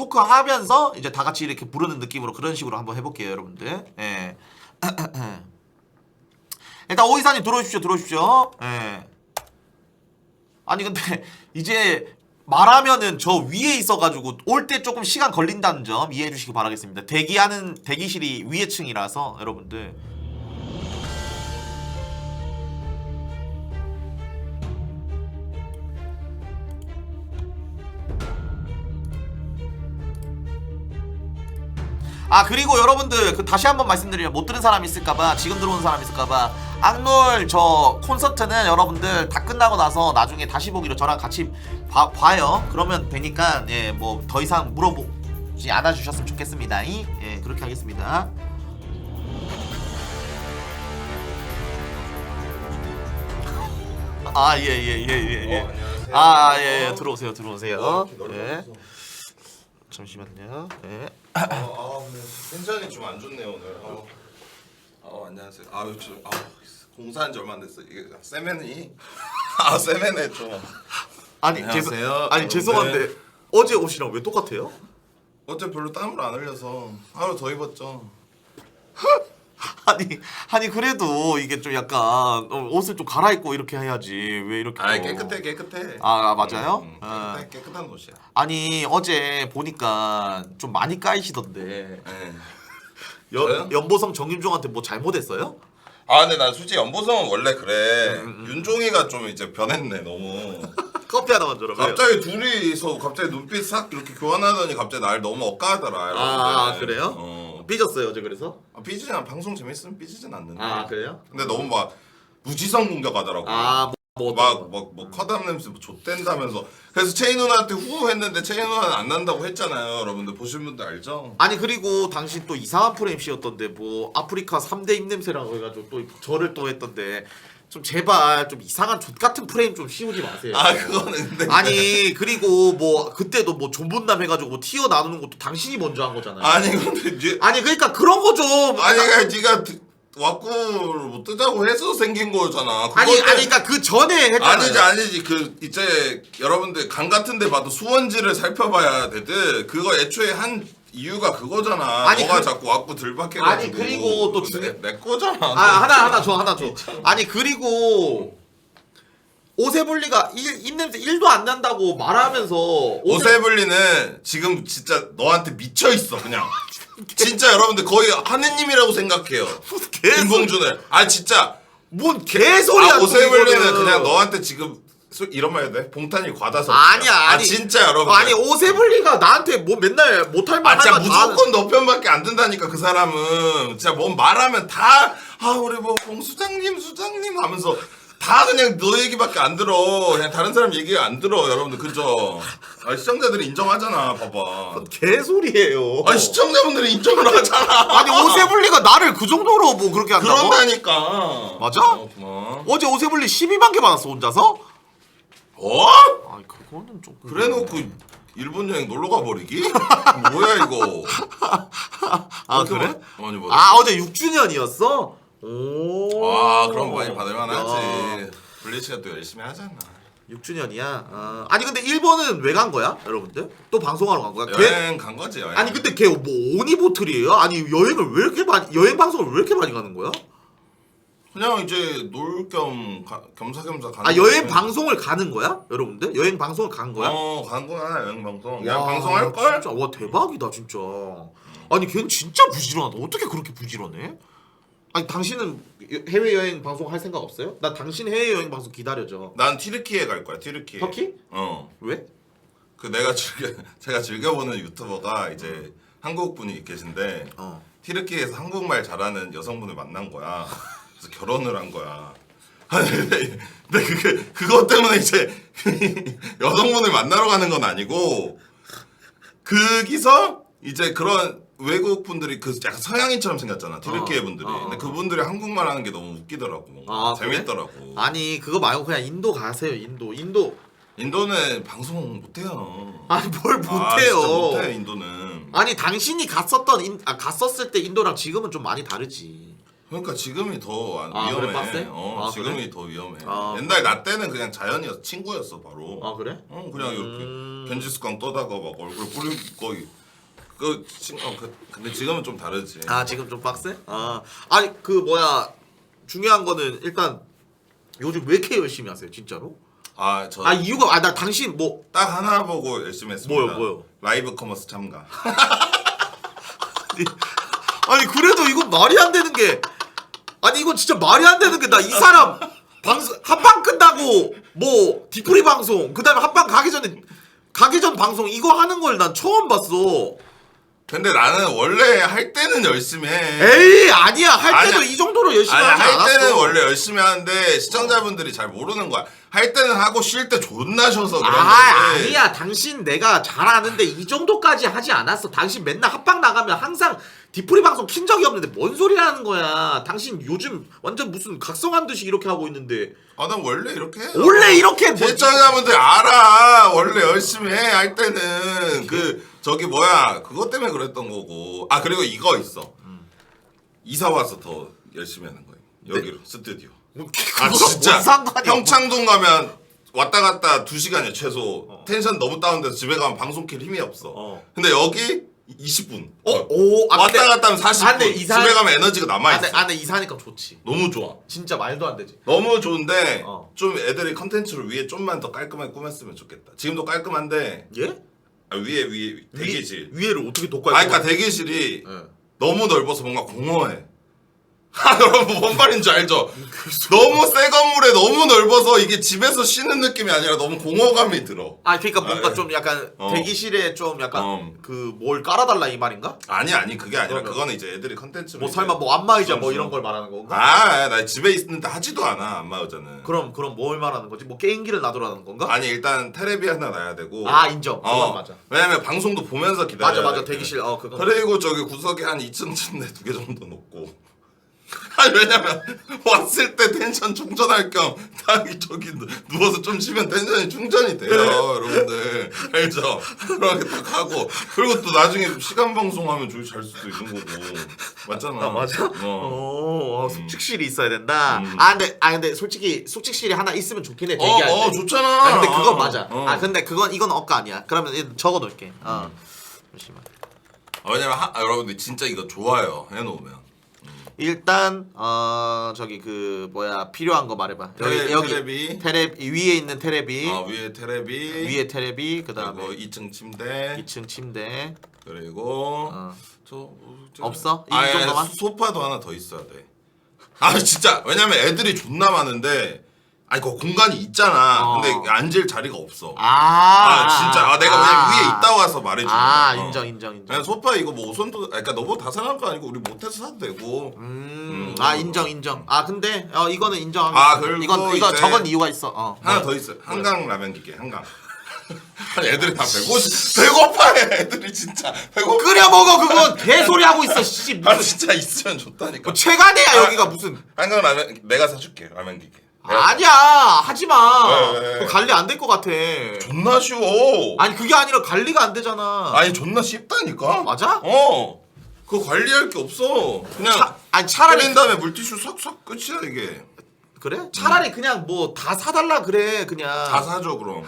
토크 하면서 이제 다 같이 이렇게 부르는 느낌으로 그런 식으로 한번 해볼게요, 여러분들. 예. 일단 오이사님 들어오십시오. 예. 아니 근데 이제 말하면은 저 위에 있어가지고 올 때 조금 시간 걸린다는 점 이해해 주시기 바라겠습니다. 대기실이 위에 층이라서 여러분들. 아 그리고 여러분들 그 다시 한번 말씀드리면 못 들은 사람 있을까봐 지금 들어오는 사람 있을까봐 악놀 저 콘서트는 여러분들 다 끝나고 나서 나중에 다시 보기로 저랑 같이 봐요. 그러면 되니까 예 뭐 더 이상 물어보지 않아 주셨으면 좋겠습니다. 예 그렇게 하겠습니다. 아 예. 예 들어오세요. 예. 잠시만요. 예. 텐션이 좀 안 좋네요 오늘. 안녕하세요. 공사한 지 얼마 안 됐어요. 이게 세멘이 세멘에 좀. 아니 안녕하세요. 죄송한데 어제 옷이랑 왜 똑같아요? 어제 별로 땀을 안 흘려서 하루 더 입었죠. 아니 그래도 이게 좀 약간 옷을 좀 갈아입고 이렇게 해야지 왜 이렇게 깨끗해. 아 맞아요? 깨끗한 옷이야. 아니 어제 보니까 좀 많이 까이시던데 네. 연보성 정윤종한테 뭐 잘못했어요? 근데 난 솔직히 연보성은 원래 그래. 윤종이가 좀 이제 변했네 너무. 커피 하나만 줘라. 갑자기 둘이서 갑자기 눈빛 싹 이렇게 교환하더니 갑자기 날 너무 억까하더라. 아 그래요? 삐졌어요 어제 그래서? 삐지진 않아. 방송 재밌으면 삐지진 않는데. 아 그래요? 근데 너무 막 무지성 공격하더라고. 뭐 커담 냄새 뭐 좆된다면서. 그래서 채인 누나한테 후 했는데 채인 누나는 안 난다고 했잖아요. 여러분들 보신 분들 알죠? 아니 그리고 당신 또 이상한 프레임 씌웠던데 뭐 아프리카 3대 입냄새라고 해가지고 또 저를 또 했던데 좀 제발 좀 이상한 족같은 프레임 좀 씌우지 마세요. 그거는 근데 아니 그리고 뭐 그때도 뭐 존분남 해가지고 뭐 티어 나누는 것도 당신이 먼저 한 거잖아요. 근데 아니 그러니까 그런 거 좀. 네가 왁구를 못 뜨자고 해서 생긴 거잖아. 그러니까 그 전에 했잖아요. 아니지 그 이제 여러분들 강 같은데 봐도 수원지를 살펴봐야 되듯 그거 애초에 한 이유가 그거잖아. 너가 자꾸 왁구 들박해가지고. 아니 그리고 또 내 거잖아. 하나 줘. 아니 그리고 오세블리가 입냄새 1도 안 난다고 말하면서 오세블리는 지금 진짜 너한테 미쳐있어 그냥. 진짜 여러분들 거의 하느님이라고 생각해요. 김봉준을. 진짜 뭔 개소리야. 오세블리는 그냥 너한테 지금 이런 말 해도 돼? 봉탄이 과다서. 아니야. 진짜 여러분. 아니 오세블리가 나한테 뭐 맨날 못할 말 진짜 무조건 너 편밖에 안 든다니까 그 사람은. 진짜 뭐 말하면 다 우리 뭐 봉수장님 수장님 하면서 다 그냥 너 얘기밖에 안 들어. 그냥 다른 사람 얘기 안 들어. 여러분들 그죠? 시청자들이 인정하잖아. 봐봐. 개소리예요. 시청자분들이 인정을 하잖아. 아니 오세블리가 나를 그 정도로 뭐 그렇게 한다고? 그런다니까. 맞아? 고마워. 어제 오세블리 12만 개 받았어 혼자서? 아니 그거는 좀 그래놓고 일본 여행 놀러 가버리기? 뭐야 이거? 그래? 아니 뭐. 어제 6주년이었어? 오. 그럼 많이 받을만하지. 블리치가 또 열심히 하잖아. 6주년이야. 아니 근데 일본은 왜 간 거야, 여러분들? 또 방송하러 간 거야? 여행 간 거지. 여행. 아니 근데 걔 뭐 오니보틀이에요? 아니 여행을 왜 이렇게 많이 여행 방송을 왜 이렇게 많이 가는 거야? 그냥 이제 놀 겸 겸사겸사 가는. 여행 방송을 가는 거야, 여러분들? 여행 방송을 간 거야? 간 거야 여행 방송. 그냥 방송할 걸. 진짜 와 대박이다 진짜. 아니 걔는 진짜 부지런하다. 어떻게 그렇게 부지런해? 아니 당신은 해외 여행 방송 할 생각 없어요? 나 당신 해외 여행 방송 기다려줘. 난 튀르키예 갈 거야. 튀르키예. 터키? 왜? 제가 즐겨보는 유튜버가 이제 한국 분이 계신데 튀르키예에서 한국말 잘하는 여성분을 만난 거야. 그래서 결혼을 한 거야. 근데 그것 때문에 이제 여성분을 만나러 가는 건 아니고 거기서 이제 그런 외국 분들이 약간 서양인처럼 생겼잖아. 튀르키예 분들이. 근데 그분들이 한국말 하는 게 너무 웃기더라고. 재밌더라고. 그래? 아니 그거 말고 그냥 인도 가세요. 인도는 방송 못해요. 아니 뭘 못해요. 진짜 못해 인도는. 아니 당신이 갔었을 때 인도랑 지금은 좀 많이 다르지. 그러니까 지금이 더 그래, 위험해. 빡세? 지금이 그래? 더 위험해. 옛날 나 때는 그냥 자연이었어. 친구였어 바로. 그래? 그냥 이렇게 편지 습관 떠다가 막 얼굴 뿌리고 근데 지금은 좀 다르지. 아 지금 좀 빡세? 아니 그 뭐야 중요한 거는 일단 요즘 왜 이렇게 열심히 하세요 진짜로? 저 이유가 나 당신 뭐 딱 하나 보고 열심히 했습니다. 뭐요? 라이브 커머스 참가. 아니 그래도 이건 말이 안 되는 게 아니 이건 진짜 말이 안 되는 게 나 이 사람 방송 합방 끝나고 뭐 디프리 방송 그다음에 합방 가기 전 방송 이거 하는 걸 난 처음 봤어. 근데 나는 원래 할 때는 열심히 해. 에이 아니야 할 때도 아니야. 이 정도로 열심히 아니, 하지 할 않았어. 때는 원래 열심히 하는데 시청자분들이 잘 모르는 거야. 할 때는 하고 쉴 때 존나 쉬어서 그런 건데. 아니야 당신 내가 잘하는데 이 정도까지 하지 않았어. 당신 맨날 합방 나가면 항상 디프리 방송 킨 적이 없는데 뭔 소리 하는 거야. 당신 요즘 완전 무슨 각성한 듯이 이렇게 하고 있는데. 난 원래 이렇게 해. 원래 이렇게 뭐 시청자분들 알아. 원래 열심히 해. 할 때는 저기 뭐야 그것 때문에 그랬던 거고. 그리고 이거 있어. 이사 와서 더 열심히 하는 거예요. 여기로 스튜디오. 진짜 상관이야. 평창동 가면 왔다 갔다 2시간이야 최소. 텐션 너무 다운돼서 집에 가면 방송 킬 힘이 없어. 근데 여기 20분. 왔다 갔다 하면 40분. 집에 가면 에너지가 남아있어. 근데 이사하니까 좋지. 너무 좋아. 진짜 말도 안 되지. 너무 좋은데 좀 애들이 컨텐츠를 위에 좀만 더 깔끔하게 꾸몄으면 좋겠다. 지금도 깔끔한데 예? 위에 대기실. 위에를 어떻게 독과해? 그러니까 대기실이 너무 넓어서 뭔가 공허해. 여러분 뭔 말인지 알죠? 너무 새 건물에 너무 넓어서 이게 집에서 쉬는 느낌이 아니라 너무 공허감이 들어. 그러니까 뭔가 좀 약간 대기실에 좀 약간 그 뭘 깔아달라 이 말인가? 아니 그게 아니라 그러면 그거는 이제 애들이 컨텐츠로 뭐 설마 뭐 안마의자 뭐 이런 걸 말하는 건가? 나 집에 있는데 하지도 않아 안마의자는. 그럼 뭘 말하는 거지? 뭐 게임기를 놔두라는 건가? 아니 일단 테레비 하나 놔야 되고. 인정. 그건 맞아. 왜냐면 방송도 보면서 기다려야 맞아 대기실 그거. 그리고 저기 구석에 한 2층 침대 2개 정도 놓고. 왜냐면 왔을 때 텐션 충전할 겸 딱 저기 누워서 좀 쉬면 텐션이 충전이 돼요. 여러분들 알죠? 그렇게 딱 하고 그리고 또 나중에 시간 방송하면 저기 잘 수도 있는 거고 맞잖아. 맞아? 숙직실이 있어야 된다. 근데 솔직히 숙직실이 하나 있으면 좋긴 해. 대기할 때. 좋잖아. 근데 그건 맞아. 근데 이건 억까 아니야. 그러면 적어 놓을게. 잠시만. 왜냐면 여러분들 진짜 이거 좋아요. 해놓으면. 일단 저기 그 뭐야 필요한 거 말해봐. 여기 테레비 위에 있는 테레비. 위에 테레비 그다음에 2층 침대. 2층 침대. 그리고 없어? 이 아니, 정도만? 소파도 하나 더 있어야 돼. 진짜 왜냐면 애들이 존나 많은데 그 공간이 있잖아. 근데 앉을 자리가 없어. 진짜 내가 그냥 위에 있다 와서 말해주는 거야. 인정. 그냥 소파 이거 뭐 오손도 그러니까 너무 다 사는 거 아니고 우리 못해서 사도 되고. 인정. 근데 이거는 인정하겠어. 그리고 이거 이제 적은 이유가 있어. 하나 더 있어. 한강 라면 기계 한강. 아니 애들이 다 배고파해. 애들이 진짜 배고파. 끓여 먹어 그건 개소리 하고 있어. 씨 진짜 있으면 좋다니까. 최간이야 여기가 무슨. 한강 라면 내가 사줄게 라면 기계. 아니야 하지마. 왜? 그거 관리 안 될 것 같아. 존나 쉬워. 아니 그게 아니라 관리가 안 되잖아. 존나 쉽다니까. 맞아? 그거 관리할 게 없어. 그냥 차라리 끓인 다음에 물티슈 싹싹 끝이야 이게. 그래? 차라리 그냥 뭐 다 사달라 그래 그냥. 다 사줘 그럼.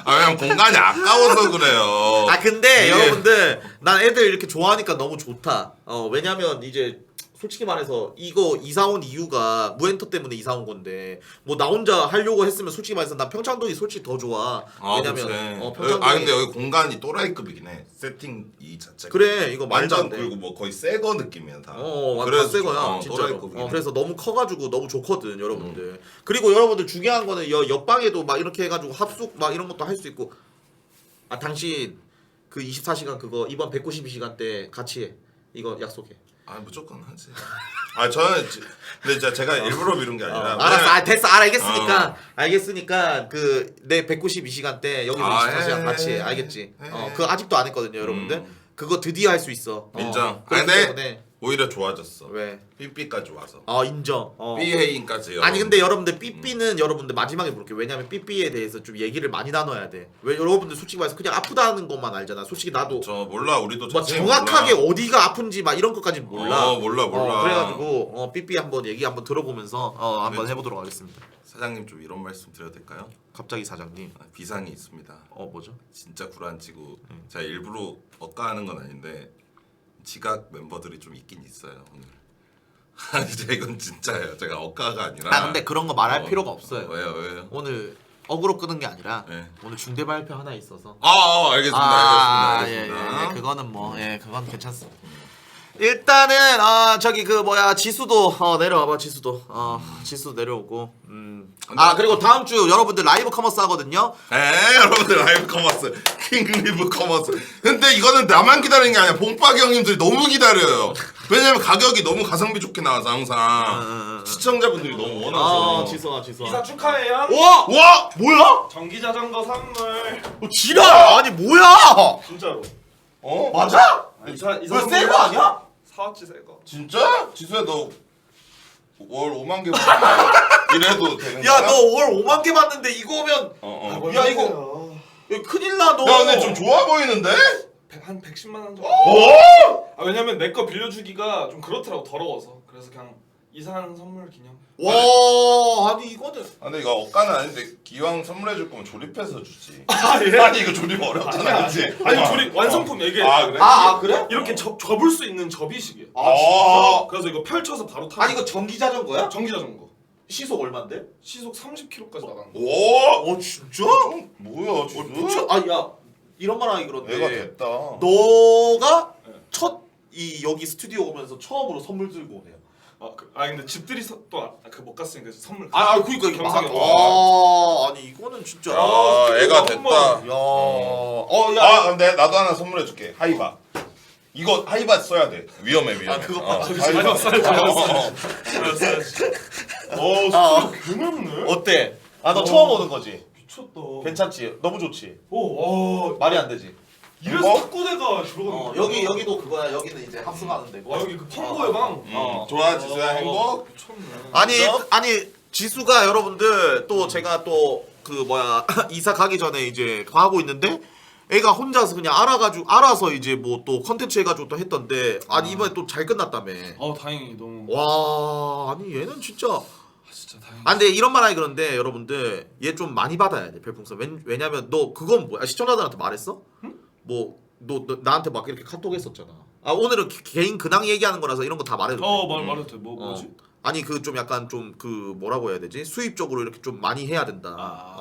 그냥 공간이 아까워서 그래요. 근데 여러분들 난 애들 이렇게 좋아하니까 너무 좋다. 왜냐면 이제 솔직히 말해서 이거 이사 온 이유가 무엔터 때문에 이사 온 건데 뭐 나 혼자 하려고 했으면 솔직히 말해서 난 평창동이 솔직히 더 좋아. 왜냐면 평창동이 근데 여기 공간이 또라이급이긴 해. 세팅 이 자체가. 그래 이거 말도 안 돼. 그리고 뭐 거의 새거 느낌이야 다. 다 새 거야 진짜로. 그래서 너무 커가지고 너무 좋거든 여러분들. 그리고 여러분들 중요한 거는 옆방에도 막 이렇게 해가지고 합숙 막 이런 것도 할 수 있고. 당신 그 24시간 그거 이번 192시간 때 같이 해. 이거 약속해. 무조건 하지. 저는 근데 진짜 제가 일부러 미룬 게 아니라. 알았어. 됐어. 알겠으니까 그 내 192시간 때 여기서 24시간 같이 해. 알겠지? 그거 아직도 안 했거든요, 여러분들. 그거 드디어 할 수 있어. 인정. 그렇기 근데 때문에 오히려 좋아졌어. 왜? 삐삐까지 와서. 인정. 삐해인까지. 아니 근데 여러분들 삐삐는 여러분들 마지막에 볼게요. 왜냐면 삐삐에 대해서 좀 얘기를 많이 나눠야 돼. 왜 여러분들 솔직히 말해서 그냥 아프다는 것만 알잖아. 솔직히 나도 저 몰라. 우리도 뭐 정확하게 어디가 아픈지 막 이런 것까지 몰라. 몰라. 그래가지고 삐삐 한번 얘기 한번 들어보면서 한번 해보도록 하겠습니다. 사장님 좀 이런 말씀 드려도 될까요? 갑자기 사장님. 비상이 있습니다. 뭐죠? 진짜 구란치고 제가 일부러 억까하는 건 아닌데 지각 멤버들이 좀 있긴 있어요 오늘. 이제 이건 진짜예요. 제가 억까가 아니라. 근데 그런 거 말할 필요가 없어요. 왜요? 오늘 어그로 끄는 게 아니라 네. 오늘 중대 발표 하나 있어서. 알겠습니다. 예, 그거는 뭐 그건 괜찮습니다. 일단은 저기 그 뭐야 지수도 내려와봐. 지수도 지수 내려오고. 그리고 다음 주 여러분들 라이브 커머스 하거든요. 여러분들 라이브 커머스 킹리브 커머스. 근데 이거는 나만 기다리는 게 아니야. 봉박이 형님들이 너무 기다려요. 왜냐면 가격이 너무 가성비 좋게 나와서 항상 시청자분들이 너무 원하셔서. 지수아 이사 축하해요. 와 뭐야? 전기 자전거 선물. 지랄 아니 뭐야? 진짜로. 맞아? 이사 왜 새 거 아니야? 사왔지 새 거. 진짜? 지수야 너 월 5만 개 이래도 되는 거야? 야 너 월 5만 개 받는데 이거 오면 야 이거 큰일 나 너. 야 근데 좀 좋아 보이는데? 한 110만 원 정도. 왜냐면 내 거 빌려주기가 좀 그렇더라고 더러워서. 그래서 그냥 이사하는 선물 기념. 와 아니 이거는 근데 이거 억까는 아닌데 기왕 선물해 줄 거면 조립해서 주지. 예? 아니 이거 조립 어렵잖아, 그치? 아니 조립 완성품 이게. 그래? 그래? 이렇게 접을 수 있는 접이식이야. 진짜? 그래서 이거 펼쳐서 바로 타는. 아니 이거 전기 자전거야? 전기 자전거. 시속 얼마인데? 시속 30km까지 나가는 거. 오! 진짜? 뭐야 지수? 아야 이런 말 하기 그런데 애가 됐다. 너가 네. 첫 이 스튜디오 오면서 처음으로 선물 들고 오네요. 근데 집들이 또 그 못 갔으니까 선물. 그러니까 이거 경상에 아니 이거는 진짜. 애가 됐다. 야. 근데 나도 하나 선물해 줄게. 하이바. 이거 하이바 써야 돼. 위험해. 그거 하이바 써야지. 개맵네. 어때? 너 처음 오는 거지? 미쳤다. 괜찮지? 너무 좋지? 와. 말이 안 되지? 이래서 탁구대가 들어가는 거야. 여기도 그거야. 여기는 이제 합승하는 데고. 여기 그 펑고의 방. 좋아 지수야 행복. 미쳤네. 아니 지수가 여러분들 또 제가 또 그 뭐야 이사 가기 전에 이제 하고 있는데 애가 혼자서 그냥 알아서 이제 뭐 또 컨텐츠 해가지고 또 했던데 이번에 또 잘 끝났다며. 다행히 너무. 와 아니 얘는 진짜. 진짜 다행히. 근데 이런 말 하기 그런데 여러분들 얘 좀 많이 받아야 돼 별풍선. 왜냐면 너 그건 뭐야 시청자들한테 말했어? 응? 뭐 너 나한테 막 이렇게 카톡 했었잖아. 오늘은 개인 근황 얘기하는 거라서 이런 거 다 말해도 돼. 말해도 돼. 뭐지? 아니 그 좀 약간 좀 그 뭐라고 해야 되지? 수입적으로 이렇게 좀 많이 해야 된다.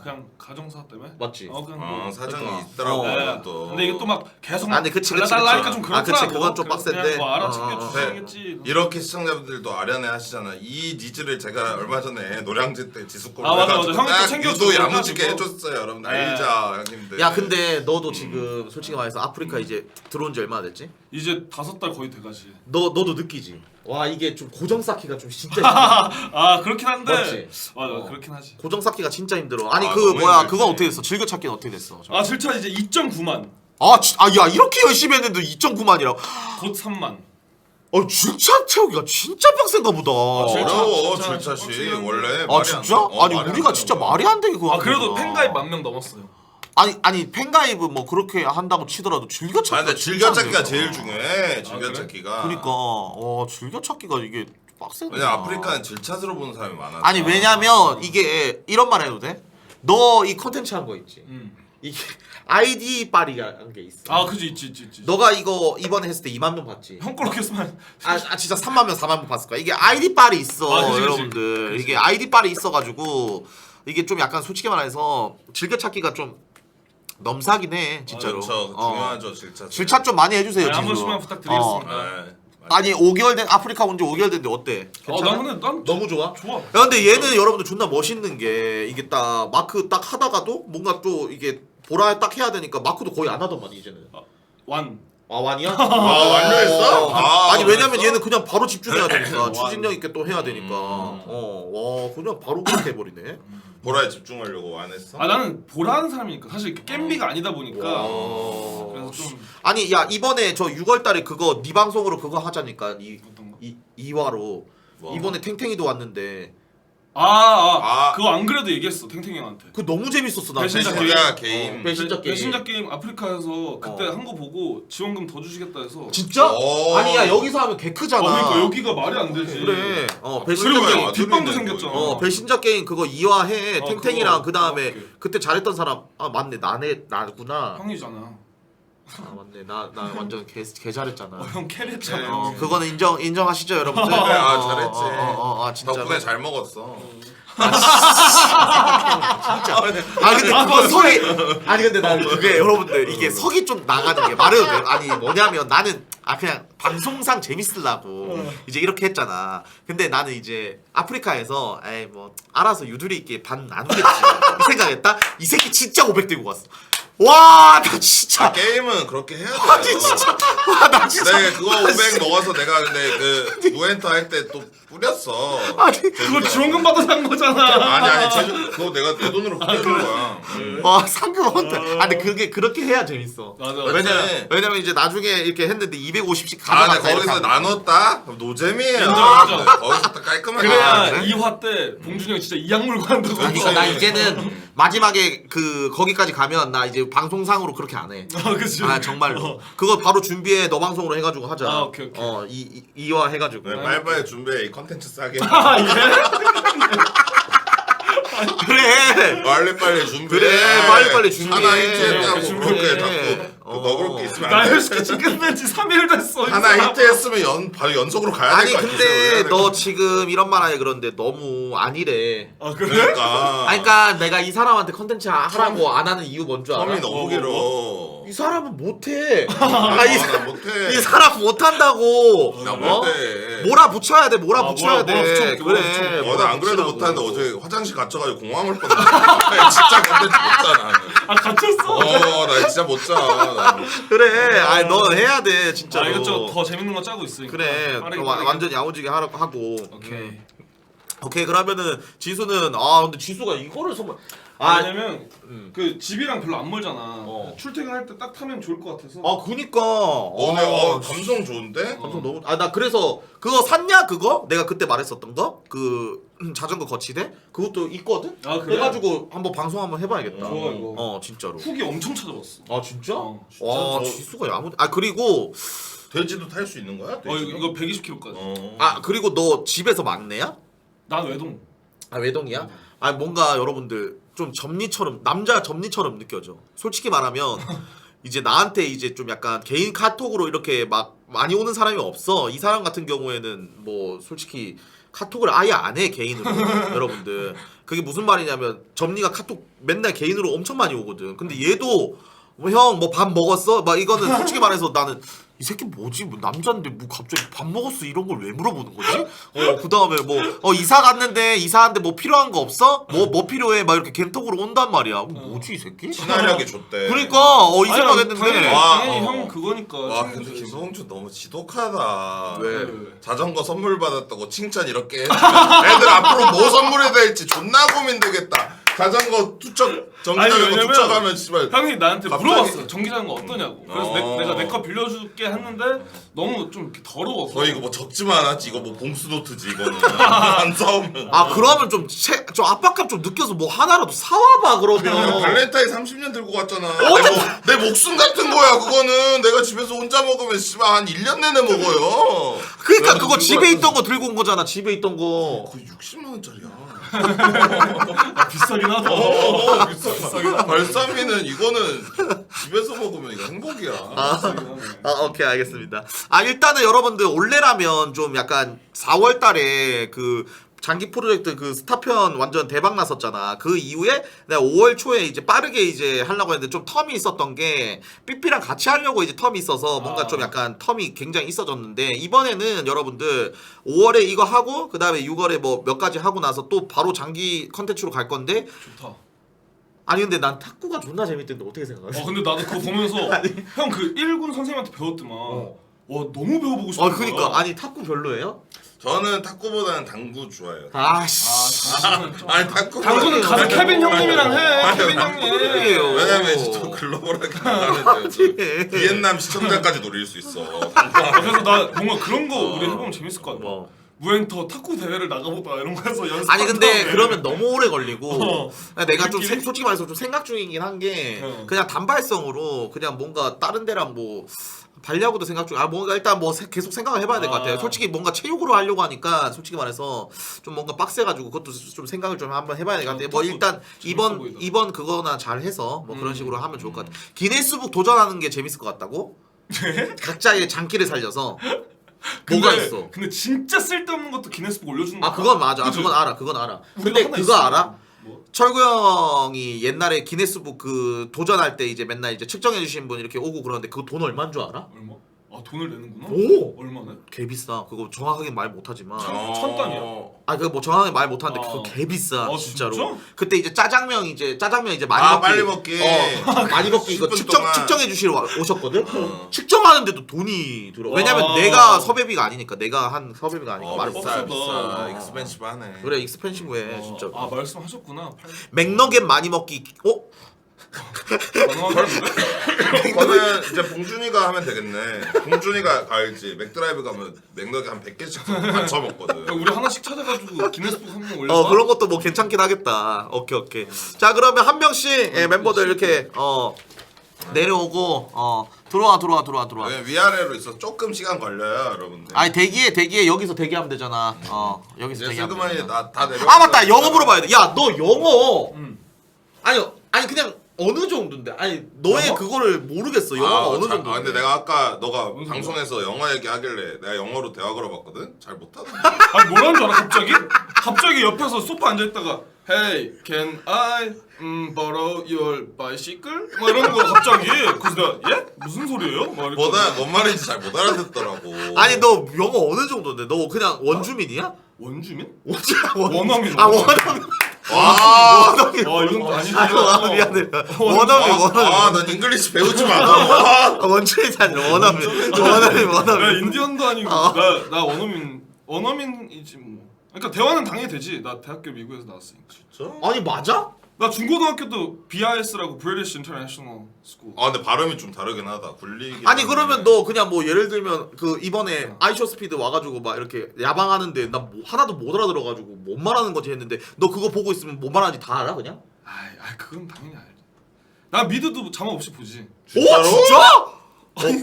그냥 가정사 때문에? 맞지? 그냥 사정이 그러니까. 있더라고. 네. 또. 근데 이게 또 막 계속 근데 그치. 달라니까 좀 그렇더라고. 그치 그건 좀 그래서 빡센데. 그냥 뭐 알아채겨 주시겠지. 이렇게 시청자분들도 아련해 하시잖아. 이 니즈를 제가 얼마 전에 노량진 때 지수골 맞아. 형이 또 챙겨주고 유도 야무지게 해가지고. 해줬어요. 여러분 네. 알죠 형님들. 야 근데 너도 지금 솔직히 말해서 아프리카 이제 들어온 지 얼마나 됐지? 이제 5달 거의 돼가지. 너도 느끼지? 와 이게 좀 고정 쌓기가 좀 진짜 힘들어. 그렇긴 한데. 맞지? 맞아 그렇긴 하지. 고정 쌓기가 진짜 힘들어. 아니 그 너무 뭐야 힘들지. 그거 어떻게 됐어? 즐겨찾기는 어떻게 됐어? 질차 이제 2.9만. 야 이렇게 열심히 했는데 2.9만이라고? 곧 3만. 질차 채우기가 진짜 빡센가 보다. 어려워 진짜 질차씨 빡치긴 원래. 진짜? 말이 아니 안 우리가 돼. 진짜 말이 안 되게 그거. 그래도 하는구나. 팬가입 10,000명 넘었어요. 아니 팬가입은 뭐 그렇게 한다고 치더라도 즐겨찾기가 근데 즐겨찾기가 제일 중요해. 즐겨찾기가. 그러니까 즐겨찾기가 이게 빡세네. 왜냐 아프리카는 질차스로 보는 사람이 많아. 아니 왜냐면 이게 이런 말 해도 돼? 너 이 컨텐츠 한 거 있지? 이게 아이디 빨이라는 게 있어. 그지 있지. 너가 이거 이번에 했을 때 2만 명 봤지? 형 걸로 했으면. 진짜 3만 명 4만 명 봤을 거야. 이게 아이디 빨이 있어. 그치. 여러분들 그치. 이게 아이디 빨이 있어가지고 이게 좀 약간 솔직히 말해서 즐겨찾기가 좀 넘사긴 해 진짜로. 그렇죠. 중요하죠 질차. 질차 좀 많이 해주세요. 한 지수. 번씩만 부탁드리겠습니다. 네. 아니 5개월 된 아프리카 온 지 5개월 됐는데 어때? 괜찮아? 난 근데 난 너무 좋아? 좋아. 야 근데 얘는 여러분들 존나 멋있는 게 이게 딱 마크 딱 하다가도 뭔가 또 이게 보라 딱 해야 되니까 마크도 거의 안 하더만 이제는. 완. 완이야? 완료했어? 아니 왜냐면 완료했어? 얘는 그냥 바로 집중해야 되니까 완. 추진력 있게 또 해야 되니까. 와 그냥 바로 그렇게 해버리네. 보라에 집중하려고 안 했어? 나는 보라는 사람이니까 사실 겜비가 아니다 보니까. 그래서 좀 아니 야 이번에 저 6월달에 그거 네 방송으로 그거 하자니까 어떤 거? 2화로 뭐? 이번에 탱탱이도 왔는데 그거 안 그래도 얘기했어 탱탱이 형한테. 그거 너무 재밌었어 나. 배신자 배신자 게임. 배신자 게임. 배신자 게임 아프리카에서 그때 한 거 보고 지원금 더 주시겠다 해서. 진짜? 오. 아니 야 여기서 하면 개 크잖아. 그러니까 여기가 말이 안 되지. 그래. 배신자 그리고 게임. 막 뒷방도 생겼잖아. 배신자 게임 그거 2화해. 탱탱이랑 그거. 그 다음에 오케이. 그때 잘했던 사람 맞네 나구나. 형이잖아. 맞네 나 완전 개 잘했잖아. 형 캐리했잖아. 그거는 인정하시죠 여러분들? 잘했지. 진짜. 덕분에 잘 먹었어. 근데 그거 석이 근데 나 그게 여러분들 이게 석이 좀 나가는 게 말해도 돼요? 아니 뭐냐면 나는 그냥 방송상 재밌으려고 이제 이렇게 했잖아. 근데 나는 이제 아프리카에서 에이 뭐 알아서 유두리 있게 반 나누겠지 이 생각했다. 이 새끼 진짜 500 들고 갔어. 와 나 진짜 게임은 그렇게 해야 돼. 아니 진짜 나 진짜 내가 그거 500 먹어서 내가 근데 그 무엔터 할 때 또 뿌렸어. 아니 그거 지원금 받아서 한 거잖아. 아니 그거 내가 내 돈으로 뿌린 거야. 상금한테. 근데 그게 그렇게 해야 재밌어. 맞아. 왜냐면 이제 나중에 이렇게 했는데 250씩 근데 가져갔다. 거기서 나눴다? 그럼 노잼이에요. 인정. 거기서 딱 깔끔하게. 그래야 그래? 2화 때 봉준이 형 진짜 이악 물고 한다고. 그러니까 나 이제는 마지막에 거기까지 가면 나 이제 방송상으로 그렇게 안 해. 그치. 정말로. 그거 바로 준비해 너 방송으로 해가지고 하자. 오케이. 이화 해가지고. 빨리빨리 준비해 이 컨텐츠 싸게. 그래. 빨리빨리 준비해. 그래, 빨리빨리 준비해. 하나 히트했다고 준비해. 그렇게 자꾸 먹을 게 있으면 나 안 돼. 헬스케치 끝낸 지 3일 됐어. 하나 히트했으면 바로 연속으로 가야 아니 될거 근데 너 지금 이런 말 하니 그런데 너무 아니래. 그래? 그러니까. 그러니까 내가 이 사람한테 컨텐츠 하라고 안 하는 이유 뭔 줄 알아? 텀이 너무 길어. 이 사람은 못해. 나 못해. 이 사람 못한다고. 나 못해. 몰아붙여야 돼. 몰아붙여야 돼. 몰아붙여볼게, 그래. 나 안 그래도 몰아붙이라고. 못하는데 어제 화장실 갇혀가지고 공황을 뻔했어. 진짜 컨텐츠 못 자, 나는. 갇혔어? 나 진짜 못 자. 나는. 그래. 너 해야 돼 진짜로. 이것저것 더 재밌는 거 짜고 있으니까. 그래. 빠르게, 완전 야무지게 하고. 오케이. 그러면은 지수는 근데 지수가 이거를 선물. 왜냐면 그 집이랑 별로 안 멀잖아. 출퇴근할 때 딱 타면 좋을 것 같아서. 그니까. 오늘 감성 좋은데? 감성 너무. 나 그래서 그거 샀냐 그거? 내가 그때 말했었던 거? 그 자전거 거치대? 그것도 있거든? 그래? 해가지고 한번 방송 한번 해봐야겠다. 좋아 이거. 진짜로. 후기 엄청 찾아봤어. 진짜? 어. 지수가 그리고 돼지도 탈 수 있는 거야? 돼지도? 이거 120kg까지. 그리고 너 집에서 막내야? 난 외동. 외동이야? 뭔가 여러분들 좀 남자 점니처럼 느껴져. 솔직히 말하면 이제 나한테 이제 좀 약간 개인 카톡으로 이렇게 막 많이 오는 사람이 없어. 이 사람 같은 경우에는 뭐 솔직히 카톡을 아예 안 해 개인으로. 여러분들 그게 무슨 말이냐면 점니가 카톡 맨날 개인으로 엄청 많이 오거든. 근데 얘도 형 뭐 밥 먹었어? 막 이거는 솔직히 말해서 나는 이 새끼 뭐지? 뭐 남자인데 뭐 갑자기 밥 먹었어? 이런 걸 왜 물어보는 거지? 그 다음에 뭐 이사 갔는데 이사하는데 뭐 필요한 거 없어? 뭐 필요해? 막 이렇게 겐톡으로 온단 말이야. 뭐지 이 새끼? 친화력이 좋대. 그러니까 이 생각했는데. 당연히 형 그거니까. 와 근데 김성준 너무 지독하다. 왜? 자전거 선물 받았다고 칭찬 이렇게 해주면 애들 앞으로 뭐 선물해야 될지 존나 고민되겠다. 자전거 정기자전거 투척하면 씨발. 형이 나한테 갑자기? 물어봤어. 전기자전거 어떠냐고. 그래서 내가 내 거 빌려줄게 했는데 너무 좀 이렇게 더러워서. 너 이거 뭐 적지만 않았지. 이거 뭐 봉수노트지 이거는. 안 싸우면. 그러면 좀 압박감 좀 느껴서 뭐 하나라도 사와봐 그러면. 발렌타인 30년 들고 갔잖아. 내 목숨 같은 거야 그거는. 내가 집에서 혼자 먹으면 씨발 한 1년 내내 먹어요. 그러니까 그거 집에 있던 거 들고 온 거잖아. 집에 있던 거. 거의 60만 원짜리야. 비싸긴 하다. 비싸긴 하다. 발사미는 이거는 집에서 먹으면 이거 행복이야. 오케이 알겠습니다. 일단은 여러분들 올해라면 좀 약간 4월 달에 그 장기 프로젝트 그 스타편 완전 대박 났었잖아. 그 이후에 내가 5월 초에 이제 빠르게 이제 하려고 했는데 좀 텀이 있었던 게 삐삐랑 같이 하려고 이제 텀이 있어서 뭔가 좀 약간 텀이 굉장히 있어졌는데 이번에는 여러분들 5월에 이거 하고 그 다음에 6월에 뭐 몇 가지 하고 나서 또 바로 장기 컨텐츠로 갈 건데 좋다. 근데 난 탁구가 존나 재밌던데 어떻게 생각하세요? 근데 나도 그거 보면서 형 그 1군 선생님한테 배웠더만. 와 너무 배워보고 싶어. 그니까 탁구 별로예요? 저는 탁구보다는 당구 좋아해요. 당구는 탁구. 당구는 가서 케빈 형님이랑 해. 케빈 형님. 왜냐면 이제 좀 글로벌하게 나가면 비엔남 시청자까지 노릴 수 있어. 그래서 나 뭔가 그런 거 우리 해보면 재밌을 것 같아. 무엔터 탁구 대회를 나가보다 이런 거 해서 연습. 아니 근데 그러면 너무 오래 걸리고 내가 좀 우리끼리? 솔직히 말해서 좀 생각 중이긴 한 게 그냥 단발성으로 그냥 뭔가 다른 데랑 뭐 발리하고도 생각 중. 뭔가 일단 뭐 계속 생각을 해봐야 될 것 같아요. 솔직히 뭔가 체육으로 하려고 하니까 솔직히 말해서 좀 뭔가 빡세가지고 그것도 좀 생각을 좀 한번 해봐야 될 것 같아요. 뭐 일단 이번 그거나 잘 해서 뭐 그런 식으로 하면 좋을 것 같아. 기네스북 도전하는 게 재밌을 것 같다고? 각자의 장기를 살려서. 뭐가 있어? 근데 진짜 쓸데없는 것도 기네스북 올려주는 거. 그건 맞아. 그치? 그건 알아. 그건 알아. 우리도 근데 하나 그거 있어. 알아? 뭐? 철구 형이 옛날에 기네스북 그 도전할 때 이제 맨날 이제 측정해 주신 분 이렇게 오고 그러는데 그거 돈 얼마인 줄 알아? 얼마? 아 돈을 내는구나. 오! 얼마네? 개 비싸. 그거 정확하게 말 못하지만. 천 단위야? 아 그거 뭐 정확하게 말 못하는데 그거 개 비싸 아, 진짜로. 진짜? 그때 이제 짜장면 이제 많이 먹기. 빨리 먹기. 많이 먹기 이거 10분 동안. 측정해 주시러 오셨거든. 측정하는데도 돈이 들어. 왜냐면 아. 내가 섭외비가 아니니까 내가 한 섭외비가 아니니까 말을 비싸 못. 빡세다. 비싸. 익스펜시브하네. 그래 익스펜시브해 진짜. 아 말씀하셨구나. 맥너겟 많이 먹기. 가능하겠는데? 그거는 이제 봉준이가 하면 되겠네. 봉준이가 알지. 맥드라이브 가면 맥너겟 한 100개씩 맞춰 먹거든. 우리 하나씩 찾아가지고 기네스북 한 명 올려. 그런 것도 뭐 괜찮긴 하겠다. 오케이. 자 그러면 한 명씩 멤버들 이렇게 내려오고 들어와. 왜냐면 위아래로 있어 조금 시간 걸려요, 여러분들. 아니 대기해 여기서 대기하면 되잖아. 여기서 이제 대기하면 슬그머니 되잖아. 다 내려. 아 맞다 영어 물어봐야 돼. 야 너 영어 아니 그냥 어느 정도인데 아니 너의 영어? 그거를 모르겠어. 영어가 어느 정도. 근데 내가 아까 너가 방송에서 영어 얘기하길래 내가 영어로 대화 걸어봤거든. 잘 못하던데. 아니 뭐라는 줄 알아 갑자기? 갑자기 옆에서 소파 앉아있다가 Hey, can I borrow your bicycle? 뭐 이러는 거 갑자기. 그래서 내가 예? 무슨 소리예요? 막 이렇게. 뭔 말인지 잘 못 알아듣더라고. 아니 너 영어 어느 정도인데? 너 그냥 원주민이야? 원주민? 원어민. 원어민. 원어민. 와. 이건 또 아니지. 미안해. 원어민. 넌 잉글리시 배우지 마. 원주민이 아니라 원어민. 야 인디언도 아니고 나 원어민이지 뭐. 그러니까 대화는 당연히 되지. 나 대학교 미국에서 나왔으니까. 진짜? 아니 맞아? 나 중고등학교도 BIS라고 British International School. 근데 발음이 좀 다르긴 하다. 굴리기. 아니 그러면 너 그냥 뭐 예를 들면 그 이번에 아이쇼 스피드 와가지고 막 이렇게 야방하는데 나 뭐 하나도 못 알아들어가지고 뭔 말하는 거지 했는데 너 그거 보고 있으면 뭔 말하는지 다 알아 그냥? 아이 그건 당연히 알지. 나 미드도 자막 없이 보지. 진짜로? 진짜? 아니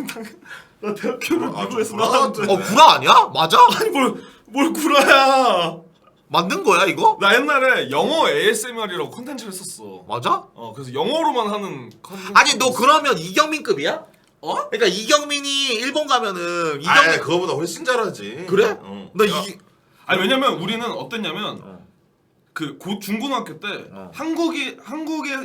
나 대학교를 미국에서 구라 나왔는데. 구라 아니야? 맞아? 아니 뭘 구라야. 만든 거야 이거? 나 옛날에 영어 ASMR이라고 콘텐츠를 했었어. 맞아? 그래서 영어로만 하는 콘텐츠. 아니 너 그러면 이경민급이야? 그러니까 이경민이 일본 가면은 아니 그거보다 훨씬 잘하지. 그래? 나 아니 왜냐면 우리는 어땠냐면 그 중고등학교 때 한국에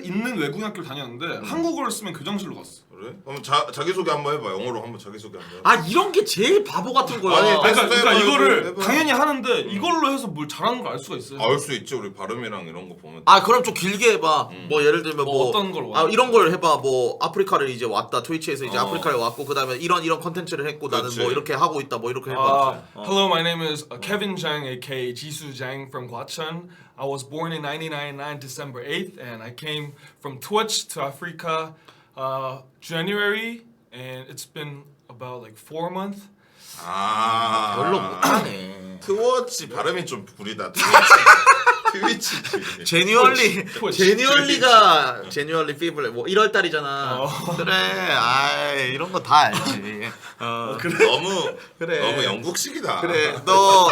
있는 외국인학교를 다녔는데 한국어를 쓰면 교장실로 갔어. 그래? 그럼 자기소개 한번 해봐. 영어로 한번 자기소개 한번 해봐. 이런 게 제일 바보 같은 거야. 아니, 그러니까 이거를 해봐. 당연히 하는데 이걸로 해서 뭘 잘하는 걸 알 수가 있어요. 알 수 있지. 우리 발음이랑 이런 거 보면. 그럼 좀 길게 해봐. 뭐 예를 들면 뭐 어떤 걸 원해? 이런 걸 해봐. 뭐 아프리카를 이제 왔다. 트위치에서 이제 아프리카에 왔고 그다음에 이런 컨텐츠를 했고 나는 그렇지. 뭐 이렇게 하고 있다. 뭐 이렇게 해봐. Hello, my name is Kevin Zhang, aka Jisoo Zhang from Gwacheon. I was born in 1999, December 8th, and I came from Twitch to Africa January, and it's been about like 4 months. 별로 못하네. 트워치 발음이 좀 구리다. 트위치. 제뉴얼리 트위치. 제뉴얼리 피블 뭐 1월 달이잖아. 그래. 이런 거 다 알지. 그래? 너무 영국식이다. 그래. 너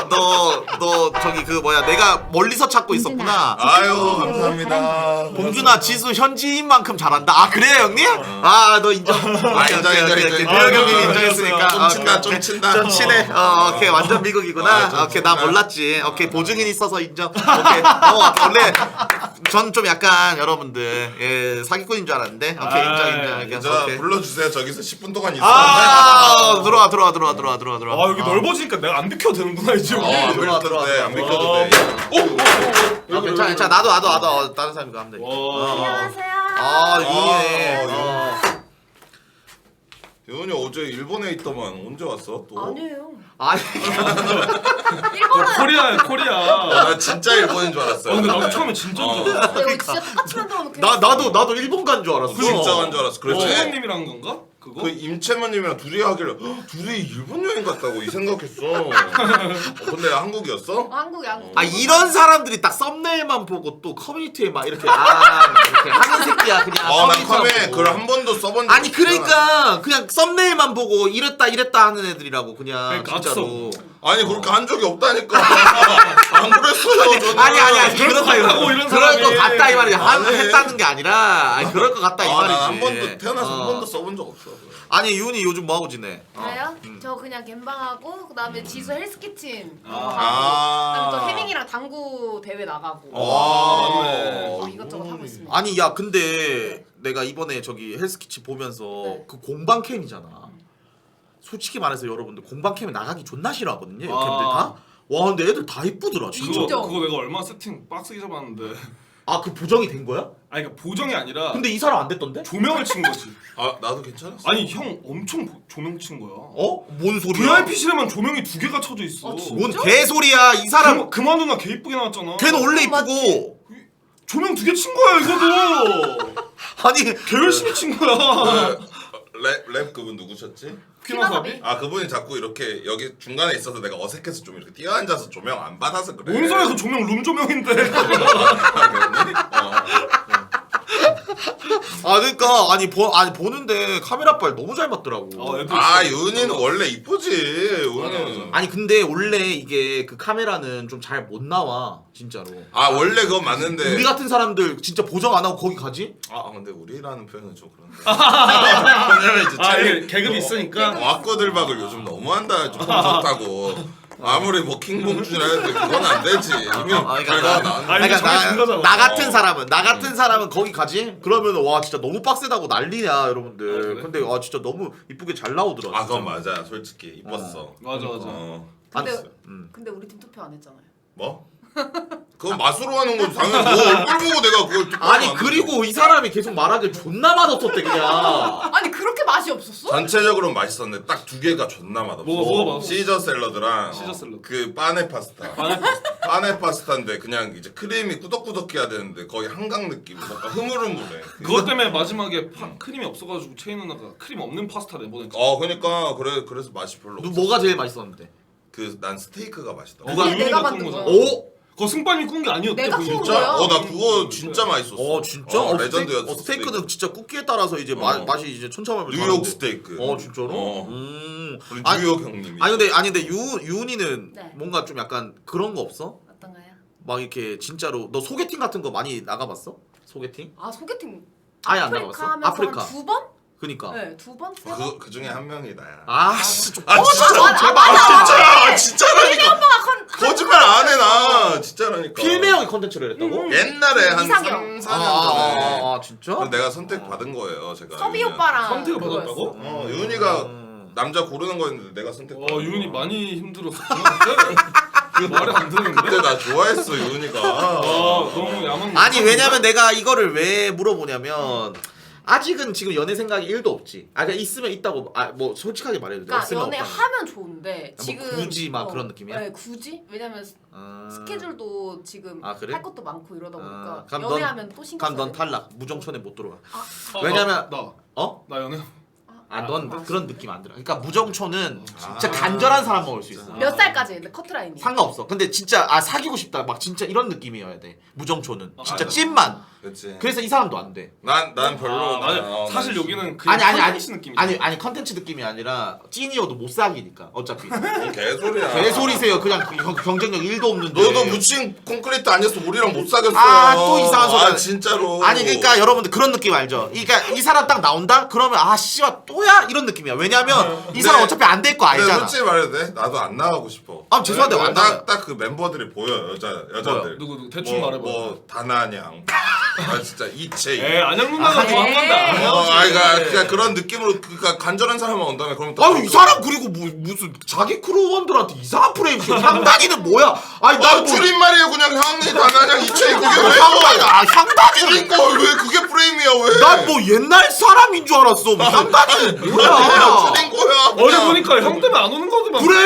저기 그 뭐야 내가 멀리서 찾고 있었구나. 아유 감사합니다. 봉준아 지수 현지인만큼 잘한다. 그래요 형님? 너 인정. 인정. 형님 인정했으니까. 좀 친다. 좀 친해. 오케이 완전 미국이구나. 오케이 나 몰랐지. 오케이 보증인 있어서 인정. 오케이. 원래 전 좀 약간 여러분들 사기꾼인 줄 알았는데. 오케이 인정. 오케이. 불러주세요. 저기서 10분 동안 있어. 들어와. 여기 넓어지니까 내가 안 비켜도 되는구나 이제. 들어와. 안 비켜도 돼. 괜찮아. 나도 다른 사람이 가면 돼. 안녕하세요. 윤이네. 대훈이 어제 일본에 있더만 언제 왔어? 또? 아니에요. 코리아야 코리아. 나 진짜 일본인 줄 알았어요. 근데 나도 처음에 진짜인 줄 알았어. 여기 진짜 똑같이 만들어 놓긴 나도 일본 간 줄 알았어. 진짜 간 줄 알았어. 그래서 선생님이란 건가? 그거? 그 임채무님이랑 둘이 하길래 둘이 일본 여행 갔다고 이 생각했어. 근데 한국이었어? 한국. 아 이런 사람들이 딱 썸네일만 보고 또 커뮤니티에 막 이렇게 이렇게 하는 새끼야 그냥. 난 컴에 보고. 그걸 한 번도 써본 적 아니 그러니까 그냥 썸네일만 보고 이랬다 하는 애들이라고 그냥 그러니까 진짜로. 아니 그렇게 한 적이 없다니까. 안 그랬어요 저는. 아니 그럴 거 이런 그럴 거 사람이. 같다 이 말이야. 아니. 했다는 게 아니라 아니 그럴 거 같다 이 말이지. 난한 번도 태어나서 한 번도 써본 적 없어. 아니 윤이 요즘 뭐 하고 지내? 저요? 저 그냥 갬방하고 그다음에 지수 헬스키친 아. 그다음에 또 혜민이랑 당구 대회 나가고 맞네. 이것저것 하고 있습니다. 아니 야 근데 내가 이번에 저기 헬스키치 보면서 네. 그 공방캠이잖아. 솔직히 말해서 여러분들 공방캠에 나가기 존나 싫어하거든요. 아. 캠들 다. 와 근데 애들 다 이쁘더라 진짜. 진짜. 그거 내가 얼마 세팅 빡세게 잡았는데. 아 그 보정이 된 거야? 아니 그러니까 보정이 아니라 근데 이 사람 안 됐던데? 조명을 친 거지. 아 나도 괜찮았어. 아니 형 엄청 조명 친 거야. 어? 뭔 소리야? VIP실에만 조명이 2개가 쳐져 있어. 아, 진짜? 뭔 개소리야 이 사람. 금화 누나 개 이쁘게 나왔잖아. 걔는 원래 맞지? 이쁘고. 조명 2개 친 거야 이거도. 아니 개 열심히 친 거야. 랩 그분 누구셨지? 피노사비? 아 그분이 자꾸 이렇게 여기 중간에 있어서 내가 어색해서 좀 이렇게 뛰어앉아서 조명 안 받아서 그래. 뭔 소리야 그 조명 룸 조명인데. 아 그러니까 아니 보는데 카메라빨 너무 잘 맞더라고. 애들 아 진짜 윤이는 이쁘다. 원래 이쁘지. 맞아. 윤이는. 아니 근데 원래 이게 그 카메라는 좀 잘 못 나와 진짜로. 아 원래 그건 맞는데. 우리 같은 사람들 진짜 보정 안 하고 거기 가지? 근데 우리라는 표현은 좀 그런데. 왜냐면 이제 아 쟤- 이게 계급이 있으니까. 왁구들박을 요즘 너무한다. 좀 좋다고. 아무리 뭐 킹봉준이라 해도 그건 안 되지. 이미 그러니까 결과가 나- 나왔는데. 이게 정해진 거잖아. 나 같은 사람은 나 같은 사람은 거기 가지? 그러면 와 진짜 너무 빡세다고 난리냐 여러분들. 아, 그래? 근데 진짜 너무 이쁘게 잘 나오더라. 아 그건 맞아. 솔직히 이뻤어. 맞아 맞아. 근데 알았어요. 근데 우리 팀 투표 안 했잖아요. 뭐? 그건 맛으로 하는 건 당연히 뭐 얼굴 보고 내가 그걸 듣고 아니 하면 안 그리고 이 사람이 계속 말하길 존나 맛없었대 그냥. 아니 그렇게 맛이 없었어? 전체적으로 맛있었는데 딱 두 개가 존나 맛없어. 뭐가 맛없어? 시저 샐러드랑 시저 샐러드. 그 빠네 파스타. 빠네 파스타인데 그냥 이제 크림이 꾸덕꾸덕해야 되는데 거의 한강 느낌. 뭔가 흐물흐물해. 그것 때문에 마지막에 크림이 없어가지고 채인 누나가 크림 없는 파스타 내보냈지. 그러니까 그래서 맛이 별로 없어. 뭐가 제일 맛있었는데? 난 스테이크가 맛있다. 누가 내가 윤희가 만든 꾼 거야. 거잖아. 오? 그거 승관이 꾼 게 아니었대. 내가 그거 꾼 진짜? 거야. 나 그거 진짜 맛있었어. 진짜? 레전드였어. 스테이크는 진짜 쿠키에 따라서 이제 맛이 이제 천차만별. 뉴욕 다른데. 스테이크. 진짜로? 우리 아니, 뉴욕 형님이. 아니 근데 윤이는 네. 뭔가 좀 약간 그런 거 없어? 어떤가요? 막 이렇게 진짜로 너 소개팅 같은 거 많이 나가봤어? 소개팅? 아 소개팅 아예 안 아프리카 나가봤어? 하면서 아프리카. 한 두 번? 그니까. 네, 두 번? 세 번? 그 중에 한 명이 나야. 진짜 좀. 진짜라니까. 오빠가 거짓말 안 해 나. 진짜라니까. 필매형이 컨텐츠를 했다고? 옛날에 한 이상형. 3, 4년 전에. 진짜? 그래서 내가 선택 받은 거예요, 제가. 서비 윤희한테. 오빠랑 선택을 그거였어. 받았다고? 윤희가 남자 고르는 거였는데 내가 선택. 윤희 많이 힘들었었구나. 그 말이 안 되는데. 그때 나 좋아했어, 윤희가. 너무 야망. 아니 왜냐면 내가 이거를 왜 물어보냐면 아직은 지금 연애 생각이 1도 없지. 그러니까 있으면 있다고 뭐 솔직하게 말해도 돼. 그러니까 없으면 연애 없다는. 하면 좋은데 뭐 지금 굳이 막 그런 느낌이야? 네, 굳이? 왜냐면 스케줄도 지금 그래? 할 것도 많고 이러다 보니까 그럼 연애하면 또 신경 그럼 넌 써야 돼. 탈락. 무정촌에 못 들어가. 왜냐면 왜냐면 나 연애. 넌 그런 느낌 안 들어. 그러니까 무정촌은 진짜 간절한 사람만 올 수 있어. 몇 살까지 근데 커트라인이? 상관없어. 근데 진짜 사귀고 싶다. 막 진짜 이런 느낌이어야 돼. 무정촌은 진짜 맞아. 찐만. 그렇지. 그래서 이 사람도 안 돼. 난 별로. 사실 여기는 그냥 아니 컨텐츠 느낌이지. 아니 컨텐츠 느낌이 아니라 찐이어도 못 사귀니까 어차피. 개소리야. 개소리세요. 그냥 경쟁력 1도 없는데. 너도 묻힌 콘크리트 아니었어 우리랑 못 사귀었어. 또 이상한 소리 하네. 진짜로. 아니 그러니까 여러분들 그런 느낌 알죠? 그러니까 이 사람 딱 나온다? 그러면 씨발 또야? 이런 느낌이야. 왜냐면 이 사람 어차피 안 될 거 근데 알잖아. 솔직히 말해도 돼? 나도 안 나가고 싶어. 죄송한데 안 나가요. 딱 그 멤버들이 보여 여자들. 누구 대충 말해봐. 뭐 다나냥. 진짜 이채. 안녕 누나가 좋아한다. 그러니까 그런 느낌으로 그러니까 간절한 사람만 온다면 그러면 또 이 사람 그리고 무슨 자기 크루원들한테 이상한 프레임 씌워. 향단이는 뭐야? 난 줄임말이에요 그냥 형이 다나냥 이채 그게 왜? 향단이는 그러니까 왜 그게 프레임이야 왜? 난 뭐 옛날 사람인 줄 알았어. 향단이는 뭐야? 줄인 거야. 어제 보니까 형 때문에 안 오는 거더만. 그래.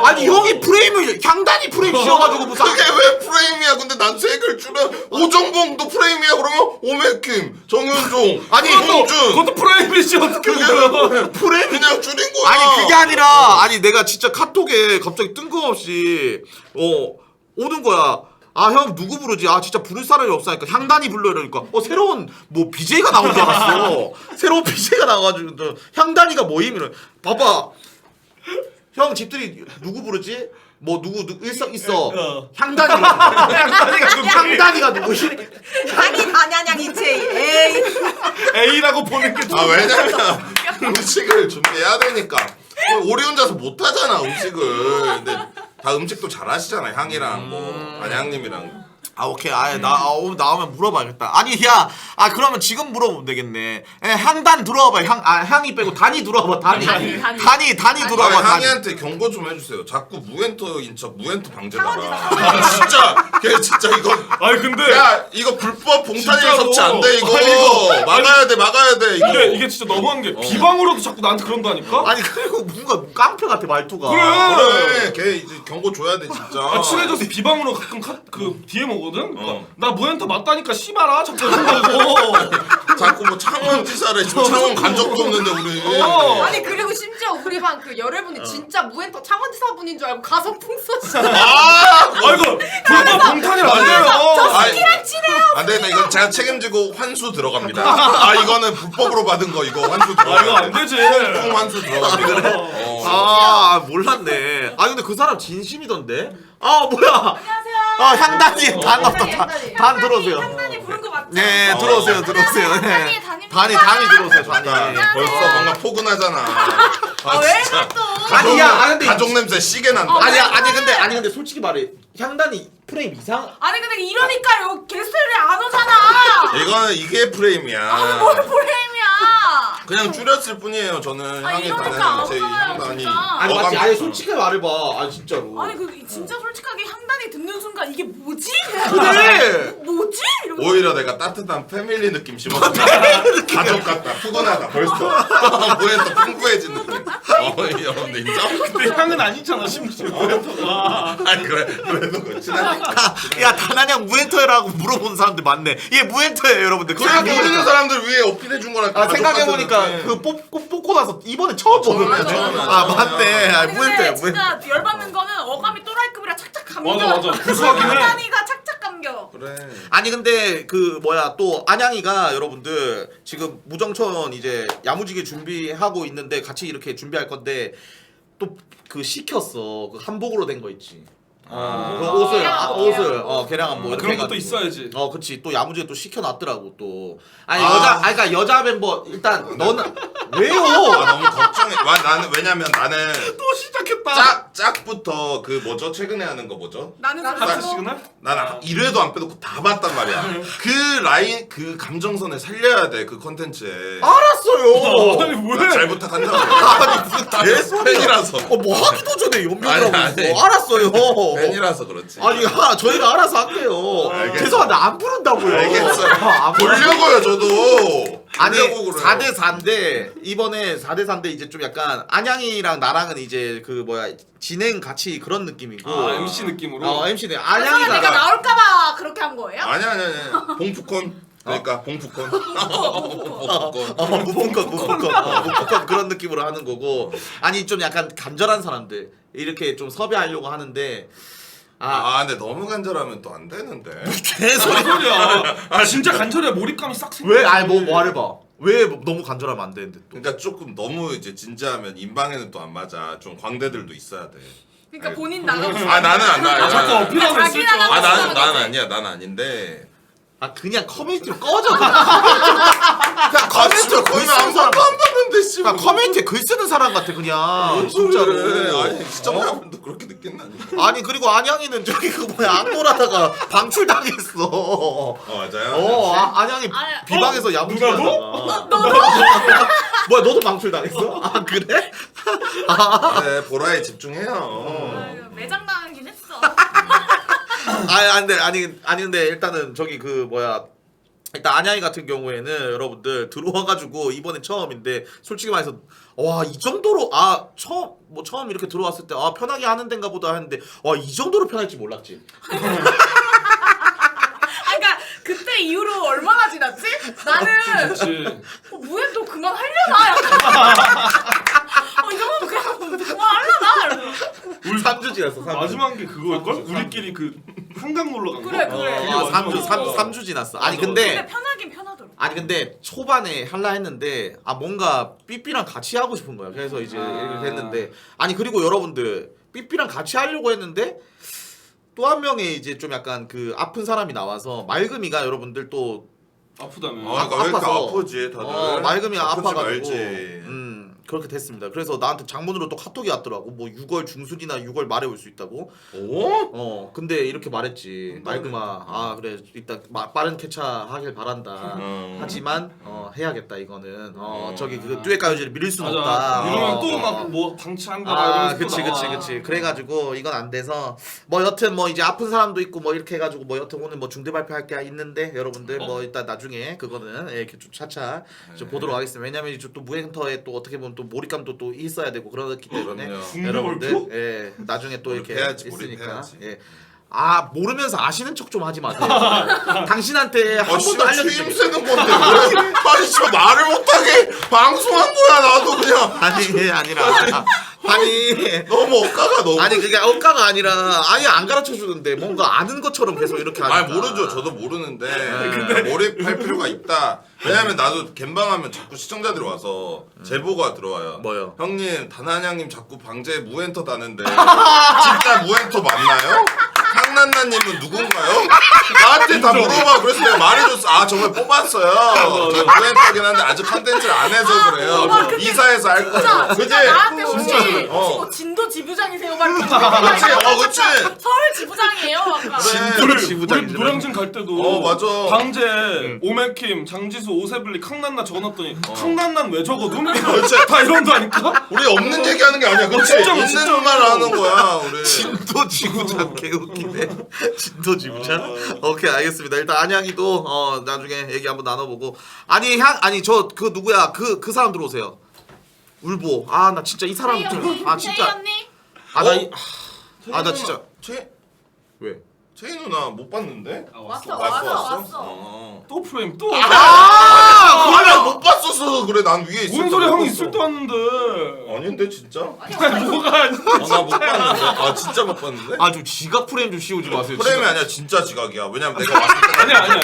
아니 형이 프레임을 향단이 프레임 씌워가지고 무슨 그게 왜 프레임이야? 근데 난 색을 줄여. 오정봉도 프레임이야. 그러면 오메킴, 정윤종, 아니, 홍준. 그것도 프라이빗이 어떻게 보면. 프레임 그냥 줄인 거야. 아니 그게 아니라 아니 내가 진짜 카톡에 갑자기 뜬금없이 오는 거야. 아 형 누구 부르지? 아 진짜 부를 사람이 없으니까 향단이 불러 이러니까 새로운 뭐 BJ가 나온 줄 알았어. 새로운 BJ가 나와가지고 향단이가 뭐임 이러. 봐봐. 형 집들이 누구 부르지? 뭐 누구 있어. 향단이가 누구? 향이 다냐냐이지. 에이. A라고 보는 게 아 왜냐면 음식을 준비해야 되니까. 오리 혼자서 못 하잖아 음식을. 근데 다 음식도 잘 하시잖아. 향이랑 뭐 안양님이랑. 아 오케이 나오면 물어봐야겠다. 아니 그러면 지금 물어보면 되겠네. 향단 들어와봐. 향이 빼고 단이 들어와봐. 단이 들어와봐. 단이. 향이한테 경고 좀 해주세요. 자꾸 무엔터인 척 무엔터 방제다가. 진짜 걔 진짜 이거. 아니 근데 야 이거 불법 봉탄이 진짜로. 섭취 안 돼 이거. 아니, 이거. 막아야 돼 이거. 근데 이게 진짜 너무한 게 비방으로도 자꾸 나한테 그런다니까? 아니 그리고 뭔가 깡패 같아 말투가. 그래 걔 이제 경고 줘야 돼 진짜. 아, 친해져서 비방으로 가끔 그 DM 오거든? 그러니까 나 무엔터 맞다니까 씨발아 자꾸 이런다고. 자꾸 뭐 창원지사래. 창원 간 적도 없는데 우리. 아니 그리고 심지어 우리 반 그 여러분이 진짜 무엔터 창원지사분인 줄 알고 가서 풍 쏘시잖아. 아이고 불법 봉탄이 안 돼요. 저 스키랑 친해요. 안 되겠다. 이건 제가 책임지고 환수 들어갑니다. 아 이거는 불법으로 받은 거 이거 환수 아 이거 들어가. 안 되지. 총 환수 들어갑니다. 몰랐네. 아 근데 그 사람 진심이던데. 아 뭐야? 안녕하세요. 향단이 단 없다. 단 들어오세요. 향단이 부른 거 맞죠? 네 들어오세요. 네. 단이 단이 들어오세요. 단이. 아, 벌써 뭔가 포근하잖아. 아 왜 진짜. 또? 아니야. 근데 가족 냄새 시계 난다. 아니 근데 솔직히 말해. 향단이 프레임 이상. 아니 근데 이러니까 여기 게스트들이 안 오잖아. 이게 프레임이야. 뭘 프레임이야. 그냥 줄였을 뿐이에요. 저는 향이 이러니까 안 제 오잖아요, 향단이. 진짜. 아니 맞지. 아니 솔직히 말해봐. 아 진짜로. 아니 그 진짜 솔직하게 향단이 듣는 순간 이게 뭐지? 그래. 뭐지? 이러면서. 오히려 내가 따뜻한 패밀리 느낌 심었다. 가족 같다. 푸근하다. 벌써. 뭐에 또 풍부해진 느낌. 여러분들 인정? 근데 향은 아니잖아 심지어 무엔터가. 아니 그래도 그렇지나. 야 다나냥 무엔터라고 물어보는 사람들 많네. 얘 무엔터예요 여러분들. 그냥 모르는 사람들 위해 어필해 준 거라. 생각해보니까 그 뽑고 나서 이번에 처음 보거든. 처음이야. 아 맞네. 아 아니, 무엔터야 근데 무엔터. 진짜 열받는 거는 어감이 또라이급이라 착착 감겨. 맞아. 구수하긴 해. 향단이가 착착 감겨. 그래. 아니 근데 그 뭐야 또 안양이가 여러분들 지금 무정천 이제 야무지게 준비하고 있는데 같이 이렇게 준비할 건데 또 그 시켰어. 그 한복으로 된 거 있지. 그 옷을 개량한 뭐 이렇게 그런 것도 해가지고. 있어야지. 그치 또 야무지게 또 시켜놨더라고 또. 아니 그러니까 여자 멤버 일단 너는 왜요? 너무 걱정해. 나는 왜냐면 나는 또 시작했다. 짝부터 그 뭐죠? 최근에 하는 거 뭐죠? 나는 하트 솔직히 시그널? 나는 1회도 안 빼놓고 다 봤단 말이야. 그 라인 그 감정선을 살려야 돼 그 컨텐츠에. 알았어요. 아니 왜? 잘 부탁한다고. 아니 무슨 개소리야. 팬이라서. 뭐 하기도 전에 연결하고 아니. 있어. 알았어요. 팬이라서 그렇지. 아니 저희가 알아서 할게요. 알겠어. 죄송한데 안 부른다고요. 알겠어. 안 보려고요 저도. 아니 보려고 그래요. 4대 4인데 이번에 4대 4인데 이제 좀 약간 안양이랑 나랑은 이제 그 뭐야 진행 같이 그런 느낌이고. MC 느낌으로. MC네. 내가 안양이가 나올까봐 그렇게 한 거예요? 아니. 봉프콘. 그러니까 봉프콘. 무조건 그런 느낌으로 하는 거고. 아니 좀 약간 간절한 사람들 이렇게 좀 섭외하려고 하는데. 근데 너무 간절하면 또 안 되는데. 개소리. 소리야. 진짜 간절해 몰입감이 싹 생겨. 왜? 아니 뭐 말해봐. 왜 너무 간절하면 안 되는데 또? 그러니까 조금 너무 이제 진지하면 인방에는 또 안 맞아. 좀 광대들도 있어야 돼. 그러니까 본인 나가고 나는 안 나. 자꾸 어필하고 자기 있을 줄 나가고 알아. 난 아니야. 난 아닌데. 그냥 커뮤니티로 꺼져. 그냥 커뮤니티로 글 쓰는 사람. 안 봤는데 씨. 그냥 커뮤니티에 글 쓰는 사람 같아 그냥. 진짜로. 아니 시청자분도 그렇게 느꼈나? 아니 그리고 안양이는 저기 그 뭐야 악놀하다가 방출당했어. 맞아요. 안양이 비방에서 야무지게 누나도? 하다가. 뭐야 너도 방출당했어? 아 그래? 네, 보라에 집중해요. 매장 당하긴 했어. 아니 근데 일단은 저기 그 뭐야 일단 안양이 같은 경우에는 여러분들 들어와가지고 이번에 처음인데 솔직히 말해서 와 이 정도로 처음 이렇게 들어왔을 때 편하게 하는 데인가 보다 했는데 와 이 정도로 편할지 몰랐지. 그러니까 그때 이후로 얼마나 지났지? 나는 그치. 무엔도 그만 하려나 약간. 이 정도면 그만 하려나. 우리 3주 지났어. 3주. 마지막 게 그거일걸? 우리끼리 그 한강 놀러 간 거. 그래, 그래. 그게 아, 마지막이었어. 3주 지났어. 아니 맞아, 근데 편하긴 편하더라고. 아니 근데 초반에 할라 했는데 뭔가 삐삐랑 같이 하고 싶은 거야. 그래서 이제 이렇게 했는데 아니 그리고 여러분들 삐삐랑 같이 하려고 했는데 또 한 명의 이제 좀 약간 그 아픈 사람이 나와서 맑음이가 여러분들 또 아프다며. 그러니까 왜 이렇게 아파서. 아프지 다들? 맑음이가 아프지 아파가지고 말지. 그렇게 됐습니다. 그래서 나한테 장문으로 또 카톡이 왔더라고. 뭐 6월 중순이나 6월 말에 올 수 있다고. 오? 근데 이렇게 말했지. 맑음아, 그래 일단 빠른 캐차하길 바란다. 하지만 해야겠다 이거는. 저기 그 듀엣 가요제를 미룰 수는 없다. 맞아. 이러면 또 막 뭐 방치한다. 그치. 그래가지고 이건 안 돼서 뭐 여튼 뭐 이제 아픈 사람도 있고 뭐 이렇게 해가지고 뭐 여튼 오늘 뭐 중대 발표할 게 있는데 여러분들 뭐 일단 나중에 그거는 이렇게 좀 차차 좀 보도록 하겠습니다. 왜냐면 이제 또 무엔터에 또 어떻게 보면 또 몰입감도 또 있어야 되고 그렇기 때문에 그럼요. 여러분들 나중에 또 이렇게 몰입해야지, 있으니까 몰입해야지. 모르면서 아시는 척 좀 하지 마세요. 당신한테 한 번도 씨발 알려주지. 추임새는 건데 왜? 아니 씨발 말을 못하게 방송한 거야 나도 그냥. 아니 아니라 아니 너무 억까가 너무. 아니 그게 억까가 아니라 아예 안 가르쳐 주는데 뭔가 아는 것처럼 계속 이렇게 하니까. 아니 모르죠. 저도 모르는데 몰입할 필요가 있다. 왜냐면 나도 갬방하면 자꾸 시청자들이 와서 제보가 들어와요. 뭐요? 형님 다나냥님 자꾸 방제 무엔터 다는데 진짜 무엔터 맞나요? 상난나님은 누군가요? 나한테 다 물어봐. 그래서 내가 말해줬어. 정말 뽑았어요. 저 무엔터긴 한데 아직 컨텐츠를 안 해서 그래요. 이사해서 할 거예요. 그지? 나한테 혹시 어. 진도 지부장이세요? 말 그치? 서울 지부장이에요. 아까. 진도를 우리 지부장이잖아. 노량진 갈 때도 맞아. 방제, 오메킴, 장지수, 오세블리, 캉난나 적어놨더니 캉난난 왜 적어도? 그렇지. 다 이런다니까? 우리 없는 얘기하는 게 아니야. 그치? 진짜로, 진짜로. 있는 말 하는 거야. 우리. 진도 지부장 개웃기네. 진도 지부장. 오케이 알겠습니다. 일단 안양이도 나중에 얘기 한번 나눠보고. 아니 저 그 누구야 그 사람 들어오세요. 울보. 나 진짜 이 사람 좀 진짜. 언니? 나 진짜. 왜? 채희 누나 못 봤는데? 왔어. 또 프레임 또? 그러면 못 봤었어. 그래 난 위에 있었어. 뭔 소리야 형이 있을 때 왔는데. 아닌데 진짜? 뭐가 나 못 봤는데. 진짜 못 봤는데? 좀 지각 프레임 좀 씌우지 마세요. 프레임이 아니야 진짜 지각이야. 왜냐면 내가 왔을 때 아니야.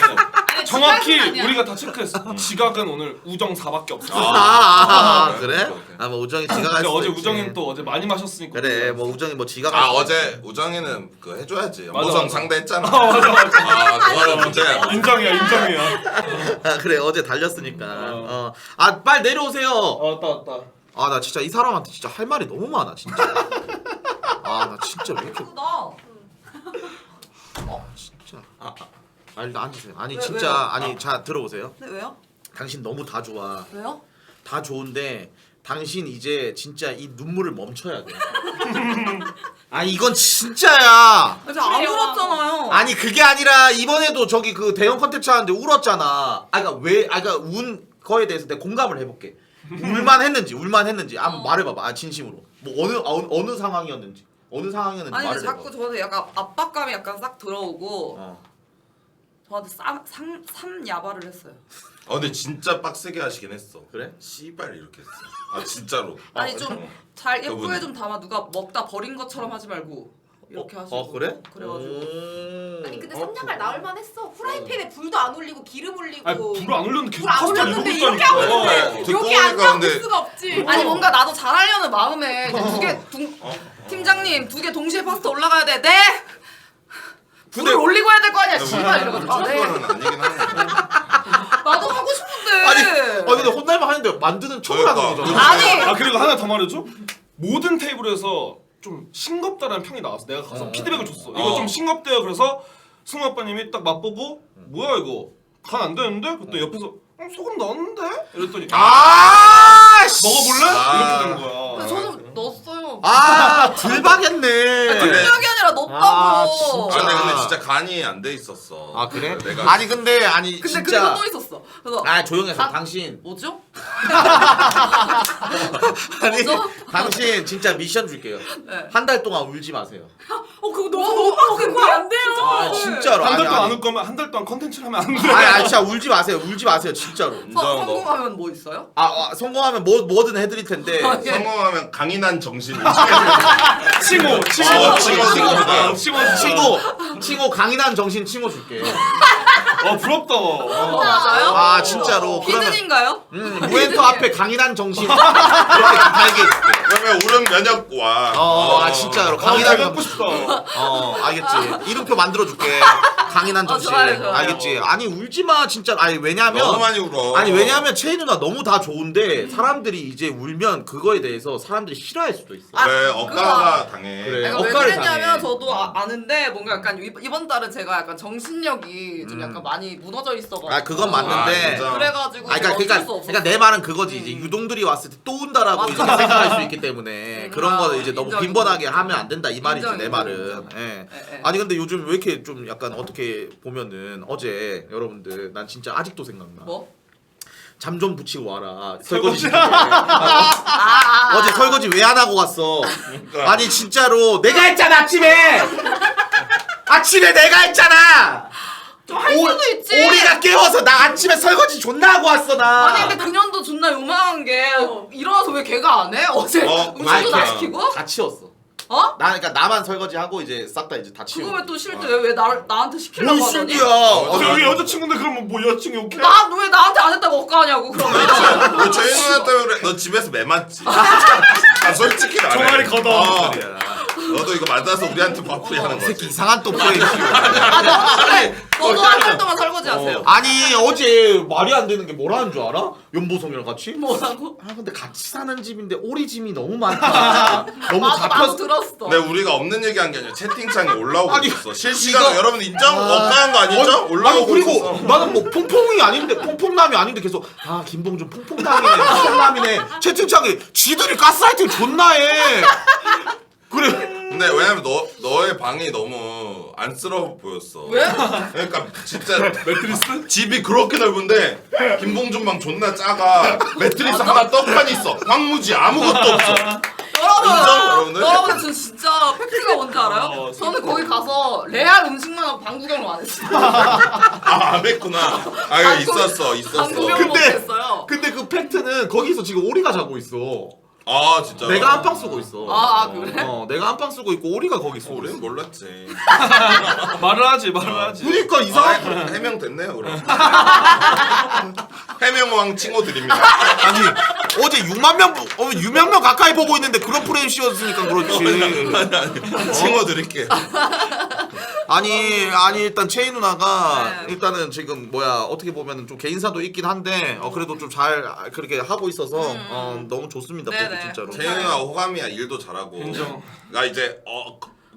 정확히 지각은 아니야. 우리가 다 체크했어. 지각은 오늘 우정 4밖에 없어. 그래? 뭐 우정이 지각할 근데 수도 어제 있지. 우정이는 또 어제 많이 마셨으니까. 그래 뭐 우정이 뭐 지각. 어제 우정이는 그거 해줘야지. 맞아, 모성 맞아. 상대했잖아. 맞아. 그거는 문제야. 인정이야. 그래 어제 달렸으니까. 빨리 내려오세요. 왔다. 나 진짜 이 사람한테 진짜 할 말이 너무 많아 진짜. 나 진짜 왜 이렇게 진짜. 일단 앉으세요. 아니 진짜 자 들어보세요. 네, 왜요? 당신 너무 다 좋아. 왜요? 다 좋은데 당신 이제 진짜 이 눈물을 멈춰야 돼. 이건 진짜야. 저 안 울었잖아요. 아니 그게 아니라 이번에도 저기 그 대형 컨텐츠 하는데 울었잖아. 그러니까 운 거에 대해서 내가 공감을 해볼게. 울만 했는지 한번 말해봐봐. 진심으로. 뭐 어느 상황이었는지 아니 근데 말을 자꾸 해봐. 저한테 약간 압박감이 약간 싹 들어오고 저한테 삼야바를 했어요. 근데 진짜 빡세게 하시긴 했어. 그래? 씨발 이렇게 했어. 진짜로. 아니 좀 잘 예쁘게 그분은. 좀 담아. 누가 먹다 버린 것처럼 하지 말고 이렇게 하시고. 그래? 그래가지고 아니 근데 삼양갈 나올만 했어. 프라이팬에 불도 안 올리고 기름 올리고. 불을 안 올렸는데 계속 불 안 파스타 올렸는데 이러고 이렇게 하고 있다니까. 있는데 듣고 여기 안 보니까 담을 근데- 수가 없지. 아니 뭔가 나도 잘하려는 마음에 팀장님 2개 동시에 파스타 올라가야 돼. 네. 불을 올리고 해야 될 거 아니야. 씨발 이러가지고. 네. 그거는 아니긴 하네. 나도 하고 싶은데. 아니 근데 혼날만 하는데 만드는 척을 하는 그러니까. 거잖아. 아니. 그리고 하나 더 말해줘. 모든 테이블에서 좀 싱겁다라는 평이 나와서 내가 가서 피드백을 줬어. 이거 좀 싱겁대요. 그래서 승우 아빠님이 딱 맛보고 뭐야 이거 간 안 되는데? 그때 옆에서 소금 넣었는데? 이랬더니 먹어볼래? 이렇게 된 거야. 저도 넣었어요. 불박했네. 능력이 아니라 넣었다고. 없다고. 근데 진짜 간이 안 돼 있었어. 아 그래? 내가 아니 근데 아니 근데 진짜 그리고 또 있었어. 그래서 아 조용해서 가- 당신 뭐죠? 아니 뭐죠? 당신 진짜 미션 줄게요. 네. 한 달 동안 울지 마세요. 그거 너무 빡센데 안 돼요. 아 진짜로 한 달 동안 안 아니, 울 거면 한 달 동안 컨텐츠를 하면 안 돼. 아니 진짜 울지 마세요. 울지 마세요 진짜로. 인정, 성공하면 뭐 있어요? 성공하면 뭐든 해드릴 텐데. 아, 예. 성공하면 강인한 정신. 칭호 칭호 강인한 정신 칭호 줄게. 부럽다. 맞아요? 아 진짜로. 그러면 히든인가요? 무엔터 앞에 강인한 정신 이렇게 달게 해줄게. 그러면 울음 면역과. 아 진짜로 잘 강인한 갖고 정신. 싶다. 알겠지. 이름표 만들어줄게. 강인한 정신. 좋아요. 알겠지. 아니 울지 마 진짜. 아니 너무 왜냐면 많이 울어. 아니 왜냐면 채희 누나 너무 다 좋은데 사람들이 이제 울면 그거에 대해서 사람들이 싫어할 수도 있어. 그래 억가가 당해. 그래. 내가 왜 억가를 그랬냐면 당해. 저도 아는데 뭔가 약간 이번 달은 제가 약간 정신력이 좀 약간 많이 무너져 있어가지고. 아 그건 맞는데. 아, 진짜. 그래가지고 아니, 어쩔 수 없어. 그러니까 내 말은 그거지 이제 유동들이 왔을 때 또 온다라고 이제 생각할 수 있기 때문에 그런 거는 이제 너무 인정, 빈번하게 인정. 하면 안 된다 이 말이지 인정, 내 인정, 말은. 인정. 예. 예. 아니 근데 요즘 왜 이렇게 좀 약간 어떻게 보면은 어제 여러분들 난 진짜 아직도 생각나. 뭐? 잠 좀 붙이고 와라. 설거지. 어제 아. 설거지 왜 안 하고 갔어? 아니 진짜로 내가 했잖아 아침에. 아침에 내가 했잖아. 좀 할 수도 있지. 오리가 깨워서 나 아침에 설거지 존나 하고 왔어 나. 아니 근데 그년도 존나 요망한 게 일어나서 왜 걔가 안 해? 어제 음식도 다 시키고? 다 치웠어. 어? 나 그러니까 나만 설거지 하고 이제 싹 다 이제 다 치우고. 그거 왜 또 싫대? 왜 나한테 시키려고 뭔 하더니? 실기야? 여기 여자친구인데 그러면 뭐 여자친구 오케이? 나 왜 나한테 안 했다고 억까하냐고 그러면. 너 제일 누나 때문에 너 집에서 매 맞지. 아 솔직히 말해. 종아리 걷어. 너도 이거 맞아서 우리한테 바꾸리 하는 이 새끼 거지. 이상한 또 프레임. 너도 한 달 동안 설거지 하세요. 아니 어제 말이 안 되는 게 뭐라는 줄 알아? 연보성이랑 같이? 뭐라고? 아 근데 같이 사는 집인데 오리짐이 너무 많다. 너무 나도 잡혔어. 들었어. 근데 우리가 없는 얘기한 게 아니라 채팅창에 올라오고 아니, 있어. 실시간으로 이거- 여러분 인정? 억까한 거 아니죠? 아니 올라오고 그리고 있었어. 나는 뭐 퐁퐁이 아닌데 퐁퐁남이 아닌데 계속 아 김봉준 퐁퐁남이네 퐁퐁남이네 채팅창에 지들이 가스라이팅 존나 해. 그래. 근데 왜냐면 너의 방이 너무 안쓰러워 보였어. 왜? 그러니까 진짜 매트리스? 집이 그렇게 넓은데 김봉준 방 존나 작아. 매트리스 하나 떡하니 있어. 황무지 아무것도 없어. 인정, 여러분들? 여러분들 저 진짜 팩트가 뭔지 알아요? 저는 거기 가서 레알 음식만 하고 방 구경을 안 했어요. 안 했구나. 아 이거 있었어. 방 구경을 못 했어요. 근데 그 팩트는 거기서 지금 오리가 자고 있어. 아 진짜. 내가 안방 쓰고 있어. 아, 그래? 내가 안방 쓰고 있고 오리가 거기 있어. 우리는 몰랐지. 말을 하지. 그러니까 이상한. 아, 해명 됐네요 그럼. 해명왕 칭호 드립니다. 아니 어제 6만 명, 6만 명 가까이 보고 있는데 그런 프레임 씌웠으니까 그렇지. 칭호 드릴게. 아니 일단 채희 누나가 네. 일단은 지금 뭐야 어떻게 보면은 좀 개인사도 있긴 한데 그래도 좀 잘 그렇게 하고 있어서 너무 좋습니다. 네네. 보기 진짜로. 재윤아 호감이야 일도 잘하고. 인정. 나 이제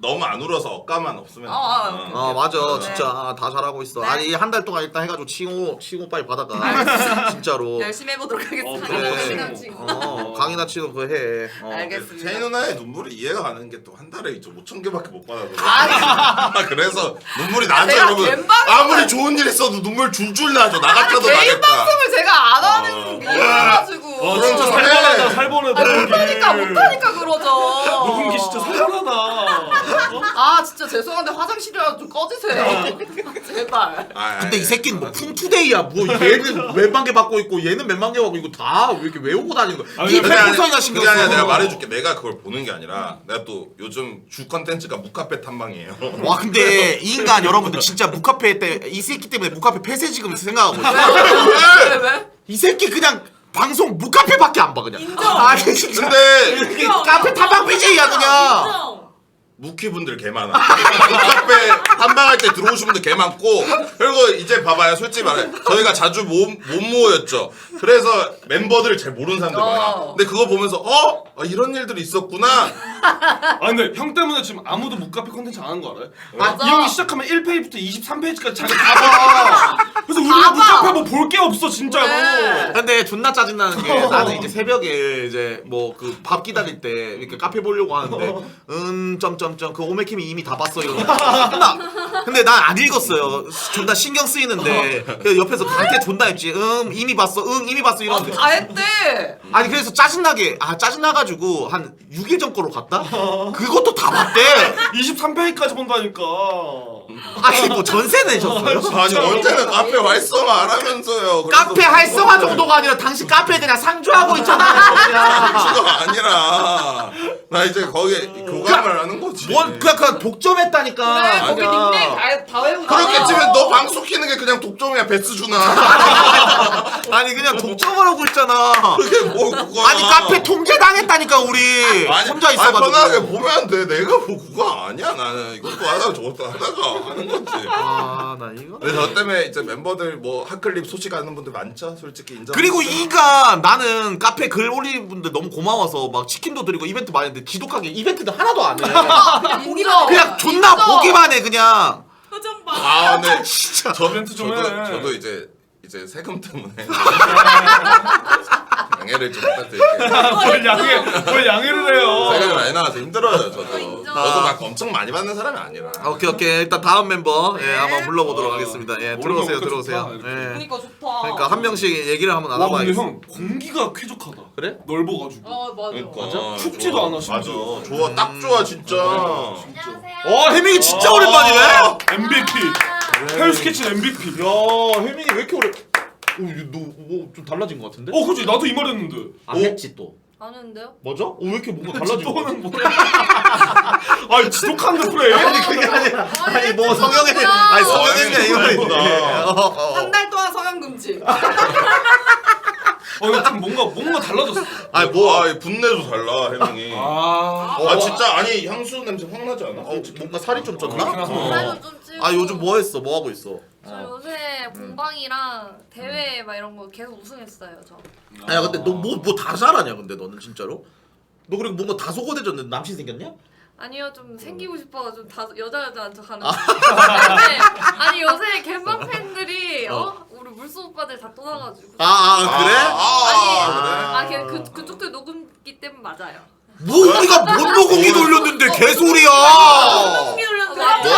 너무 안 울어서 억가만 없으면. 돼. 맞아 네. 진짜 다 잘하고 있어. 네. 아니 한 달 동안 일단 해가지고 치고 빨리 받아가. 진짜로. 열심히 해보도록 하겠습니다. 그래. 강인한 친구. 강인아 치고 그거 해. 알겠습니다. 채인 누나의 눈물이 이해가 가는 게 또 한 달에 5,000개밖에 못 받아서. 아니, 그래서 눈물이 나죠 내가 여러분. 갬방송을- 아무리 좋은 일 있어도 눈물 줄줄 나죠. 나 같아도 개인 나겠다. 방송을 제가 안 하는 이유가지고. 그럼 저 살벌하다 해. 살벌하다. 못하니까 그러죠. 녹음기 진짜 살벌하다. 아 진짜 죄송한데 화장실이라도 좀 꺼주세요. 제발. 근데 이 새끼는 뭐 쿵투데이야. 뭐 얘는 몇만 개 받고 있고 얘는 몇만 개 받고 있고 다 왜 이렇게 외우고 다니는 거야. 아니, 이 근데 팩트성이나 신경 그게 아니라 써. 내가 말해줄게. 내가 그걸 보는 게 아니라 내가 또 요즘 주 컨텐츠가 무카페 탐방이에요. 와 근데 이 인간 여러분들 진짜 무카페 때 이 새끼 때문에 무카페 폐쇄지금 생각하고 있어. 왜? 이 새끼 그냥 방송 무카페밖에 안 봐 그냥. 아니 진짜. 근데 이게 카페 탐방 BJ야 그냥. 무키분들 개 많아. 카페 탐방할 때 들어오신 분들 개 많고 그리고 이제 봐봐요. 솔직히 말해. 저희가 자주 못 모였죠. 그래서 멤버들을 잘 모르는 사람들 많아. 근데 그거 보면서 이런 일들이 있었구나. 아 근데 형 때문에 지금 아무도 묵카페 컨텐츠 안 하는 거 알아요? 맞아. 이 형이 시작하면 1페이지부터 23페이지까지 자기 다 봐. 그래서 우리가 묵카페 뭐 볼 게 없어 진짜로. 네. 근데 존나 짜증나는 게 나는 이제 새벽에 이제 뭐 그 밥 기다릴 때 이렇게 카페 보려고 하는데 점점점 그 오메킴이 이미 다 봤어 이러고 끝나. 근데 난 안 읽었어요. 존나 신경 쓰이는데 그래서 옆에서 나한테 존나 했지. 이미 봤어. 이미 봤어 이러는데. 다 했대. 아니 그래서 짜증나게 짜증나가지고 한 6일 전 거로 갔다? 그것도 다 봤대. 23페이지까지 본다니까. 아니 뭐 전세 내셨어요? 아니 언제는 카페 활성화 안 하면서요. 그래서 카페 활성화 정도가 아니라 당신 카페에 그냥 상주하고 있잖아. 그거 아니라 나 이제 거기 교감을 하는 거지. 뭔 그냥 독점했다니까. 그래 거기 아니야. 닉네임 다 외우고. 그렇겠지만 너 방송 키는 게 그냥 독점이야. 베스 주나. 아니 그냥 독점을 하고 있잖아. 그게 뭐 그거. 아니 카페 통제 당했다니까 우리. 혼자 있어가지고. 편하게 보면 돼. 내가 뭐 그거 아니야. 나는 이것도 하다가 저것도 하다가 하는 거지. 나 이거. 근데 저 때문에 이제 멤버들 뭐 핫클립 소식하는 분들 많죠. 솔직히 인정. 그리고 이가 나는 카페 글 올리는 분들 너무 고마워서 막 치킨도 드리고 이벤트 많이 했는데 지독하게 이벤트도 하나도 안 해. 그냥 보기만 그냥 존나 보기만 해 그냥. 표정 봐. 아 근데 진짜. 이벤트 좀 해. 저도 이제 세금 때문에 양해를 좀 부탁드릴게요. 뭘 양해를 해요. 세금이 많이 나와서 힘들어요. 저도 인정. 막 엄청 많이 받는 사람이 아니라. 오케이 일단 다음 멤버 네. 한번 불러보도록 하겠습니다. 들어오세요. 좋다, 이렇게. 그러니까 좋다. 그러니까 한 명씩 얘기를 한번 와 근데 나눠봐야겠어. 형 공기가 쾌적하다. 그래? 넓어가지고. 맞아. 춥지도 않아, 맞아. 심지어. 좋아, 딱 좋아 진짜. 안녕하세요. 혜민이 진짜 오랜만이네. MVP. 헬스케치 MVP. 야 혜민이 왜 이렇게 오래? 너뭐좀 달라진 것 같은데? 그치 나도 이 말했는데. 안 했지 또. 안 했는데요? 맞아? 왜 이렇게 뭔가 달라진 것 같아? 또는 뭐야? 아니 지독한데 프레임. 아니 그게 아니라 아니 뭐 성형했네. 아니 성형했네 이거. 예쁘다. 한 달 동안 성형 금지. 이거 좀 뭔가 달라졌어. 아니 뭐 분내도 달라 혜민이. 진짜 아니 향수 냄새 확 나지 않아? 뭔가 살이 좀 그렇긴 쪘나? 하다. 살도 좀 찌고. 아 요즘 뭐 했어? 뭐 하고 있어? 저 요새 공방이랑 대회 막 이런 거 계속 우승했어요 저. 아야 근데 너 뭐 다 잘하냐 근데 너는 진짜로? 너 그리고 뭔가 다소곳해졌는데 남친 생겼냐? 아니요 좀 생기고 싶어가지고 다 여자한 척 하는. 근데 아니 요새 갬방 팬들이 우리 물소 오빠들 다 떠나가지고. 그래? 그쪽도 녹음기 때문 맞아요. 뭐 우리가 뭔 녹음기 돌렸는데 개소리야. 녹음기 올렸는데. 말해.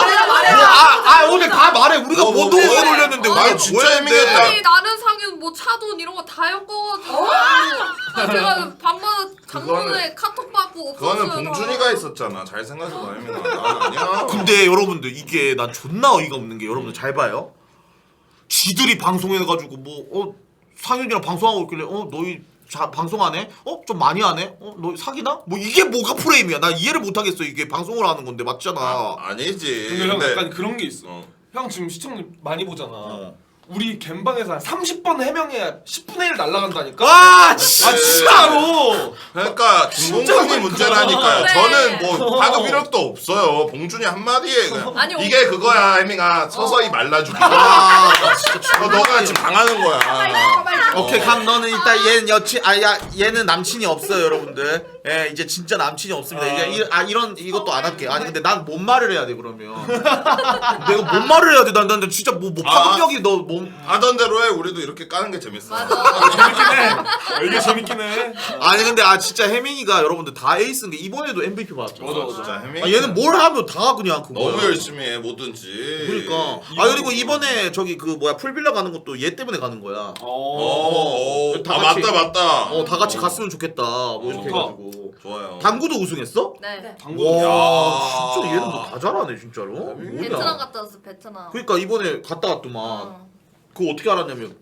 오늘 다 말해. 우리가 뭔 녹음기 돌렸는데 아니, 우리가 진짜 뭐 애매했다. 했는데. 아니 나는 상윤 뭐 차돈 이런 거 다 엮어가지고. 제가 밤마다 장모에 카톡 받고 없었어요. 그거는 봉준이가 있었잖아. 잘 생각해봐 혜민아. 난 아니야. 근데 여러분들 이게 난 존나 어이가 없는 게 여러분들 잘 봐요. 지들이 방송해가지고 뭐 상윤이랑 방송하고 있길래 너희 방송 안 해? 좀 많이 안 해? 너 사귀나? 뭐 이게 뭐가 프레임이야? 나 이해를 못 하겠어. 이게 방송을 하는 건데 맞잖아. 아니지. 근데 형 약간 그런 게 있어. 형 지금 시청 많이 보잖아. 우리 갬방에서 한 30번 해명해야 10분의 1 날라간다니까. 와 진짜. 진짜로. 그러니까 김봉준이 문제라니까요. 그래. 저는 뭐 파급 이력도 없어요. 봉준이 한마디에 그냥 아니, 이게 그거야 혜민아. 서서히 말라주기. 나 진짜 너가 지금 당하는 거야. 오케이 감 너는 일단 얘는 얘는 남친이 없어요 여러분들. 예 이제 진짜 남친이 없습니다. 이제 이런 이것도 안 할게. 아니 근데 난 뭔 말을 해야 돼 그러면? 내가 뭔 말을 해야 돼? 난 진짜 뭐 파급력이 너 하던 대로 해. 우리도 이렇게 까는 게 재밌어. 재밌긴 해. 이게 재밌긴 해. 아니 근데 진짜 혜민이가 여러분들 다 에이스인 게 이번에도 MVP 받았잖아. 진짜 혜민. 얘는 뭘 하면 다 그냥 그거야. 너무 열심히 해 뭐든지. 그러니까. 그리고 이번에 저기 그 뭐야 풀빌라 가는 것도 얘 때문에 가는 거야. 다 같이. 맞다. 다 같이 갔으면 좋겠다. 뭐 이렇게 좋다. 해가지고. 좋아요. 당구도 우승했어? 네. 와 진짜 얘는 뭐 다 잘하네 진짜로. 베트남 뭐냐? 갔다 왔어 베트남. 그러니까 이번에 갔다 왔더만. 그거 어떻게 알았냐면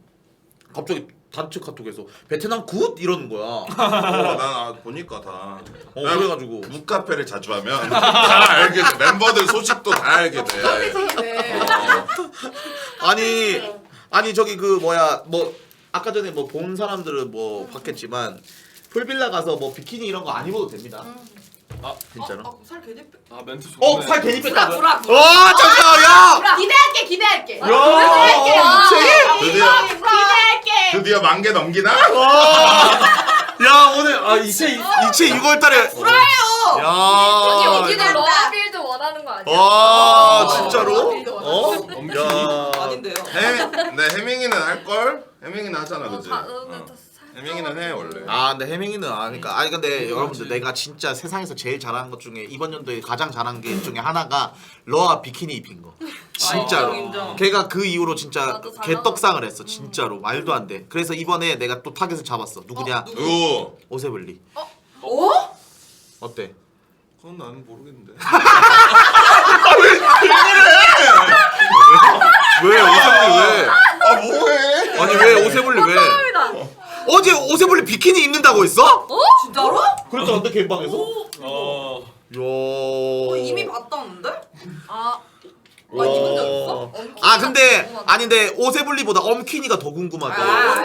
갑자기 단체 카톡에서 베트남 굿 이러는 거야. 난 보니까 다. 그래가지고 묵카페를 자주 하면 다 알게 돼. 멤버들 소식도 다 알게 돼. 아니 저기 그 뭐야 뭐 아까 전에 뭐 본 사람들은 뭐 봤겠지만 풀빌라 가서 뭐 비키니 이런 거 안 입어도 됩니다. 진짜로? 살 괜히 빼. 멘트 좋네. 살 괜히 뺐다. 불아. 잠깐만 야. 기대할게. 드디어 10,000개 넘기나? 야 오늘 이체 6월달에 불아예요. 야. 여기도 러아빌드 원하는 거 아니야? 와 진짜로? 엄청 야. 아닌데요. 네 해밍이는 할 걸. 해밍이는 하잖아, 그지? 해밍이는 해 원래. 아 근데 해밍이는 아니까 아니 근데 여러분들 내가 진짜 세상에서 제일 잘하는 것 중에 이번 연도에 가장 잘한 게 중에 하나가 러아 비키니 입힌 거 진짜로 인정. 걔가 그 이후로 진짜 나도 잘 개떡상을 했어 진짜로 말도 안돼 그래서 이번에 내가 또 타겟을 잡았어 누구냐 누구? 오세블리 어? 어때? 그건 나는 모르겠는데. 왜 오세블리 왜? 아 뭐해? 아니 왜 오세블리 왜? 어제 오세블리 비키니 입는다고 했어? 진짜로? 그랬다는데 개방에서? 어. 야 이미 봤다는데? 아 입은 적 있어? 아 근데 아닌데 오세블리보다 엄퀴니가 더 궁금하다.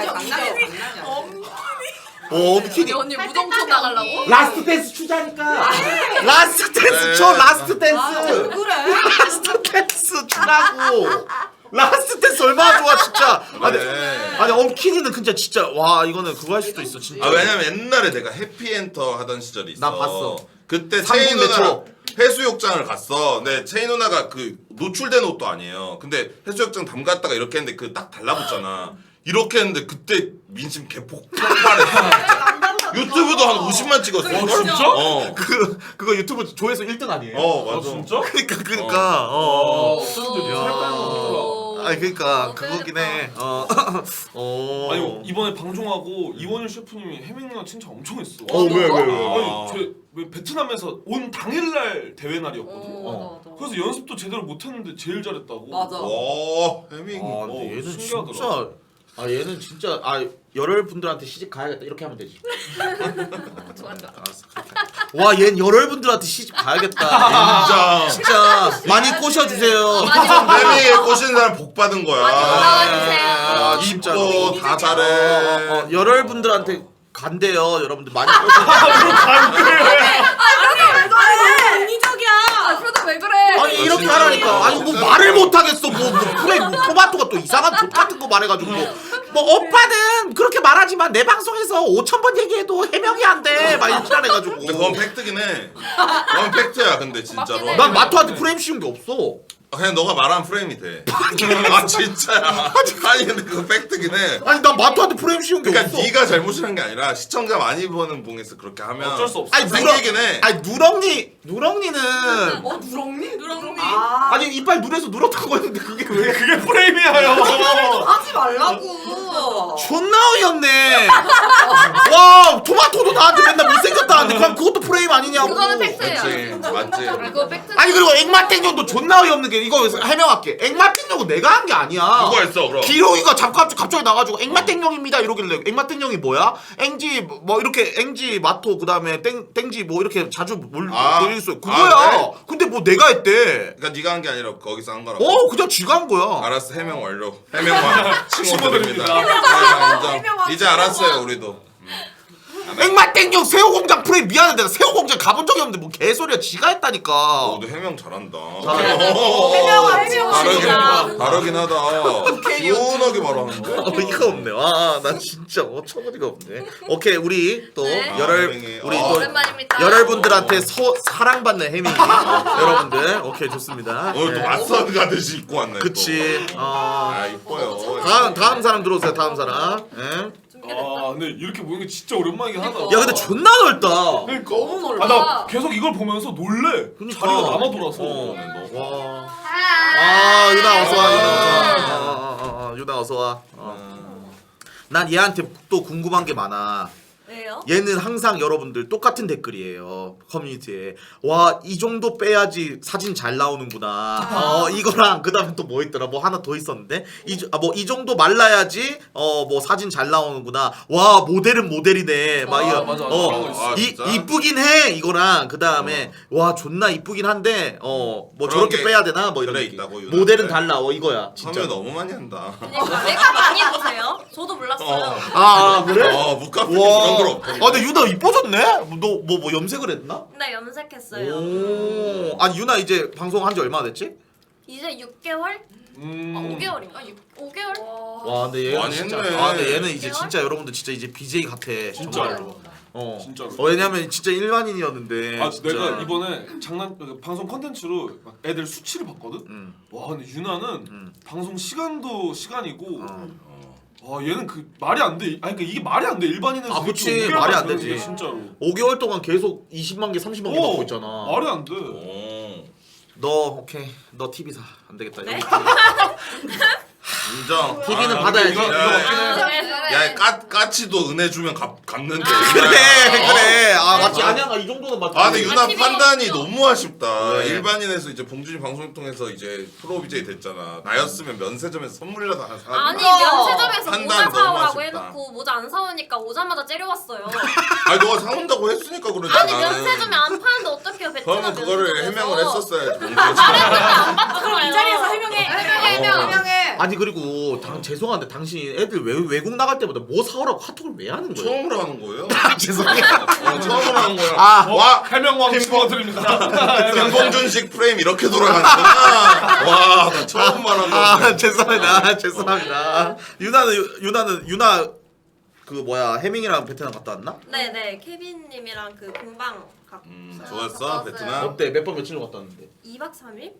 장난이야. 엄퀴니. 언니 무정촌 나가려고? 라스트 댄스 추자니까. 라스트 댄스 춰 라스트 댄스. 그래? 라스트 댄스 추라고. 라스트 댄스 얼마나 좋아 진짜. 아니 엄퀴니는 진짜 와 이거는 그거 할 수도 있어 진짜. 아 왜냐면 옛날에 내가 해피엔터 하던 시절이 있어. 나 봤어. 그때 삼분 채인 누나랑 내초. 해수욕장을 갔어. 근데 채인 누나가 그 노출된 옷도 아니에요. 근데 해수욕장 담갔다가 이렇게 했는데 그 딱 달라붙잖아. 이렇게 했는데 그때 민심 폭발했어. 유튜브도 한 50만 찍었어. 진짜? 어. 그거 유튜브 조회수 1등 아니에요? 어 아 맞아. 진짜? 그러니까 어쩐지 살 빼는 거 아니 그러니까 그거긴 해. 아니 이번에 방송하고 이원일 셰프님이 해밍이랑 칭찬 엄청 했어. 왜? 아니 왜 베트남에서 온 당일날 대회 날이었거든. 맞아. 그래서 연습도 제대로 못했는데 제일 잘했다고. 맞아. 와 해밍. 아 근데 얘는 신기하더라. 진짜 얘는 진짜 열혈분들한테 시집 가야겠다 이렇게 하면 되지. 알았어. 와 얘는 열혈분들한테 시집 가야겠다. 진짜 많이 꼬셔주세요. 해밍에 꼬시는 사람 복 받은 거야. 나와주세요. 아, 진짜로. 이뻐 다 잘해. 열혈분들한테 간대요 여러분들 많이 꼬셔주세요. 아 표정 왜 그래? 아니 이렇게 진짜. 하라니까. 아니 뭐 말을 못 하겠어. 뭐 그래 뭐 토마토가 또 이상한 족 같은 거 말해가지고 뭐 오빠는 그렇게 말하지만 내 방송에서 5,000번 얘기해도 해명이 안 돼. 막 이렇게 해가지고. 근데 그건 팩트긴 해. 그건 팩트야 근데 진짜로. 맞긴 해. 난 마토한테 프레임 씌운 게 없어. 그냥 너가 말한 프레임이 돼. 아 진짜야. 아니 근데 그거 팩트긴 해. 아니 난 마토한테 프레임 씌운 게 그러니까 없어. 네가 잘못이란 게 아니라 시청자 많이 보는 봉에서 그렇게 하면 어쩔 수 없어. 아니 생기긴 해. 아니 누렁니는 누렁니? 아니 이빨 눈에서 누렇다고 했는데 그게 왜? 그게 프레임이야요. 하지 말라고. 존나 어이없네. 와 토마토도 나한테 맨날 못생겼다는데 그럼 그것도 프레임 아니냐고. 그거는 팩트예요. 그렇지 맞지. 그거 팩트. 아니 그리고 앵마땡용도 존나 어이없는 게 이거 해명할게. 앵마땡용은 내가 한 게 아니야. 누가 했어 그럼? 기록이가 갑자기 나가지고 앵마땡용입니다 이러길래 앵마땡용이 뭐야? 앵지 뭐 이렇게 앵지 마토 그다음에 땡지 뭐 이렇게 자주 몰릴 수 그거야. 그래? 근데 뭐 내가 했대. 그러니까 네가 한 게 아니라 거기서 한 거라고. 그냥 지가 한 거야. 알았어 해명 완료. 해명만 칭호드립니다. 칭호드립니다. 네, 인정. 이제 알았어요 우리도. 앵마땡용 새우공장 프레임 미안한데 나 새우공장 가본 적이 없는데 뭐 개소리야 지가 했다니까. 너 해명 잘한다. 해명하지. 다르긴 하다. 시원하게 말하는데. 어이가 없네. 나 진짜 어처구니가 없네. 오케이 우리 또 네. 우리 또 오랜만입니다. 열혈분들한테 사랑받는 해밍 여러분들 오케이 좋습니다. 오늘 또 맞선 가듯이 입고 왔네. 그치. 아 이뻐요. 다음 사람 들어오세요. 다음 사람. 예? 아 근데 이렇게 보는 게 진짜 오랜만이긴 하다. 야 근데 존나 넓다. 그러니까. 너무 놀라. 아 나 계속 이걸 보면서 놀래. 그러니까. 자리가 남아 돌아서. 와. 유나 어서 와. 유나 어서 와. 난 얘한테 또 궁금한 게 많아. 왜요? 얘는 항상 여러분들 똑같은 댓글이에요 커뮤니티에. 와 이 정도 빼야지 사진 잘 나오는구나. 이거랑 그 다음에 또 뭐 있더라. 뭐 하나 더 있었는데 이 정도 말라야지 뭐 사진 잘 나오는구나. 와 모델은 모델이네. 막 맞아. 그런 거 있어. 진짜? 이쁘긴 해 이거랑 그 다음에 와 존나 이쁘긴 한데 뭐 그런 저렇게 게 빼야 되나 뭐 이런 그래 느낌. 있다고, 유나. 모델은 달라 이거야 진짜 진짜. 너무 많이 한다. 내가 많이 보세요. 저도 몰랐어요. 그래? 무카페 와. 그런 걸 없다. 근데 유나 이뻐졌네. 너 뭐 염색을 했나? 나 염색했어요. 오. 아니 유나 이제 방송한 지 얼마나 됐지? 이제 6개월? 5개월인가? 5개월? 와 근데 얘는 많이 진짜 했네. 근데 얘는 이제 진짜 여러분들 진짜 이제 BJ 같아. 진짜로. 정말로. 진짜로. 왜냐면 진짜 일반인이었는데. 아 진짜. 내가 이번에 방송 컨텐츠로 막 애들 수치를 봤거든. 와 근데 유나는 방송 시간도 시간이고. 와 얘는 그 말이 안 돼. 아니 그러니까 이게 말이 안 돼. 일반인은 아, 이렇게 그치. 오게 말이 안 하는 되지. 게 진짜로. 5개월 동안 계속 20만 개, 30만 개 받고 있잖아. 말이 안 돼. 너 오케이. 너 TV 사. 안 되겠다. 네? 인정. TV는 아, 받아야지. 이거 야, 까치도 은혜 주면 갚는데. 그래. 아 맞지. 아, 아니야. 이 정도는 맞지. 아, 근데 유나 TV 판단이 없어. 너무 아쉽다. 왜? 일반인에서 이제 봉준이 방송 통해서 이제 프로 BJ 됐잖아. 나였으면 면세점에서 선물이라도 하나 사. 아니 어. 면세점에서 판단 모자 너무 사오라고 아쉽다. 해놓고 모자 안 사오니까 오자마자 째려왔어요. 아니 너가 사온다고 했으니까 그러잖아. 아니 면세점에 안 파는데 어떻게 베트남 그러면 그거를 면세점에서. 해명을 했었어야지. 봉준이. 안 봤잖아요. 이 자리에서 해명해. 해명해. 아니 그리고 죄송한데 당신 애들 외국 나갈 때마다 뭐 사오라고 카톡을 왜 하는 거예요? 처음으로 하는 거예요? 죄송해요. 처음으로 하는 거야. 아, 와, 해명왕 핑퐁. 축하드립니다. 김봉준식 프레임 이렇게 돌아가는구나. 와, 나 처음 말한다. 아 죄송합니다. 죄송합니다. 유나 그 뭐야 해밍이랑 베트남 갔다 왔나? 네네 케빈님이랑 그 공방 갔어요. 좋았어, 베트남? 어때? 몇 번 며칠로 갔다 왔는데? 2박 3일?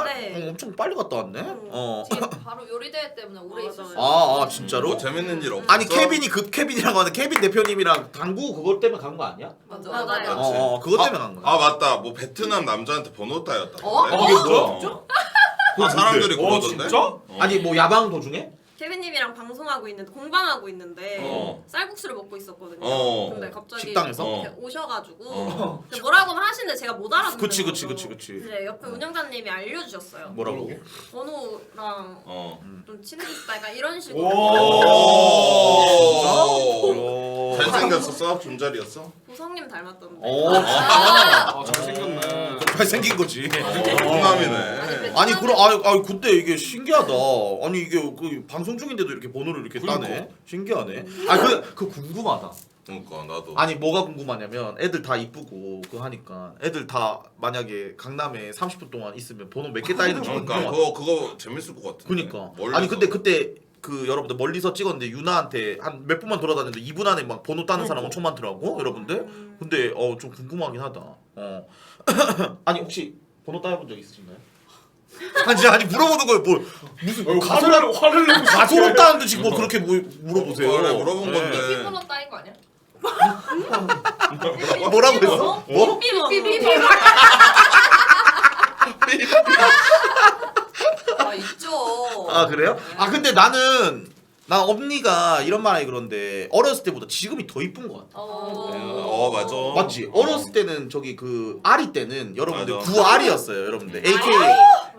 네. 엄청 빨리 갔다 왔네. 지금 바로 요리대회 때문에 오래 맞아요. 있었어요. 진짜로? 뭐 재밌는 일 없어? 아니 케빈이라고 하는 케빈 대표님이랑 당구 그것 때문에 간 거 아니야? 맞아. 맞아요. 그것 때문에 간 거야. 아 맞다. 뭐 베트남 남자한테 번호 따였다. 그게 뭐야? 그 사람들이 어 그러던데. 진짜? 아니 뭐 야방 도중에? 케빈님이랑 방송하고 있는데 공방하고 있는데 어. 쌀국수를 먹고 있었거든요. 어. 근데 갑자기 식당에서? 이렇게 오셔가지고 근데 뭐라고는 하시는데 제가 못 알아듣는 그치. 거죠. 네, 옆에 운영자님이 알려주셨어요. 뭐라고? 번호랑 어. 좀 친해졌다 약간 이런 식으로. 오. 잘생겼었어? 존잘이었어? 보성님 닮았던데. 아 잘생겼네. 잘생긴 거지. 동남이네. 아니 그럼 근데 이게 신기하다. 아니 이게 그 방송 중인데도 이렇게 번호를 이렇게 따네. 신기하네. 그 궁금하다. 그러니까 나도. 아니 뭐가 궁금하냐면 애들 다 이쁘고 그 하니까 애들 다 만약에 강남에 30분 동안 있으면 번호 몇 개 따이는지 그러니까 궁금하다. 그거 재밌을 것 같아. 그니까. 멀리서. 아니 근데 그때 그 여러분들 멀리서 찍었는데 유나한테 한 몇 분만 돌아다녔는데 2분 안에 막 번호 따는 사람 엄청 많더라고 여러분들. 근데 좀 궁금하긴 하다. 아니 혹시 번호 따여본 적 있으신가요? 아니 물어보는 거예요. 뭘 무슨 화를 내고 가소롭다는 듯이 뭐 그렇게 물어보세요. 그래, 물어본 건데. 피부로 따인 거 아니야? 뭐라고 했어? 뭐? 아 있죠. 아 그래요? 아 근데 난 언니가 이런 말하기 그런데 어렸을 때보다 지금이 더 이쁜 것 같아. 맞아. 맞지? 어렸을 때는 저기 그 아리 때는 여러분들 맞아. 구아리였어요 여러분들.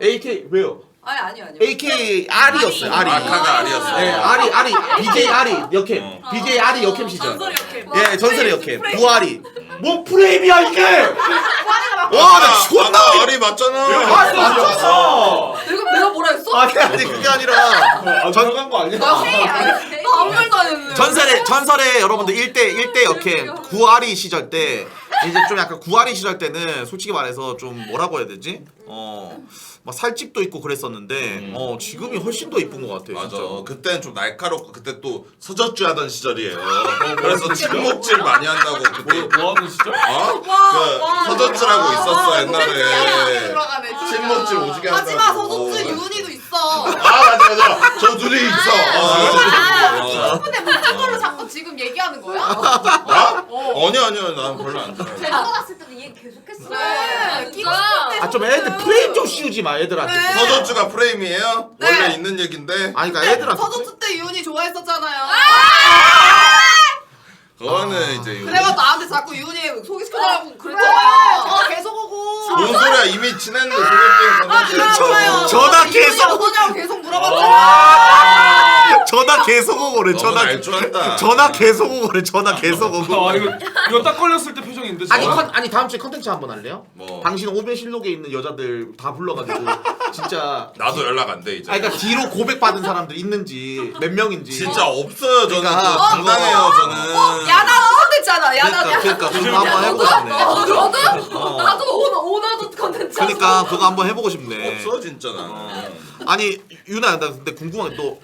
AK 왜요? 아니요. AK 아리였어요. 아리. 아카가 아리였어. 네, 아리 BJ 아리 역캠. BJ 아리 역캠 시절. 전설의 역캠. 예, 전설의 역캠. 구아리. 뭔 프레임이야 이게? 와, 나 존나 아까 아리 맞잖아. 맞췄어. 내가 뭐라 했어? 아니 그게 아니라 전간 거 아니야? 나 아무 말도 안 했는데. 전설의 여러분들 1대 역캠 구아리 시절 때 이제 좀 약간 구아리 시절 때는 솔직히 말해서 좀 뭐라고 해야 되지? 막 살집도 있고 그랬었는데 지금이 훨씬 더 이쁜 것 같아. 맞아. 진짜. 그때는 좀 날카롭고 그때 또 서저쭈 하던 시절이에요. 그래서 침묵질 많이 한다고 그때. 뭐 하는 시절? 그 서저쭈라고 있었어 옛날에. 돌아가네. 침묵질 오지게 한다고. 하지마 서독주 유은이도 있어. 맞아. 저 둘이 있어. 근데 못한 걸로 자꾸 지금 얘기하는 거야? 나? 아니야. 난 별로 안 좋아해. 제가 갔을 때는 얘 계속했어요. 그래, 끼고 아 좀 애들 프레임 좀 씌우지 마 애들한테. 네. 서저쭈가 프레임이에요? 네. 원래 있는 얘긴데. 아니 그러니까 애들한테. 서독주 때 유은이 좋아했었잖아요. 그거는 이제. 그래가 나한테 자꾸 유은이 소개시켜달라고 그랬잖아요. 계속 오고. 뭔 소리야 이미 친했는데 소개팅 갔는데. 전화 계속. 어떠냐고 계속 물어봤잖아. 전화 계속 오고 그래. 너무 날조한다. 전화 계속 오고 그래. 전화 계속 오고. 아 이거 딱 걸렸을 때 표정인데. 아니 다음 주에 컨텐츠 한번 할래요? 뭐. 당신 오변실록에 있는 여자들 다 불러가지고 진짜. 나도 연락 안 돼 이제. 그러니까 뒤로 고백 받은 사람들 있는지 몇 명인지. 진짜 없어요 저는. 그러니까. 그거 당당해요 저는. 야나 컨텐츠잖아. 야나. 그러니까 그거 한번 해보고 싶네. 나도 오너도 컨텐츠. 그러니까 그거 한번 해보고 싶네. 없어 진짜 나는. 아니 유나 나 근데 궁금한 게 너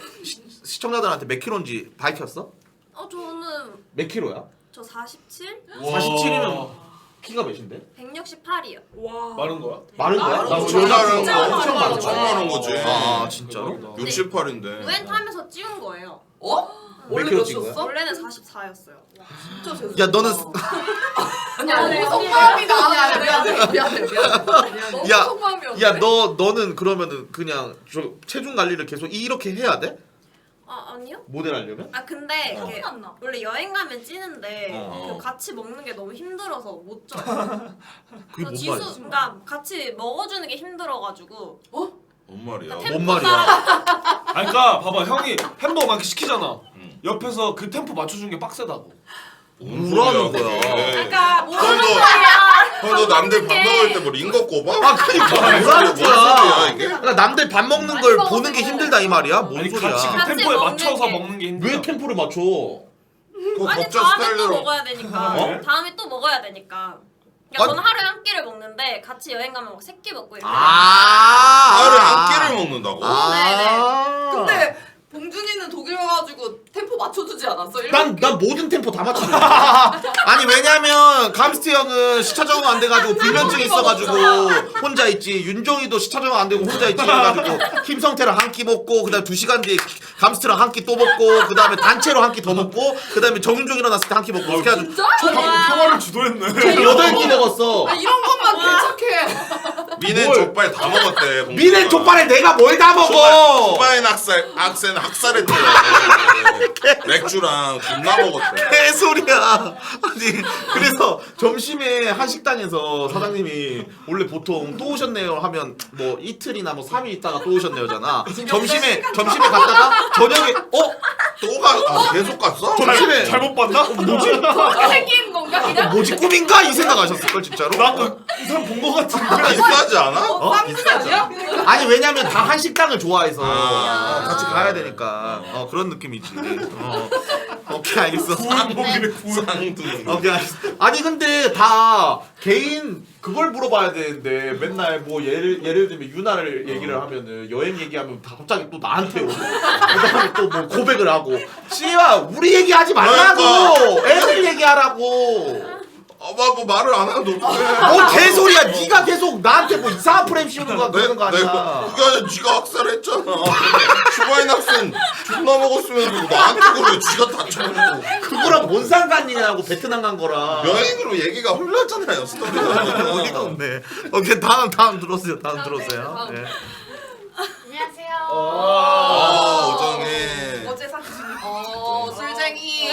시청자들한테 몇 킬로인지 밝혔어? 저는 몇 킬로야? 저 47? 47이면 키가 몇인데? 168이요. 마른 거야? 마른 거야? 나 엄청 여자 마른 진짜 거 엄청 마른 엄청 거야. 마른 거지. 아 진짜로? 68인데. 무엔 타면서 찌운 거예요. 어? 몇 원래 킬로 찐 거야? 몇이었어? 원래는 44였어요. 진짜 죄송해. 야 너는 너무 속마음이 나. 미안해. 너무 야, 속마음이었네. 야 너는 그러면은 그냥 저 체중 관리를 계속 이렇게 해야 돼? 아니요? 모델 하려면? 아 근데 그게 안 나. 원래 여행 가면 찌는데 어. 그 같이 먹는 게 너무 힘들어서 못 쪄요. 그게 뭔 지수 말이야? 그러니까 같이 먹어주는 게 힘들어가지고 뭔 말이야? 뭔 말이야? 아니 그니까 봐봐 형이 햄버거 막 이렇게 시키잖아. 옆에서 그 템포 맞춰주는 게 빡세다고. 뭐라는 거야? 그러니까 뭐 너 남들 밥 먹을 때 뭐 링거 꼽아? 아 그니까 뭐라는 무슨 소리야, 거야? 이게? 그러니까 남들 밥 먹는 걸 보는 게 힘들다 이 말이야? 뭔 아니 소리야? 같이 그 같이 템포에 먹는 맞춰서 게. 먹는 게 힘들어. 왜 템포를 맞춰? 그거 아니 각자 다음에 또 스타일대로. 먹어야 되니까 네? 다음에 또 먹어야 되니까 그러니까 아니- 저는 하루에 한 끼를 먹는데 같이 여행 가면 막 3끼 먹고 이렇게 하루에 한 끼를 먹는다고? 아. 근데 봉준이는 독일 가가지고 템포 맞춰주지 않았어? 난 모든 템포 다 맞춰. 아니 왜냐면 감스트 형은 시차 적응 안 돼가지고 불면증 있어가지고 혼자 있지. 윤종이도 시차 적응 안 되고 혼자 있지. 그래가지고 김성태랑 한 끼 먹고 그다음 2시간 뒤에 감스트랑 한 끼 또 먹고 그다음에 단체로 한 끼 더 먹고 그다음에 정윤종 일어났을 때 한 끼 먹고 이렇게 해가지고 평화를 주도했네. 8끼 먹었어. 아 이런 것만 개척해. 미는 족발 다 먹었대. 미네 족발에 내가 뭘 다 먹어? 소바인 악센 학살했대. 맥주랑 존나 먹었대. 개소리야. 아니 그래서 점심에 한식당에서 사장님이 원래 보통 또 오셨네요 하면 뭐 이틀이나 뭐 3일 있다가 또 오셨네요잖아. 점심에 갔다가 저녁에 계속 갔어? 점심에 잘못 봤나? 뭐지? 그렇게 생긴 건가 그냥? 뭐지 꿈인가 이 생각하셨을 걸 진짜로. 나이 사람 본 거 같은데. 비싸지 않아? 쌍둥이 아니야? 아니 왜냐면 다 한식당을 좋아해서 아. 같이 가야 되니까 그런 느낌이지. 오케이 알겠어. 구운복이네 구운. 쌍둥이. 오케이 알겠어. 아니 근데 다 개인 그걸 물어봐야 되는데 맨날 뭐 예를 들면 유나를 얘기를 하면은 여행 얘기하면 다 갑자기 또 나한테 오고 그다음에 또 뭐 고백을 하고 씨야 우리 얘기하지 말라고 애들 얘기하라고. 뭐 말을 안 하면 어떡해. 뭐 개소리야. 네가 계속 나한테 뭐 이상한 프레임 씌우는 거야 그러는 거 아니야. 그게 아니라 네가 학살했잖아. 슈바인 학생 존나 먹었으면서 나한테 그래. 지가 다 쳐먹고. 그거랑 뭔 상관이냐고 베트남 간 거랑. 여행으로 얘기가 흘렀잖아요. 스토리가. 어디가 없네. 오케이 다음 들었어요. 다음 들었어요. 다음. 네. 안녕하세요. 오정혜. 어제 사진. 술쟁이.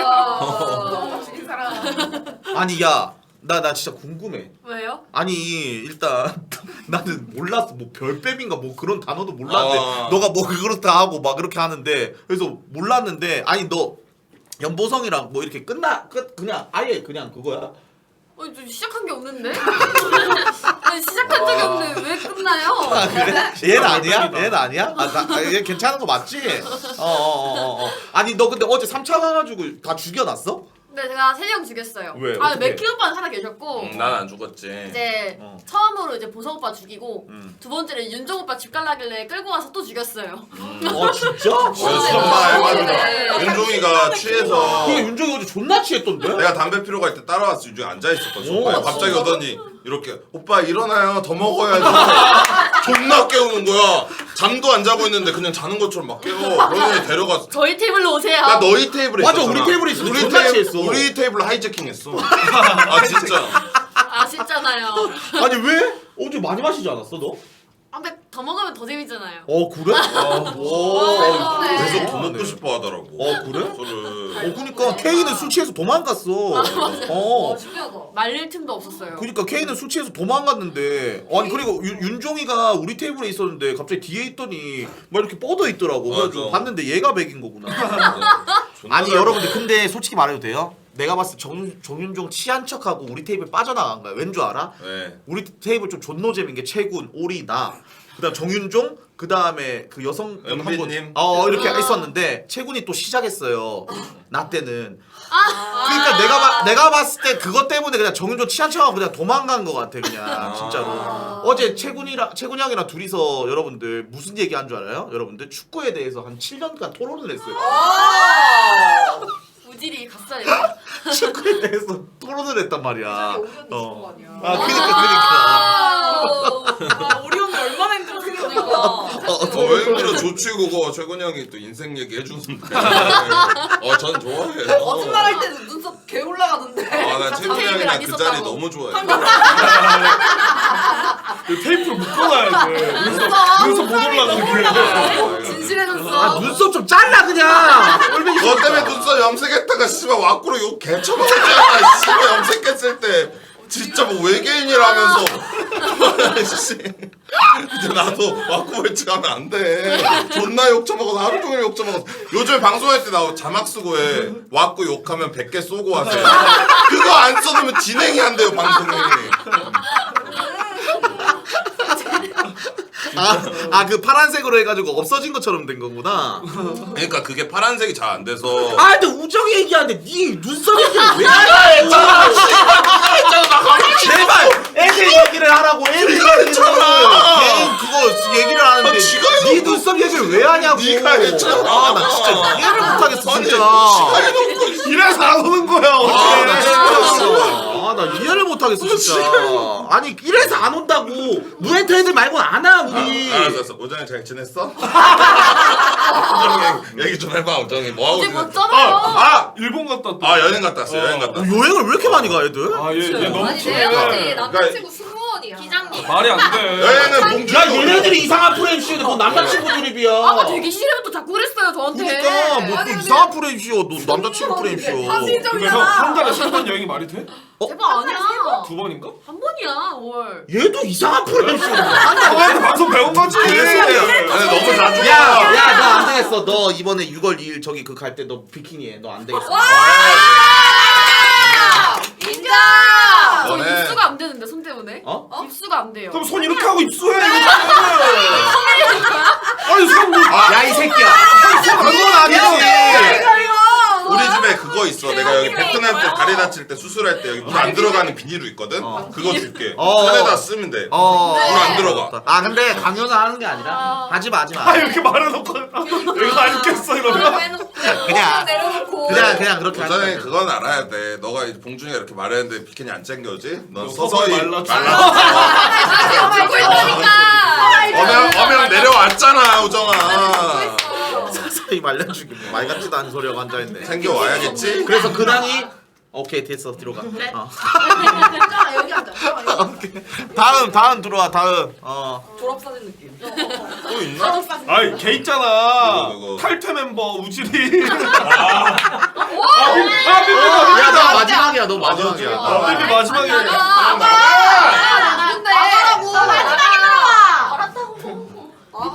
너무 웃긴 사람. 아니 야. 나 진짜 궁금해. 왜요? 아니 일단 나는 몰랐어. 뭐 별뱀인가 뭐 그런 단어도 몰랐는데 아. 너가 뭐 그렇다 하고 막 그렇게 하는데 그래서 몰랐는데 아니 너 연보성이랑 뭐 이렇게 그냥 아예 그냥 그거야? 저 시작한 게 없는데? 아니 시작한 적이 없는데 왜 끝나요? 아 그래? 얘는 아니야? 얘는 아니야? 얘 괜찮은 거 맞지? 아니 너 근데 어제 3차 가가지고 다 죽여놨어? 네 제가 3명 죽였어요. 왜? 아 어떻게? 맥키 오빠는 살아 계셨고 난 안 죽었지. 이제 어. 처음으로 이제 보성 오빠 죽이고 음. 두 번째는 윤정 오빠 집 갈라길래 끌고 와서 또 죽였어요. 진짜? 정말 네. 윤종이가 취해서 그게 윤종이 어제 존나 취했던데? 내가 담배 피러 갈 때 따라왔어. 윤종이 앉아있었거든. 오, 오빠야. 갑자기 오더니 이렇게 오빠 일어나요. 더 먹어야지. 존나 깨우는 거야. 잠도 안 자고 있는데 그냥 자는 것처럼 막 깨워. 그러더니 데려갔어. 저희 테이블로 오세요. 나 너희 테이블에 맞아, 있었잖아. 우리 테이블에 있었어. 존나 취했어. 우리 테이블 하이제킹 했어. 아 진짜. 아시잖아요. 아니 왜? 어제 많이 마시지 않았어 너? 아, 근데 더 먹으면 더 재밌잖아요. 그래? 계속 더 먹고 싶어 하더라고. 그래? 저를. 그니까 K는 술 취해서 도망갔어. 신기하다. 말릴 틈도 없었어요. 그니까 K는 술 취해서 도망갔는데 아니 그리고 윤종이가 우리 테이블에 있었는데 갑자기 뒤에 있더니 막 이렇게 뻗어 있더라고. 그래가지고 맞아. 봤는데 얘가 맥인 거구나. 존나 아니 잘 여러분들 근데 솔직히 말해도 돼요? 내가 봤을 때 정윤종 취한 척하고 우리 테이블 빠져나간 거야. 왠 줄 알아? 네. 우리 테이블 좀 존노잼인 게 채군, 오리, 나 그다음 정윤종 그다음에 그 여성 은비님. 이렇게 있었는데 채군이 또 시작했어요. 나 때는. 그러니까 내가 봤을 때 그것 때문에 그냥 정윤종 취한 척하고 그냥 도망간 것 같아 그냥 진짜로. 어제 채군 형이랑 둘이서 여러분들 무슨 얘기한 줄 알아요? 여러분들 축구에 대해서 한 7년간 토론을 했어요. 우질이 갔어요. 축구에 대해서 토론을 했단 말이야. 오리언이 있는 거 아니야. 아 그니까. 와 오리온이 얼마나 힘들었겠어. 왜 힘들어? 좋지 그거. 최근 형이 또 인생 얘기 해주는데. 전 좋아해. 거짓말할 때는 눈썹 개 올라가던데. 나 최근 형이랑 그 자리 너무 좋아해. 그 테이프로 묶어놔야 돼. 눈썹 못 올라가게. 진실해졌어. 아 눈썹 좀 잘라 그냥. 꼴보기 너 때문에 눈썹 염색했다가 씨발 와꾸로 욕 개쳐먹었잖아. 씨발 염색했을 때 진짜 뭐 외계인이라면서. 씨. 근데 나도 와꾸 멀찍하면 안 돼. 존나 욕 쳐먹어서 하루 종일 욕 쳐먹어서. 요즘 방송할 때 나 자막 쓰고 해. 와꾸 욕하면 100개 쏘고 하세요. 그거 안 써놓으면 진행이 안 돼요 방송이. 그 파란색으로 해가지고 없어진 것처럼 된 거구나. 그러니까 그게 파란색이 잘 안 돼서. 아 근데 우정이 얘기하는데 네 눈썹 얘기를 왜 하냐? 제발 애들 얘기를 하라고. 애들 얘기를. 개인 그거 얘기를 하는데 지가 네 해놓고. 눈썹 얘기를 왜 하냐고. 네가 했잖아. 아나 진짜 이해를 못하겠어 아니, 진짜. 시간이 넘고 이래서 안 오는 거야. 나 진짜. 나 이해를 못하겠어 진짜. 아니 이래서 안 온다고. 무엔터 애들 말고는 안 와 우리. 알았어. 오정이 잘 지냈어? 오정이 얘기 좀 해봐. 오정이 뭐 하고 어제 지냈어? 봤잖아요. 일본 갔다 왔다. 여행 갔다 왔어. 여행 갔다 왔어. 여행을 왜 이렇게 많이 가 애들? 얘 너무 아니 친해. 내가 봤을 때 남자친구 승무원이야. 기장님. 말이 안 돼. 여행은 봉준이. 야 얘네들이 이상한 프레임 씌우는데 뭐 남자친구 드립이야. 아까 되게 싫으면또 자꾸 그랬어요 저한테. 그러니까 뭐또 이상한 프레임 씌워. 너 남자친구 프레임 씌워. 근데 한 달에 3번 여행이 말이 돼? 대박 아니야. 2번인가? 한 번이야 월. 얘도 이상한 프레임 씌워. 방송 배운 거지. 아니, 너무 자주. 야, 너 안 되겠어. 너 이번에 6월 2일 저기 그 갈 때 너 비키니 해. 너 안 되겠어. 인정. 저 너네. 입수가 안 되는데 손 때문에. 입수가 안 돼요. 그럼 손 이렇게 하고 입수해. 아니 손 야, 이 새끼야. 그건 아니지. 우리 집에 그거 있어. 내가 여기 베트남 때 다리 다칠 때 수술할 때 여기 물 안 들어가는 비닐로 있거든. 그거 줄게. 손에다 쓰면 돼. 물 안 들어가. 아, 근데 강요는 하는 게 아니라 하지 마, 하지 마. 이렇게 말해놓고 내가 안 깼어 이러면. 그냥 내려놓고. 그냥 그렇게 하지 오정이 마. 그건 알아야 돼. 너가 이제 봉준이가 이렇게 말했는데 비키니 안 챙겨지? 넌 서서히 서서히 말랐지. 알고 있다니까. 어명 내려왔잖아, 오정아. 서서히 말려주기. 뭐 말 같지도 않은 소리하고 앉아있네. 챙겨와야겠지? 그래서 근황이 오케이 됐어 뒤로 가. 자 여기 앉아. 다음 들어와 다음. 졸업사진 느낌. 또 있나? 아이 걔 있잖아. 누구? 탈퇴 멤버 우질이. 야, 너 마지막이야. 너 마지막이야. 삐삐 마지막에. 근데 나가라고. 마지막에 들어와.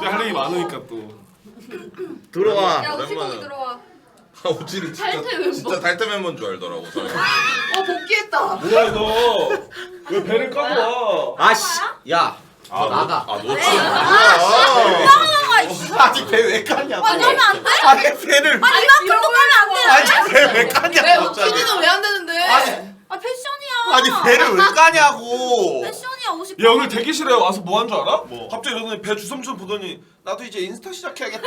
삐삐 할 얘기 많으니까 또. 들어와. 야 우리 오랜만에. 거기 들어와. 오질이 탈퇴 멤버. 진짜 탈퇴 멤버인 줄 알더라고. 사람이. 복귀했다. 뭐야 너? 왜 배를 까고 와? 아씨. 야. 나가. 너 뭐야? 아니 배 왜 깠냐고. 아니 하면 안 돼? 아니 배를. 이만큼 까면 안 돼. 아니 배 왜 깠냐고. 갑자기. 피디는 왜 안 되는데? 아 패션이야. 아니 배를 왜 까냐고. 패션이야 옷이. 얘 오늘 대기실에 와서 뭐 한 줄 알아? 갑자기 이러더니 배 주섬주섬 보더니 나도 이제 인스타 시작해야겠다.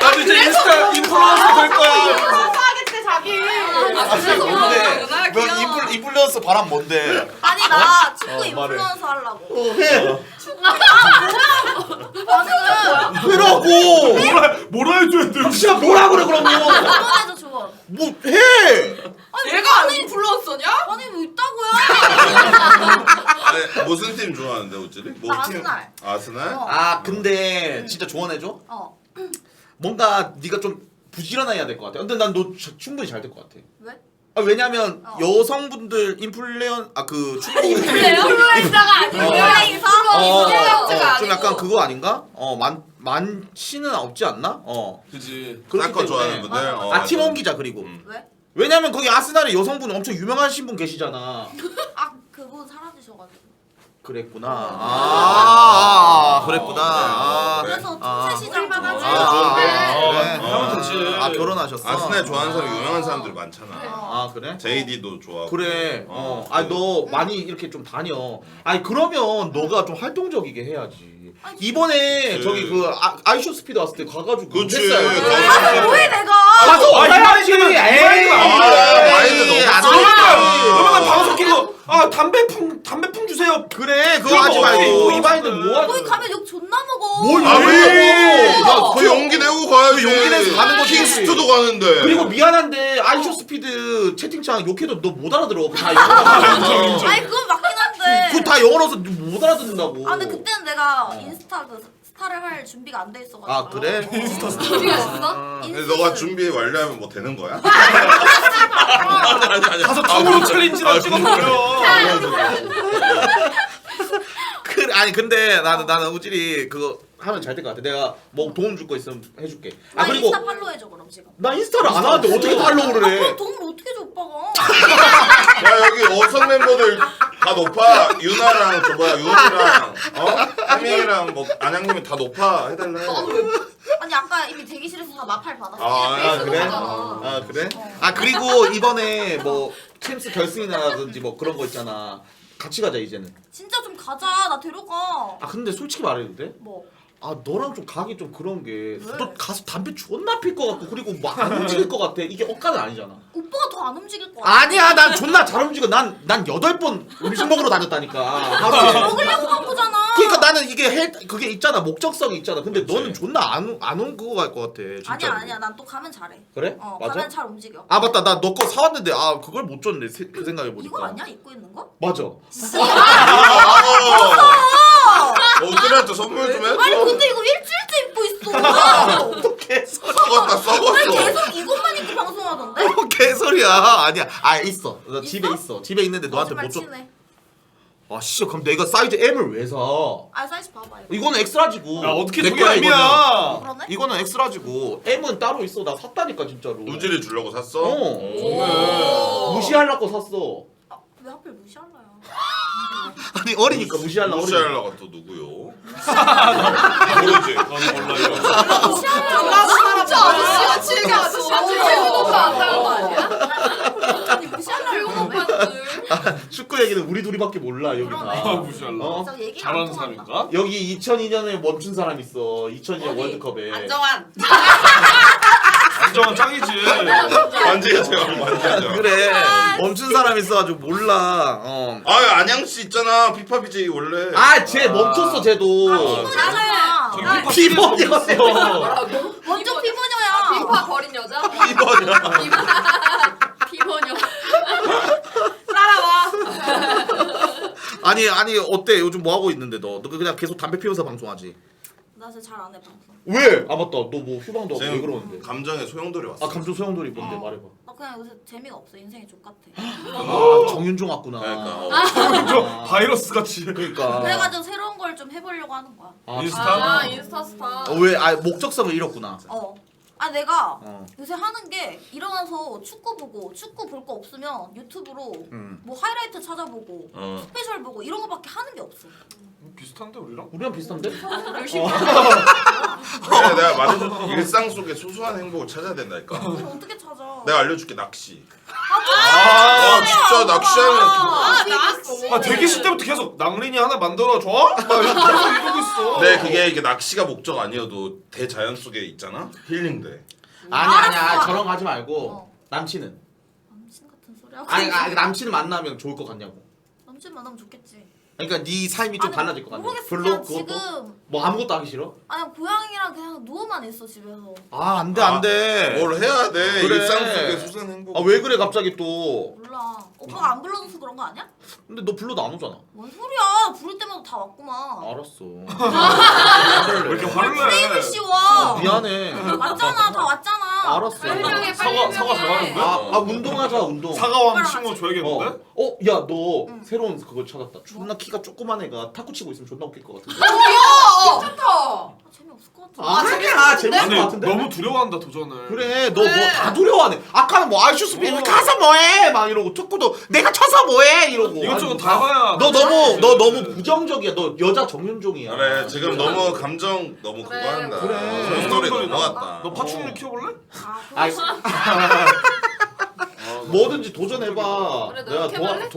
나도 이제 인스타 인플루언서 될 거야. 하겠대 자기. 그래서 뭔데? 그러구나. 너 귀여워. 인플루언서 바람 뭔데? 아니 나 축구 말해. 인플루언서 하려고. 해. 나는 왜라고? 뭐라 해줘야 돼? 진짜 뭐라 그래 그러면? 응원해줘 좋아. 뭐 해? 얘가 인플루언서냐? 아니 뭐 있다고요? 아니, 무슨 팀 좋아하는데 오질이? 뭐 나 팀? 아스날. 아스날? 아 근데 진짜 조언해줘? 어. 뭔가 네가 좀 부지런해야 될 것 같아. 근데 난 너 충분히 잘 될 것 같아. 왜? 아, 왜냐면 여성분들 인플루언 그 축구 인플루엔서가 아니고 인플루언서. 좀 약간 그거 아닌가? 많지는 없지 않나? 그지. 그렇기 사커 좋아하는 때문에. 분들? 어, 아 팀원 맞아. 기자 그리고 왜? 왜냐면 거기 아스날에 여성분 엄청 유명하신 분 계시잖아. 아 그분 사라지셔가지고. 그랬구나. 그랬구나. 그래서 아. 통세 시장 좀 하지. 그래. 하면 되지. 결혼하셨어. 아스날 좋아하는 사람 유명한 사람들 많잖아. 아 그래? JD도 좋아하고. 그래. 아니 너 많이 이렇게 좀 다녀. 아니 그러면 너가 좀 활동적이게 해야지. 이번에 그치. 저기 그 아이쇼 스피드 왔을 때 가가지고 그치. 했어요. 아 뭐해 내가. 가서 와야지. 이마이크는 마인드 안 너무 되지. 그러면 방송 키고 담배품 주세요. 그래 그거 그런 하지 거 말고 어때? 이 마인드 뭐 거기 하는 가면 욕 존나 먹어. 뭘 아, 왜? 그 용기 내고 가야지. 용기 내서 가는 거지. 킹스트도 가는데. 그리고 미안한데 아이쇼 스피드 채팅창 욕해도 너 못 알아들어. 그거 다 영어라서. 아니 그건 맞긴 한데. 그거 다 영어라서 못 알아듣는다고. 아 근데 그때는 내가 인스타 스타를 할 준비가 안 돼 있어가지고. 아 그래? 준비가 있어? 근데 너가 준비 완료하면 뭐 되는 거야? 가서 턱으로 챌린지나 찍어버려. 아니 근데 나는 우질이 그거 하면 잘 될 것 같아. 내가 뭐 도움 줄 거 있으면 해줄게. 나 그리고 인스타 팔로우 해줘 그럼 지금. 나 인스타를 안 하는데 어떻게 팔로우를 해? 그럼 도움을 어떻게 줘 오빠가? 야 여기 어선 멤버들 다 높아. 유나랑 저 뭐야 윤이랑 혜민이랑 뭐 안양님이 다 높아 해달래. 아니 아까 이미 대기실에서 다 마팔 받았어. 아 그래? 하잖아. 아 그래? 아 그리고 이번에 뭐 챔스 결승이라든지 뭐 그런 거 있잖아. 같이 가자 이제는. 진짜 좀 가자. 나 데려가. 아 근데 솔직히 말해도 돼? 뭐? 아 너랑 좀 가기 좀 그런 게 왜? 너 가서 담배 존나 필 것 같고 그리고 막 안 움직일 것 같아. 이게 억까는 아니잖아. 오빠가 더 안 움직일 것 같아. 아니야 난 존나 잘 움직여. 난 8번 음식 먹으러 다녔다니까 하루에. 먹으려고 한 거잖아. 그러니까 나는 이게 그게 있잖아. 목적성이 있잖아. 근데 너는 존나 안 그거 갈 것 같아. 진짜. 아니야. 난 또 가면 잘해. 그래? 맞아? 가면 잘 움직여. 아 맞다. 나 너 거 사왔는데 아 그걸 못 줬네. 그 생각해 보니까. 이거 아니야? 입고 있는 거? 맞아. 어들한테 선물 좀 해줘. 아니 근데 이거 일주일째 입고 있어. 개소리. 썩었다 썩었어. 아니 계속 이것만 입고 방송하던데? 개소리야. 아니야. 아 있어. 나 집에 있어. 집에 있는데 너한테 못 줘. 치네. 아 씨. 그럼 내가 사이즈 M을 왜 사? 아 사이즈 봐봐 이거. 이거는 엑스라지고. 야 어떻게 내 저게 거야, 이거는. M이야? 그러네? 이거는 엑스라지고 M은 따로 있어. 나 샀다니까 진짜로. 우질이 주려고 샀어? 어. 무시하려고 샀어. 왜 하필 무시할라요? 아니 어리니까 무시하려고. 무시하려고 또 누구요? 모르지. 넌 몰라요. 진짜 아저씨가 치게 아저씨가 최근 오빠 안 나온 거 아니야? 아니 무시할라고 최근 그러네. 오빠들. 축구 얘기는 우리 둘이밖에 몰라 여기 그러네. 다. 무시할라. 어? 저 얘기 잘하는 사람인가? 여기 2002년에 멈춘 사람 있어. 2002년 어디? 월드컵에. 안정환. 안정환 짱이지. 만지하죠. 만지하죠. 그래. 멈춘 사람 있어가지고 몰라. 어. 아 안양 씨 있잖아. 피파 BJ 원래. 쟤 멈췄어 쟤도. 잘하잖아. 저 피번이었어. 먼저 피부녀야. 비파 버린 여자? 피번이야. 비번이요. 따라와. 아니 어때? 요즘 뭐 하고 있는데 너? 너 그냥 계속 담배 피우면서 방송하지? 나 진짜 잘 안 해 방송. 왜? 아 맞다. 너 뭐 휴방도 하고 왜 지금 그러는데? 감정에 소용돌이 왔어. 아 감정 소용돌이 뭔데 말해봐. 나 그냥 요새 재미가 없어. 인생이 족같아. 아 정윤종 왔구나. 그러니까. 바이러스 같이. 그러니까. 그래가지고 새로운 걸 좀 해보려고 하는 거야. 아, 인스타? 아 인스타 스타. 왜? 목적성을 잃었구나. 아 내가 어. 요새 하는 게 일어나서 축구 보고 축구 볼 거 없으면 유튜브로 뭐 하이라이트 찾아보고 스페셜 보고 이런 거밖에 하는 게 없어. 비슷한데 우리랑? 우리랑 비슷한데? 열심히. 그래, 내가 말해줘. 일상 속에 소소한 행복을 찾아야 된다니까. 그걸 어떻게 찾아? 내가 알려줄게 낚시. 아 진짜 낚시하면 아 대기실 때부터 계속 낭린이 하나 만들어줘? 나 계속 이러고 있어. 네 그게 이게 낚시가 목적 아니어도 대자연 속에 있잖아. 힐링돼. 아니야 알았어. 저런 거 하지 말고 어. 남친은? 남친 같은 소리 하고. 아니 남친을 만나면 좋을 것 같냐고. 남친 만나면 좋겠지. 그러니까 네 삶이 좀 아니, 달라질 것 같냐? 모르겠어. 별로 그냥 그것도? 지금 뭐 아무것도 하기 싫어? 아니 고양이랑 그냥 누워만 있어 집에서. 아 안돼. 뭘 해야 돼? 그래. 일상 속에 소소한 행복. 아 왜 그래 갑자기 또? 몰라. 오빠가 안 불러줘서 그런 거 아니야? 근데 너 불러도 안 오잖아. 뭔 소리야? 부를 때마다 다 왔구만. 알았어. 왜 이렇게 화를 프레임을 내? 씌워. 미안해. 왔잖아. 다 왔잖아. 알았어. 설명해 사과 빨리 사과 설명해. 잘하는데? 운동하자 운동. 사과왕 친구 줘야겠는데? 야 너 새로운 그거 찾았다. 존나 키가 조그만 애가 탁구 치고 있으면 존나 웃길 것 같은데. 귀여워. 좋다. 재미없을 것 같아. 아니야 재밌을 것 같은데. 너무 두려워한다 도전을. 그래 너 뭐 다 두려워하네. 아까는 뭐 아이슈스피 가서 뭐해 막 이러고 축구도 내가 쳐서 뭐해 이러고. 이것저것 다 봐야. 너 너무 부정적이야. 너 여자 정윤종이야. 그래 지금 너무 감정 너무 그거 한다. 그래. 스토리 넘어갔다. 너 파충류 키워볼래? 아이, 뭐든지 도전해봐. 그래, 너 내가 역해볼래?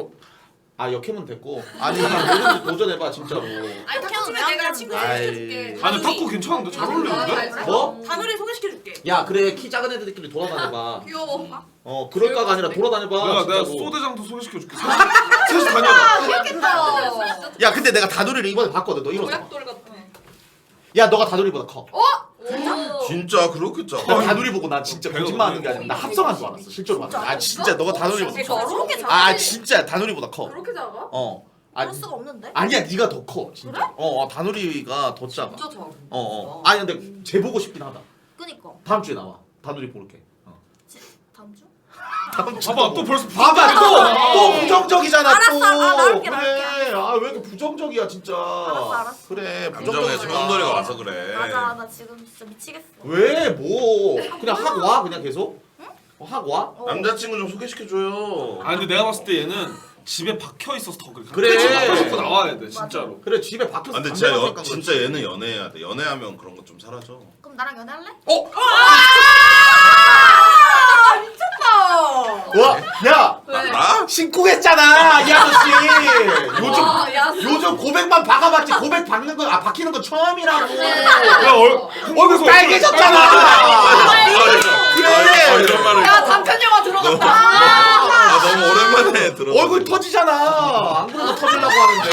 역해면 됐고. 아니 뭐든지 도전해봐 진짜로. 아니 탁구면 내가 친구 아이. 소개시켜줄게. 아니 탁구 괜찮은데 잘 어울리는데? 뭐? 다누리 소개시켜줄게. 야 그래 키 작은 애들끼리 돌아다녀봐. 귀여워. 그럴까가 아니라 돌아다녀봐. 내가 진짜로. 소대장도 소개시켜줄게. 셋이 다녀봐. 귀엽겠다. 야 근데 내가 다누리를 이번에 봤거든. 너 이거. 모약돌 같아. 야 너가 다누리보다 커. 진짜 그렇겠죠. 너 다누리 보고 나 진짜 배가 거짓말하는 게 아니라 나 합성한 줄 알았어. 실제로 봤어. 아 진짜 너가 다누리보다 커. 저렇게 작아? 아 진짜 다누리보다 커. 그렇게 작아? 그럴 수가 없는데? 아니야 네가 더 커. 진짜. 다누리가 더 작아. 진짜 작아. 아니 근데 쟤 보고 싶긴 하다. 그니까. 다음 주에 나와. 다누리 볼게. 다음 주? 다음 주. 봐봐 또 벌써 봐봐 또 부정적이잖아 알았어, 또. 나올게, 그래. 아 왜 이렇게 부정적이야 진짜. 알았어. 그래. 감정에 소용돌이가 와서 그래. 맞아, 나 지금 진짜 미치겠어. 왜 뭐? 그냥 하고 와 그냥 계속. 하고 와. 남자친구 좀 소개시켜줘요. 아 근데 내가 봤을 때 얘는 집에 박혀 있어서 더 그래. 그래. 집 밖으로 나와야 돼 진짜로. 그래 집에 박혀서 근데 담배 진짜, 피니까 진짜 얘는 연애해야 돼. 연애하면 그런 거 좀 사라져. 그럼 나랑 연애할래? 와, 야, 나? 신고했잖아 이 아저씨. 요즘 야, 요즘 고백만 박아봤지 고백 박는 건 박히는 건 처음이라고. 야 얼굴 빨개졌잖아. 그래. 이런 말을. 야 단편 영화 들어갔다. 너무 오랜만에 들어. 얼굴 터지잖아. 안 그래도 터지려고 하는데.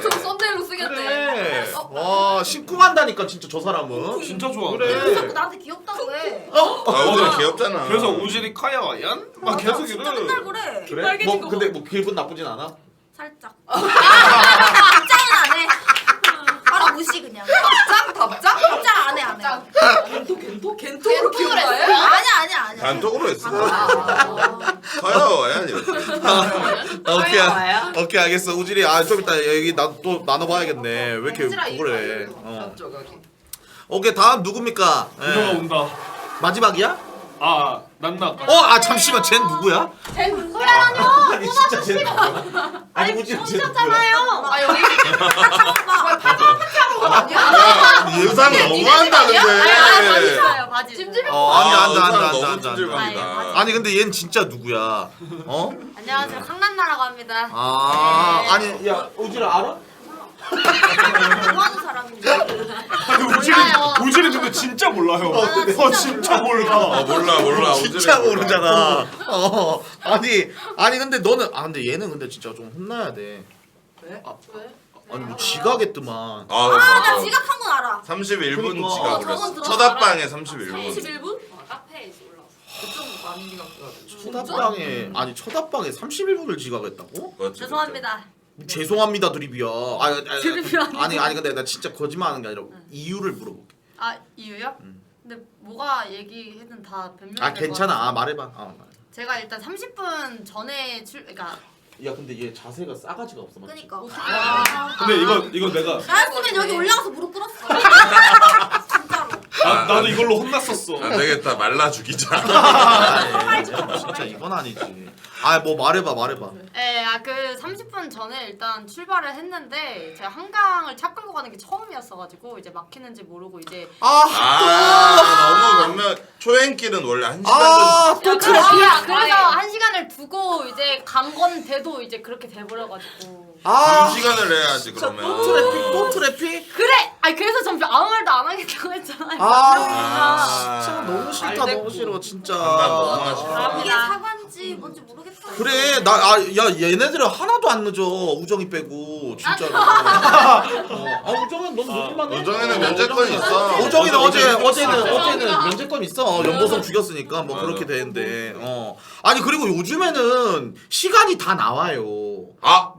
좀 썸네일로 쓰겠대. 그래. 와 신고한다니까 진짜 저 사람은. 진짜 좋아. 그래. 왜 자꾸 나한테 귀엽다고 해? 아 오늘 귀엽잖아. 그래서 우진이 카야와 얀? 막 계속 진짜 맨날 이래. 그래. 그래? 빨개진 뭐 거 근데 뭐 기분 나쁘진 않아? 살짝. 답장은 안 해. 바로 무시 그냥. 답장? 답장 안 해, 안 해. 겐토로 겐토를 키우나요? 했어요? 아니야. 단톡으로 했어. 아. 가요 아니 이렇게. 오케이 알겠어 우진이 좀 이따 여기 또 나눠봐야겠네. 왜 이렇게 그래? 오케이 다음 누굽니까? 누가 온다. 마지막이야? 아 난나. 잠시만 쟤 누구야? 쟤 누구야? 아니 진짜 쟤 누구야? 아니 우진이 쟤 누구야? 아 여기 오빠. 예상 너무한다 근데. 있어요 바지. 찜찜이 안돼 너무 찜질방이다. 아니 근데 얜 진짜 누구야? 안녕하세요 강난나라고 합니다. 아니 야 우진아 알아? 뭐하는 사람인데? 우진이 근데 진짜 몰라요. 진짜 몰라. 몰라. 진짜 모르잖아. 아니 근데 너는 근데 얘는 근데 진짜 좀 혼나야 돼. 왜? 아니 뭐 지각했더만. 나 지각한 건 알아. 31분 그러니까. 지각을 저건 했어. 들어서 쳐다방에 31분. 31분? 카페에 올라왔어. 좀 많이 지났어. 쳐다방에 쳐다방에 31분을 지각했다고? 그렇지, 죄송합니다. 죄송합니다 드립이야. 드립이 아니고. 아니 근데 나 진짜 거짓말하는 게 아니라 이유를 물어볼게. 이유요? 근데 뭐가 얘기해든 다 변명이 될것 괜찮아. 같아서. 말해봐. 제가 일단 30분 전에 그러니까 야 근데 얘 자세가 싸가지가 없어. 맞지? 그니까. 근데 이거 내가 나였으면 여기 올라가서 무릎 꿇었어. 진짜로. 나도 이걸로 혼났었어. 안 되겠다 말라 죽이자. 진짜 이건 아니지. 뭐 말해봐. 네, 그 30분 전에 일단 출발을 했는데 제가 한강을 차 끌고 가는 게 처음이었어가지고 이제 막히는지 모르고 이제 너무 몇몇 초행길은 원래 1시간 또 그래서 1시간을 두고 이제 간 건데도 이제 그렇게 돼버려가지고 2시간을 해야지 그러면. 또 트래픽? 그래! 그래서 전 아무 말도 안 하겠다고 했잖아요. 진짜 너무 싫다. 너무 싫어 진짜. 난 너무 하지. 이게 사과인지 뭔지 모르겠어. 그래 얘네들은 하나도 안 늦어. 우정이 빼고 진짜로. 우정은 너무 늦기만 해. 우정이는 면제권이 있어. 우정이는 어제는 면제권 있어. 연보성 죽였으니까 뭐 맞아. 그렇게 되는데. 아니 그리고 요즘에는 시간이 다 나와요.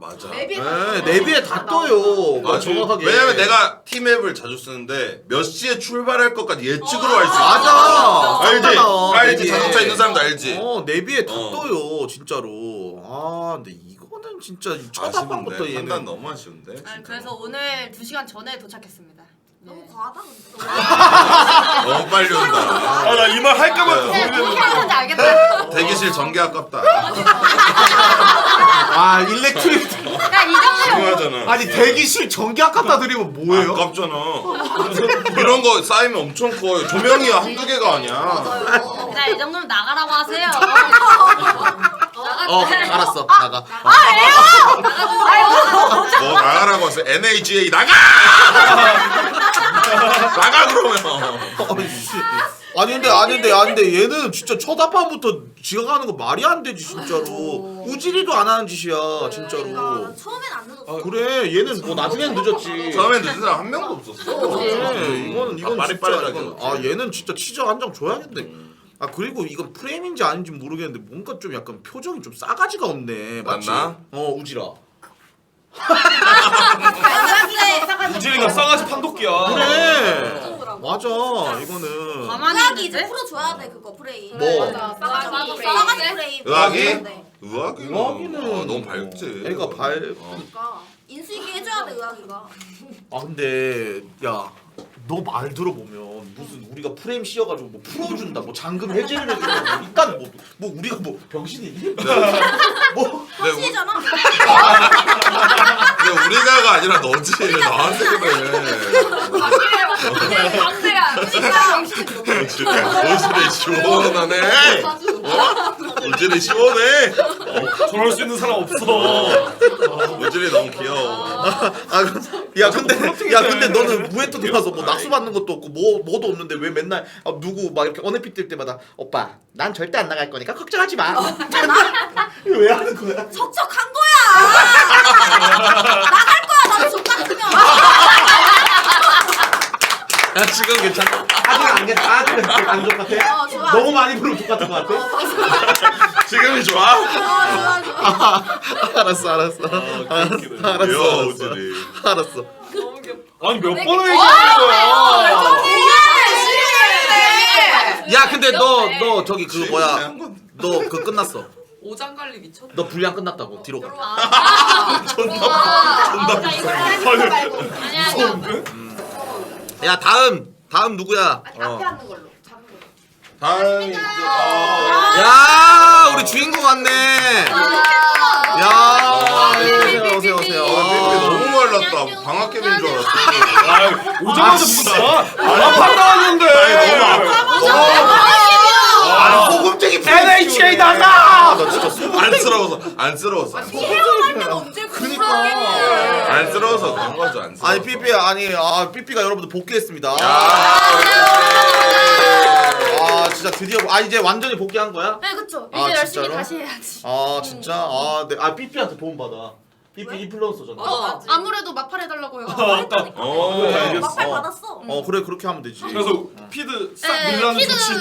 맞아. 내비에 다 떠요. 맞아. 정확하게. 왜냐면 내가 티맵을 자주 쓰는데 몇 시에 출발할 것까지 예측으로 알 수 있어. 맞아. 알지? 떴잖아, 알지? 내비에. 자동차 있는 사람도 알지? 내비에 다 떠요 진짜로. 근데 이거는 진짜 첫 합방부터 아쉬운데? 얘는. 판단 너무 아쉬운데. 진짜. 그래서 오늘 2시간 전에 도착했습니다. 너무 과하다 근데. 너무 빨리 온다. 나 이 말 할까봐 또 네, 고민했는데. 어떻게 하는지 알겠다. 대기실 전기 아깝다. 아 일렉트릭. 야이 정도면 중요하잖아. 아니 대기실 전기 아깝다 드리면 뭐예요? 아깝잖아. 이런 거 쌓이면 엄청 커요. 조명이 한두 개가 아니야. 야, 이 정도면 나가라고 하세요. 알았어 나가. 뭐 나가라고 하세요. NAGA 나가! 나가 그러면. 아니 근데 얘는 진짜 첫 합판부터 지가 가는 거 말이 안 되지 진짜로. 우지리도 안 하는 짓이야 진짜로. 그러니까 처음엔 안 늦었어. 그래 얘는 뭐 나중엔 늦었지. 처음엔 늦은 사람 한 명도 없었어. 그래 이건 말이 진짜 빠르다게 이건, 그렇지. 얘는 진짜 치즈 한 장 줘야겠네. 아 그리고 이건 프레임인지 아닌지 모르겠는데 뭔가 좀 약간 표정이 좀 싸가지가 없네. 맞지? 맞나? 우지라. 우진이가 싸가지 판독기야. 그래. 맞아 이거는. 가만히 이제 풀어줘야 돼 그거 프레임. 뭐? 싸가지 프레임. 의학이? 네. 의학이는 너무 밝지. 애가 발. 그러니까 인수인계 해줘야 돼 의학이가. 아 근데 야 너 말 들어보면 무슨 우리가 프레임 씌워가지고 뭐 풀어준다 뭐 잠금 해제를 해준다 뭐 일단 뭐 우리가 뭐 병신이니? 뭐 확실이잖아. 근데 우리가가 아니라 너지. 나한테 그래. 강세야. 우질이 시원하네. 우질이 시원해. 저럴 수 있는 사람 없어. 우질이 너무 귀여워. 야 근데 너는 무에토 들어와서 뭐 낙수 받는 것도 없고 뭐도 없는데 왜 맨날 누구 막 이렇게 언해피 뜰 때마다 오빠 난 절대 안 나갈 거니까 걱정하지 마. 왜 하는 거야? 적적한 거야. 나갈 거야 나도 족같으면. 야 지금 괜찮아? 아직 안 똑같아? 좋아. 너무 많이 부르면 똑같은 거 같아? 지금이 좋아? 좋아. 알았어 귀여워 우질이. 알았어. 아니 몇 번을 얘기하는 거야. 야 근데 너 저기 그 뭐야 너 그 끝났어. 오장관리 미쳤다. 너 분량 끝났다고 뒤로 가. 야 다음 누구야? 앞에 하는 걸로. 잡은 걸로. 다음 이제 야 우리 주인공 왔네. 야 오세요. 너무 말랐다. 방학개비인 줄 알았어. 오자마자 무슨 아파 나왔는데. 아 소금쟁이 NHA 나가. 나 진짜 안쓰러워서. 헤어갈 때가 언제 그러니까. 안쓰러워서 그런 거죠. 안쓰러워서. 아니 삐삐 삐삐가 여러분들 복귀했습니다. 진짜 드디어 이제 완전히 복귀한 거야? 네 그쵸. 아, 이제 열심히 진짜로? 다시 해야지. 진짜 삐삐한테 도움 받아. 삐삐 인플루언서잖아. 아무래도 막팔 해달라고요. 막팔 받았어. 그래 그렇게 하면 되지. 그래서 피드 싹 밀라는 조치.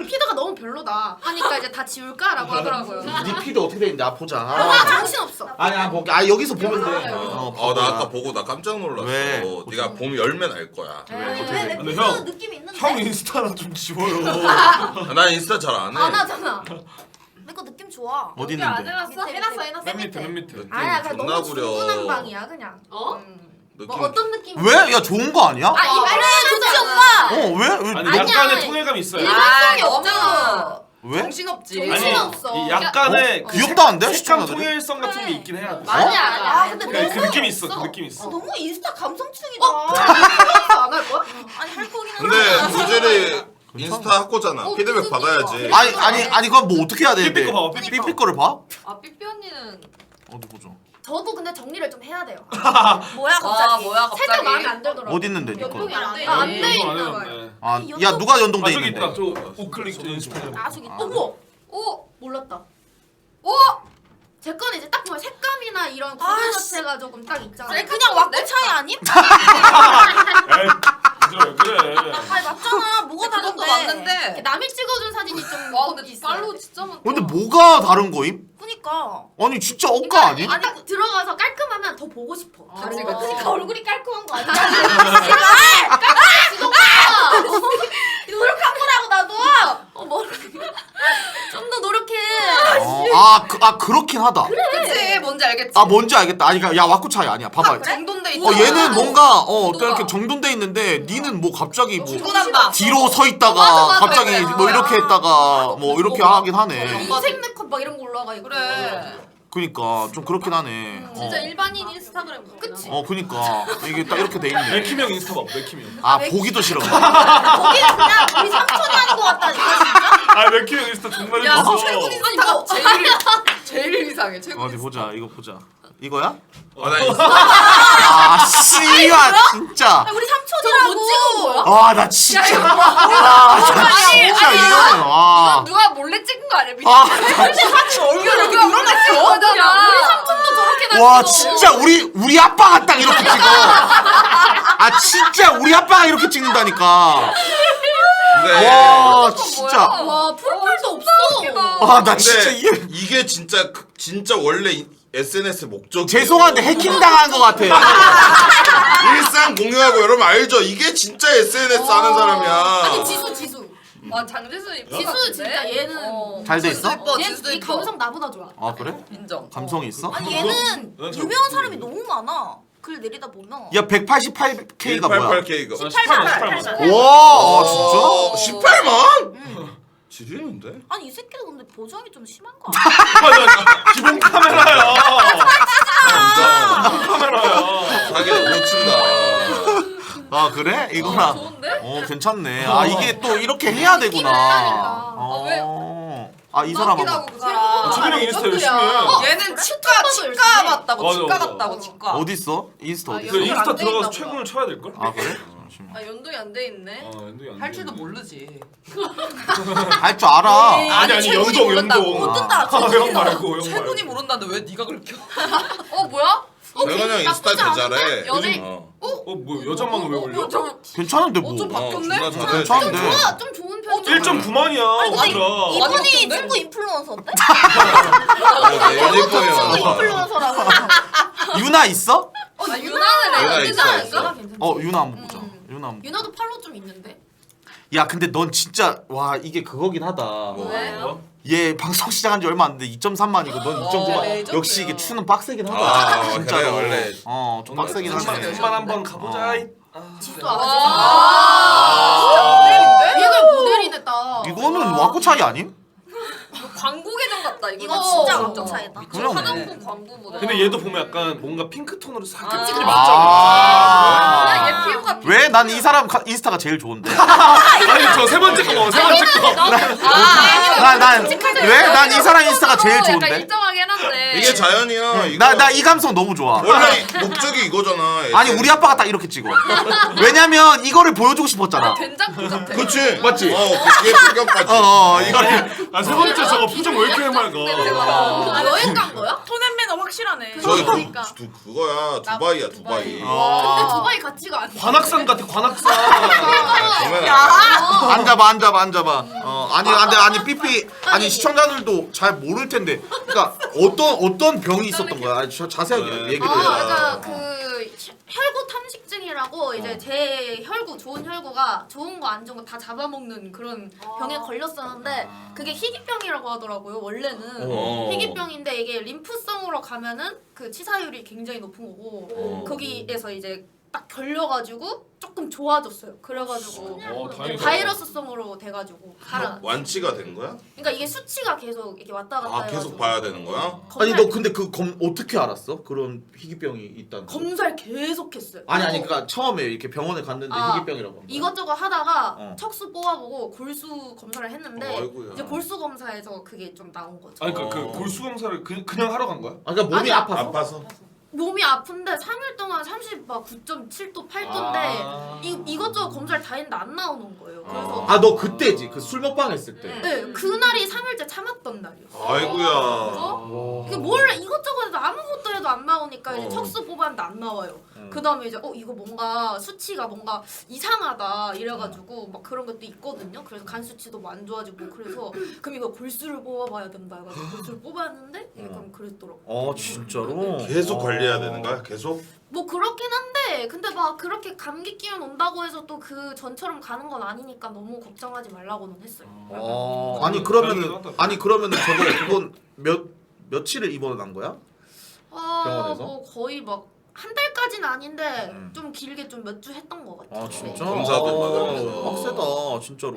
피드가 너무 별로다 하니까 이제 다 지울까라고 하더라고요. 네 피드 어떻게 되는지 보자. 정신 없어. 아니야 볼게. 여기서 보면 돼. 나 아까 보고 나 깜짝 놀랐어. 왜? 네가 봄 열면 알 거야. 왜 근데 형, 느낌이 있는데. 형 인스타나 좀 지워요. 난 인스타 잘 안 해. 안 하잖아. 내 거 느낌 좋아. 어디 안 있는데? 해놨어? 해놨어. 맨 밑에. 아니야 그냥 존나 너무 구려. 중구난 방이야 그냥. 느낌. 뭐 어떤 느낌? 왜? 야 좋은 거 아니야? 그래 좋지 오빠. 왜? 아니 아니야. 약간의 통일감이 있어요. 일관성이 없잖아. 왜? 정신없지. 정신없어. 이 약간의 그 귀엽다는데? 색감 시청자들이? 통일성 같은 게 있긴 해야 돼. 아니야. 근데 그 너무 느낌이 있어. 그 느낌이 있어. 너무 인스타 감성충이다. 안 할 거야? 아니 할 거긴 근데 한데. 우젤이 인스타 학고잖아. 피드백 받아야지. 아니 그건 뭐 어떻게 해야 되는데? 삐삐 거 봐봐, 삐삐 삐삐 거를 봐? 아 삐삐 언니는 어디 보자. 저도 근데 정리를 좀 해야 돼요. 뭐야 갑자기. 살짝 마음에 안 들더라고. 어디 있는데 니 거? 연동이 안 돼. 아, 안 돼 있나 봐요. 야 누가 연동돼 저기 있는데? 있다. 저 우클릭 인스타그램. 아 저기 있다. 어머. 오 몰랐다. 제 거는 이제 딱 보면 색감이나 이런 아, 구조 자체가 조금 딱 있잖아. 그냥 왁구 차이 아님? 왜 그래? 아니 맞잖아. 뭐가 다른데? 이렇게 남이 찍어준 사진이 좀 와 근데 있어요. 팔로우 진짜 많다. 근데 뭐가 다른 거임? 그니까. 아니 진짜 억까 아니? 아니 딱 들어가서 깔끔하면 더 보고 싶어. 다른 거. 그러니까 얼굴이 깔끔한 거 아니야? 노력한 거라고 나도. 좀 더 노력해. 그렇긴 하다. 그치 뭔지 알겠지? 아 뭔지 알겠다. 아니 그러니까 야 와꾸차이 아니야. 봐봐. 정돈돼 있어. 얘는 뭔가 또 이렇게 정돈돼 있는데 니는 뭐 갑자기 뭐 중구난방. 뒤로 서 있다가 맞아, 갑자기 그래. 뭐 이렇게 했다가 뭐 이렇게 하긴 하네. 인생 메컷 막 이런 거 올라가 있고. 그래. 그니까 좀 그렇긴 하네. 진짜 일반인 인스타그램 그치? 그니까 이게 딱 이렇게 돼 있네. 맥힘형 인스타 봐. 맥힘형. 아 보기도 싫어. 거기는 그냥 우리 삼촌이 하는 거 같다니까 진짜. 아 맥힘형 인스타 정말 야 예뻤어. 최고 인스타가 제일 이상해. 최고 어디 인스타. 보자. 이거 보자. 이거야? 나 있어. 아 씨야 진짜. 아니, 우리 삼촌이라고. 못 찍은 거야? 아 나 진짜. 아 진짜 이거는 와. 누가 몰래 찍은 거 아니야? 아, 얼굴 여기 드러났지? 야, 우리 삼촌도 저렇게 나 와 진짜 우리 아빠가 딱 이렇게 찍어. 아 진짜 우리 아빠가 이렇게 찍는다니까. 근데 와 진짜. 와 프로필도 없어. 아 나 진짜 근데 이게 이게 진짜 원래 SNS 목적. 죄송한데 해킹 당한 것 같아. 일상 공유하고 여러분 알죠? 이게 진짜 SNS 하는 사람이야. 아니 지수. 와 장지수 이쁘다. 지수 진짜 얘는. 잘 돼 있어? 예뻐. 얘 지수도 이 예뻐. 감성 나보다 좋아. 아 그래? 인정. 감성이 있어? 아니 얘는 유명한 사람이 너무 많아. 글 내리다 보면. 야 188K가 뭐야? 188K가. 18만. 와 아, 진짜? 18만? 지리는데? 아니 이 새끼도 근데 보정이 좀 심한 거 아니야? 기본 카메라야. 진짜 카메라야. 자기는 못 친다. 아 그래? 이거나. 좋은데? 괜찮네. 아 이게 또 이렇게 해야 되구나. 왜? 아 이 사람 웃기다고 봐봐. 그 사람. 최근에 인스타 열심히 해. 얘는 치과 봤다고. 맞아, 치과 맞아. 갔다고 치과. 어디 있어? 인스타 어디 그 있어? 인스타 안 돼 들어가서 있나 최근을 쳐야 될 걸? 아 그래? 아 연동이 안 돼 있네. 연동이 안 할 돼. 줄도 모르지. 할 줄 알아. 아니 최군이 연동 모른다고. 연동. 못 뜬다. 형 말고 형 최군이 말고. 모른다는데 왜 네가 그렇게? 뭐야? 대건 형 인스타 개 잘해. 연예인. 뭐 여자만 왜 올려? 괜찮은데 뭐. 좀 바뀌었네? 존나 잘해. 괜찮은데. 좋아 좀 좋은 편이야. 1.9만이야. 근데 오늘아. 이분이 친구 인플루언서인데? 친구 예뻐요. 인플루언서라고. 유나 있어? 아 유나는 유나 내 있어, 연기자 있어. 아닌가? 유나 한번 보자. 유나 한번. 유나도 팔로우 좀 있는데. 야 근데 넌 진짜 와 이게 그거긴 하다. 왜요? 얘 방송 시작한 지 얼마 안 됐는데 2.3만이고 넌 2.9만. 레전드야. 역시 이게 추는 빡세긴 하다. 아, 진짜로. 그래, 원래. 좀 빡세긴 하네. 3만 한번 가보자. 지수 와. 아저씨. 얘가 모델이네 딱. 이거는 와꾸 차이 아님? 광고 계정 같다 이거. 이거 진짜 완전 차이다. 그럼. 화장품 광고 모델. 근데 얘도 보면 약간 뭔가 핑크 톤으로 싹 아. 찍으면 야, 얘 피부가 왜? 난 이 사람 인스타가 제일 좋은데. 아니 저 세 번째 거 세 번째 거. 난 왜? 난 이 사람 인스타가 제일 약간 좋은데. 일정하게 해놨네. 이게 자연이야. 이거 나 이 감성 너무 좋아. 원래 목적이 이거잖아. 아니 우리 아빠가 딱 이렇게 찍어. 왜냐면 이거를 보여주고 싶었잖아. 된장국 같아. 그치? 맞지? 그게 풍경까지. 이거를. 아 세 번째 저거 표정 왜 이렇게 해맑아? 아, 여행 간 거야? 톤앤 매너 확실하네. 저기 그러니까. 그거야. 두바이야 두바이. 근데 두바이 가치가 안 돼. 관악산 같아 관악산. 앉아봐. 아니 삐삐. 아니 시청자들도 잘 모를 텐데. 그러니까 어떤 병이 있었던 거야? 아니, 자세하게 얘기를 해. 그러니까 그 혈구 탐식증이라고 이제 제 혈구 좋은 혈구가 좋은 거 안 좋은 거 다 잡아먹는 그런 병에 걸렸었는데 그게 희귀병이라고 하더라고요 원래는. 희귀병인데 이게 림프성으로 가면은 그 치사율이 굉장히 높은 거고 거기에서 이제 딱 걸려가지고 조금 좋아졌어요. 그래가지고 다행이다. 바이러스성으로 돼가지고 살아. 완치가 된 거야? 그러니까 이게 수치가 계속 이렇게 왔다 갔다 아 계속 봐야 되는 거야? 아니 너 근데 그 어떻게 알았어? 그런 희귀병이 있다는 거? 검사를 계속 했어요. 아니 그러니까 처음에 이렇게 병원에 갔는데 희귀병이라고 한 거야. 이것저것 하다가 어. 척수 뽑아보고 골수 검사를 했는데 아이고야. 이제 골수 검사에서 그게 좀 나온 거죠. 아니 그 골수 검사를 그냥 하러 간 거야? 그러니까 몸이 아니, 아파서? 아파서? 몸이 아픈데 3일 동안 39.7도 8도인데 이것저것 검사를 다 했는데 안 나오는 거예요. 그래서 너 그때지 그 술 먹방 했을 때. 네, 그날이 3일째 참았던 날이었어요. 아이고야. 이게 몰라 이것저것 이것저것 해도 아무것도 해도 안 나오니까 이제 척수 뽑았는데 안 나와요. 그 다음에 이제 이거 뭔가 수치가 뭔가 이상하다 이래가지고 막 그런 것도 있거든요. 그래서 간 수치도 뭐 안 좋아지고 그래서 그럼 이거 골수를 뽑아봐야 된다 해가지고 골수를 뽑았는데 약간 그랬더라고. 진짜로? 계속 관리해야 되는 거야? 계속? 뭐 그렇긴 한데 근데 막 그렇게 감기 기운 온다고 해서 또 그 전처럼 가는 건 아니니까 너무 걱정하지 말라고는 했어요. 아니 그러면은 저거 그건 며칠을 입원한 거야? 병원에서? 뭐 거의 막 한 달까지는 아닌데 좀 길게 좀 몇 주 했던 것 같아요. 진짜? 검사도 받으면서. 빡세다 진짜로.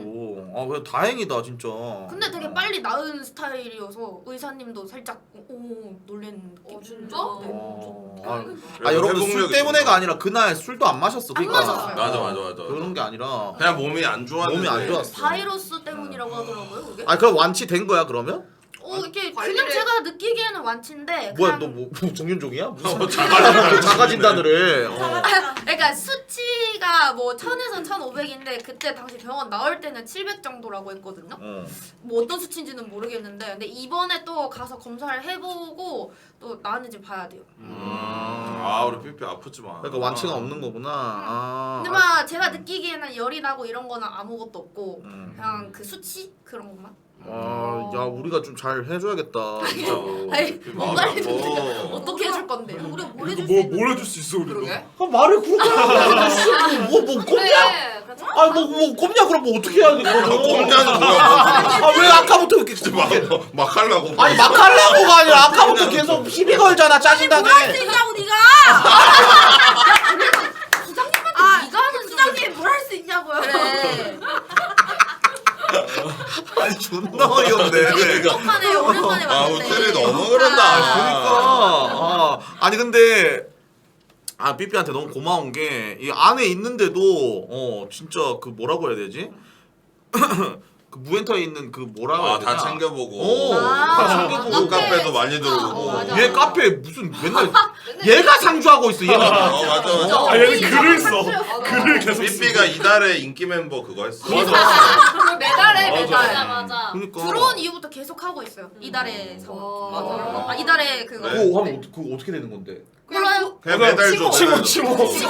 그래 다행이다 진짜. 근데 되게 빨리 나은 스타일이어서 의사님도 살짝 놀란 느낌. 진짜? 여러분 술 회복력이 때문에가 좋나? 아니라 그날 술도 안 마셨어. 그러니까 마셨어요. 맞아. 그런 게 아니라 그냥 몸이 안 좋았는데. 몸이 안 좋았어. 바이러스 때문이라고 하더라고요, 그게. 그럼 완치된 거야 그러면? 이렇게 관리를- 그냥 제가 느끼기에는 완치인데 뭐야 그냥 너 뭐 정윤종이야? 무슨 자가 자가 진단을 해. 그러니까 수치가 뭐 1000에서 1500인데 그때 당시 병원 나올 때는 700 정도라고 했거든요. 뭐 어떤 수치인지는 모르겠는데 근데 이번에 또 가서 검사를 해보고 또 나은지 봐야 돼요. 우리 삐삐 아프지 마. 그러니까 완치가 없는 거구나. 근데 막 제가 느끼기에는 열이 나고 이런 거는 아무것도 없고 그냥 그 수치 그런 것만. 야 우리가 좀 잘 해줘야겠다. 진짜로. 아니 뭐가 마음이 해주는데 아파. 어떻게 해줄 건데요? 우리 뭘 해줄 수 뭐 있는데? 뭘 해줄 수 있어 우리도. 그러게. 말을 그렇게 하면 뭐 꼽냐? 그래. 그래서 뭐 꼽냐 그럼 뭐 어떻게 해야 돼? 꼽냐는 뭐야? 왜 아까부터 이렇게 막 하려고. 아니 막 하려고가 아니라 아까부터 계속 시비 걸잖아 짜증나게. 있냐고 네가. 부장님한테 네가 하는 부장님 뭘 할 수 있냐고요. 그래. 아니 존나 어이없네. 오랜만에 왔는데. 호텔이 너무 그런다. 그러니까 아니 근데 삐삐한테 너무 고마운 게 이 안에 있는데도 진짜 그 뭐라고 해야 되지? 그 무엔터에 있는 그 뭐라고 해야 되냐? 다 챙겨보고. 다 챙겨보고. 그 카페도 많이 들어보고. 맞아. 얘 카페 무슨 맨날 얘가 상주하고 있어 얘가. 맞아. 얘는 글을 써. 글을 계속 삐삐가 이달의 인기 멤버 그거 했어. 매달에 맞아. 맞아. 그러니까. 들어온 이후부터 계속 하고 있어요. 이달의 사원. 맞아. 이달의 그거. 네. 그거 하면 그거 어떻게 되는 건데? 몰라요. 그냥 매달 줘. 치모. 어떻게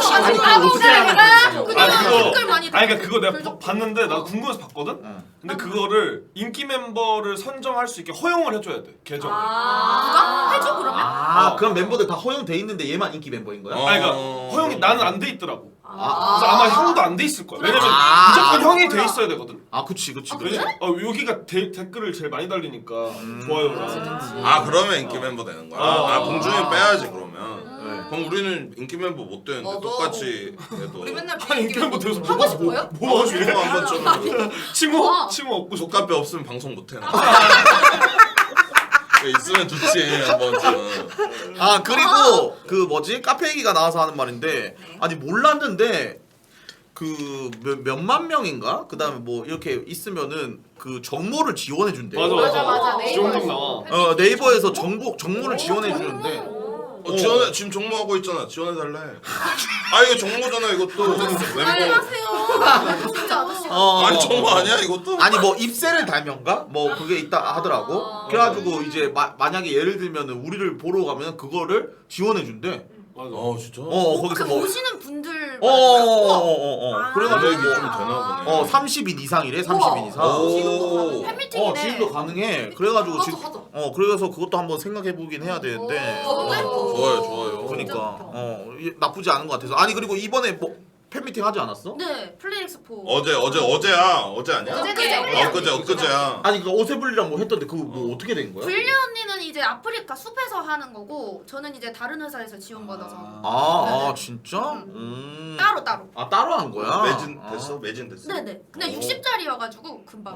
하는 그냥 댓글 많이 그러니까 그거 내가 글도 봤는데 나 궁금해서 봤거든. 근데 그거를 인기 멤버를 선정할 수 있게 허용을 해줘야 돼 계정을. 누가 해줘 그러면? 그럼 멤버들 다 허용돼 있는데 얘만 인기 멤버인 거야? 아니 그러니까 허용이 나는 안 돼 있더라고. 그래서 아마 형도 안 돼 있을 거야. 왜냐면 아. 무조건 형이 돼 있어야 되거든. 그치. 왜냐면 여기가 댓글을 제일 많이 달리니까 좋아요가. 그러면 인기 멤버 되는 거야. 봉준이 빼야지 그러면. 그럼 우리는 인기 멤버 못 되는데 맞아. 똑같이 해도. 우리 맨날 아니 인기 멤버 돼서 하고 싶어요? 뭐 하고 치모 싶어? 한번 좀. 치모 없고 싶어. 속카페 없으면 방송 못 해. 있으면 좋지 한 번쯤. 그리고 그 뭐지 카페 얘기가 나와서 하는 말인데 아니 몰랐는데 그 몇만 명인가 그다음에 뭐 이렇게 있으면은 그 정모를 지원해 준대. 맞아. 지원금 나와. 네이버에서 정모를 지원해 주는데. 지원해 지금 정모하고 있잖아. 지원해 달래. 이거 정모잖아 이것도. 멤버. 하세요. 진짜 아저씨. 아니 정모 아니야 이것도? 아니 뭐 입세를 달면가 뭐 그게 있다 하더라고. 그래가지고 이제 만약에 예를 들면은 우리를 보러 가면 그거를 지원해 준대. 맞아. 진짜. 그 거기서 뭐. 오시는 분들. 그래가지고 얘기 좀 되나 보네. 30인 이상이래. 30인 이상. 오. 팬미팅이네. 지금도 가능해. 그래가지고 가자, 지금 가자. 그래서 그것도 한번 생각해 보긴 해야 되는데. 좋아요. 그러니까 나쁘지 않은 것 같아서. 아니 그리고 이번에 뭐 팬미팅 하지 않았어? 네, 플레이엑스포. 어제야. 어제 아니야? 엊그제야. 아니 그 오세블리랑 뭐 했던데 그거 뭐 어떻게 된 거야? 불리 언니는 이제 아프리카 숲에서 하는 거고 저는 이제 다른 회사에서 지원받아서 진짜? 따로. 따로 한 거야? 매진 됐어? 네네. 근데 60짜리여가지고 금방.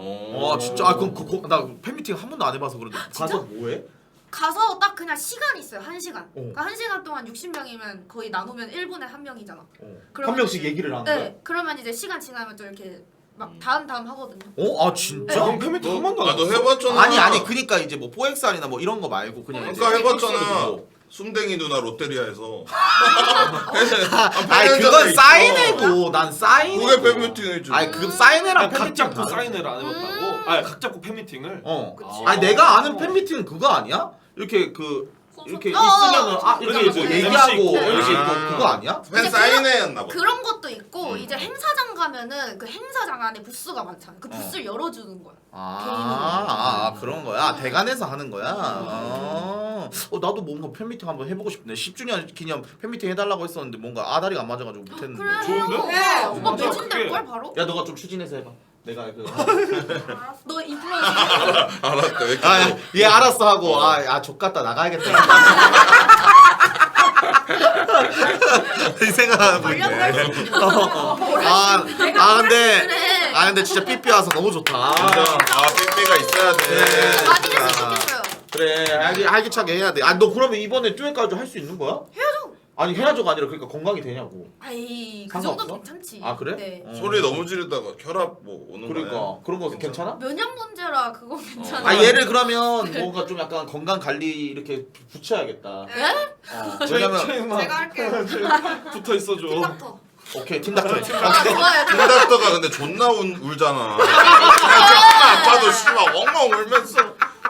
진짜? 그럼 나 팬미팅 한 번도 안 해봐서 그런데 가서 뭐해? 가서 딱 그냥 시간이 있어요. 1시간. 어. 그러니까 1시간 동안 60명이면 거의 나누면 1분에 1명이잖아. 한 그러면 명씩 이제- 얘기를 하는 거야? 네. 그러면 이제 시간 지나면 또 이렇게 막 다음 하거든요. 진짜? 형 팬미팅 한 번도 안 너 했어? 해봤잖아. 아니 그니까 이제 뭐 포엑스알이나 뭐 이런 거 말고 그냥 이제 그러니까 해봤잖아. 에피소드로. 숨댕이 누나 롯데리아에서. 아니 그건 사인회고 난 사인회. 그게 팬미팅이지. 아니 그 사인회랑 각 팬미팅 잡고 다르- 사인회를 안 해봤다고? 아니 각 잡고 팬미팅을? 아니 내가 아는 팬미팅은 그거 아니야? 이렇게 그 이렇게 어, 있으면은 아 이렇게 뭐 MC 얘기하고 있고. MC 있고 아. 그거 아니야? 팬 사인회였나 보다. 그런 것도 있고 이제 행사장 가면은 그 행사장 안에 부스가 많잖아. 그 부스를 열어주는 거야. 그런 거야. 대관에서 하는 거야. 나도 뭔가 팬미팅 한번 해보고 싶네. 10주년 기념 팬미팅 해달라고 했었는데 뭔가 아다리가 안 맞아가지고 못했는데. 그래. 좋은데? 네. 오빠 진짜 매진 그게- 될걸 바로? 야 너가 좀 추진해서 해봐. 내가 그. 너 인플루언서. 알았다. 왜 이렇게 얘 알았어 하고 족같다 나가야겠다. 이 생각하고 있네. 근데 진짜 삐삐 와서 너무 좋다. 삐삐가 있어야 돼. 많이 했으면 좋겠어요. 그래 활기차게 해야 돼. 너 그러면 이번에 듀엣까지 할 수 있는 거야? 해야죠. 아니 해야죠가 아니라 그러니까 건강이 되냐고. 아이 그 상관없어? 정도 괜찮지. 아 그래? 네. 소리 너무 지르다가 혈압 뭐 오는 그러니까 거야. 그런 거 괜찮아? 면역 문제라 그거 괜찮아. 얘를 그러면 뭔가 좀 약간 건강 관리 이렇게 붙여야겠다. 예? 왜냐면 제가 할게요. 붙어 있어줘. 팀닥터. 오케이 팀닥터. 아 좋아요. 김닥터가 근데 존나 울잖아. 그냥 조금만 아파도 씨발 엉엉 울면서.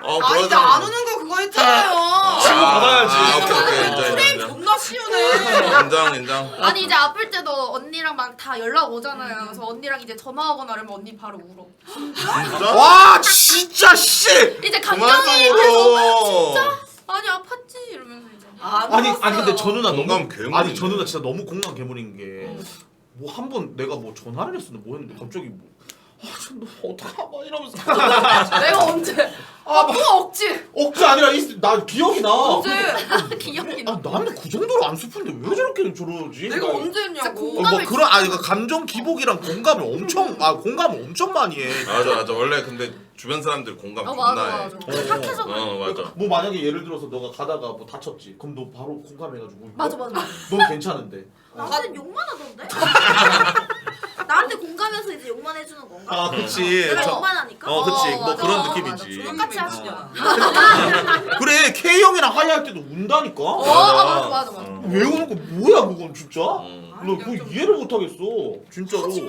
아니 나 안 우는 거 그거 했잖아요. 친구 받아야지. 오케이 인정 프레임 인정. 존나 쉬우네. 인정. 아니 이제 아플 때도 언니랑 막 다 연락 오잖아요. 그래서 언니랑 이제 전화하거나 이러면 언니 바로 울어. 진짜? 와 진짜 씨. 이제 그만 감정이 좀 계속 울어. 아니 아팠지 이러면서 이제. 아니 근데 저 누나 공감 너무 괴물이네. 아니 저 누나 진짜 너무 공감 괴물인 게 뭐 한 번 내가 뭐 전화를 했었는데 뭐 했는데 갑자기 너 어떡하마 이러면서 내가 언제? 뭐가 억지? 억지 아니라 나 기억이 나. 언제? 기억이 나. 나는 그 정도로 안 슬픈데 왜 저렇게 저러지? 내가 언제 했냐고. 뭐 그런 그러니까 감정 기복이랑 공감을 엄청 많이 해. 맞아. 원래 근데 주변 사람들 공감 어 존나 맞아 해. 맞아. 착해서 그래. 맞아. 뭐 만약에 예를 들어서 너가 가다가 뭐 다쳤지. 그럼 너 바로 공감해가지고. 맞아. 넌 괜찮은데. 나한테 욕만 하던데? 나한테 공감해서 이제 욕만 해주는 건가? 아 그치. 내가 욕만 하니까? 그치. 뭐 맞아. 그런 맞아. 느낌이지. 똑같이 하시잖아. 그래 K 형이랑 하이할 때도 운다니까. 맞아. 왜 우는 거 뭐야 그건 진짜? 너 그거 이해를 못 하겠어. 진짜로. 맞긴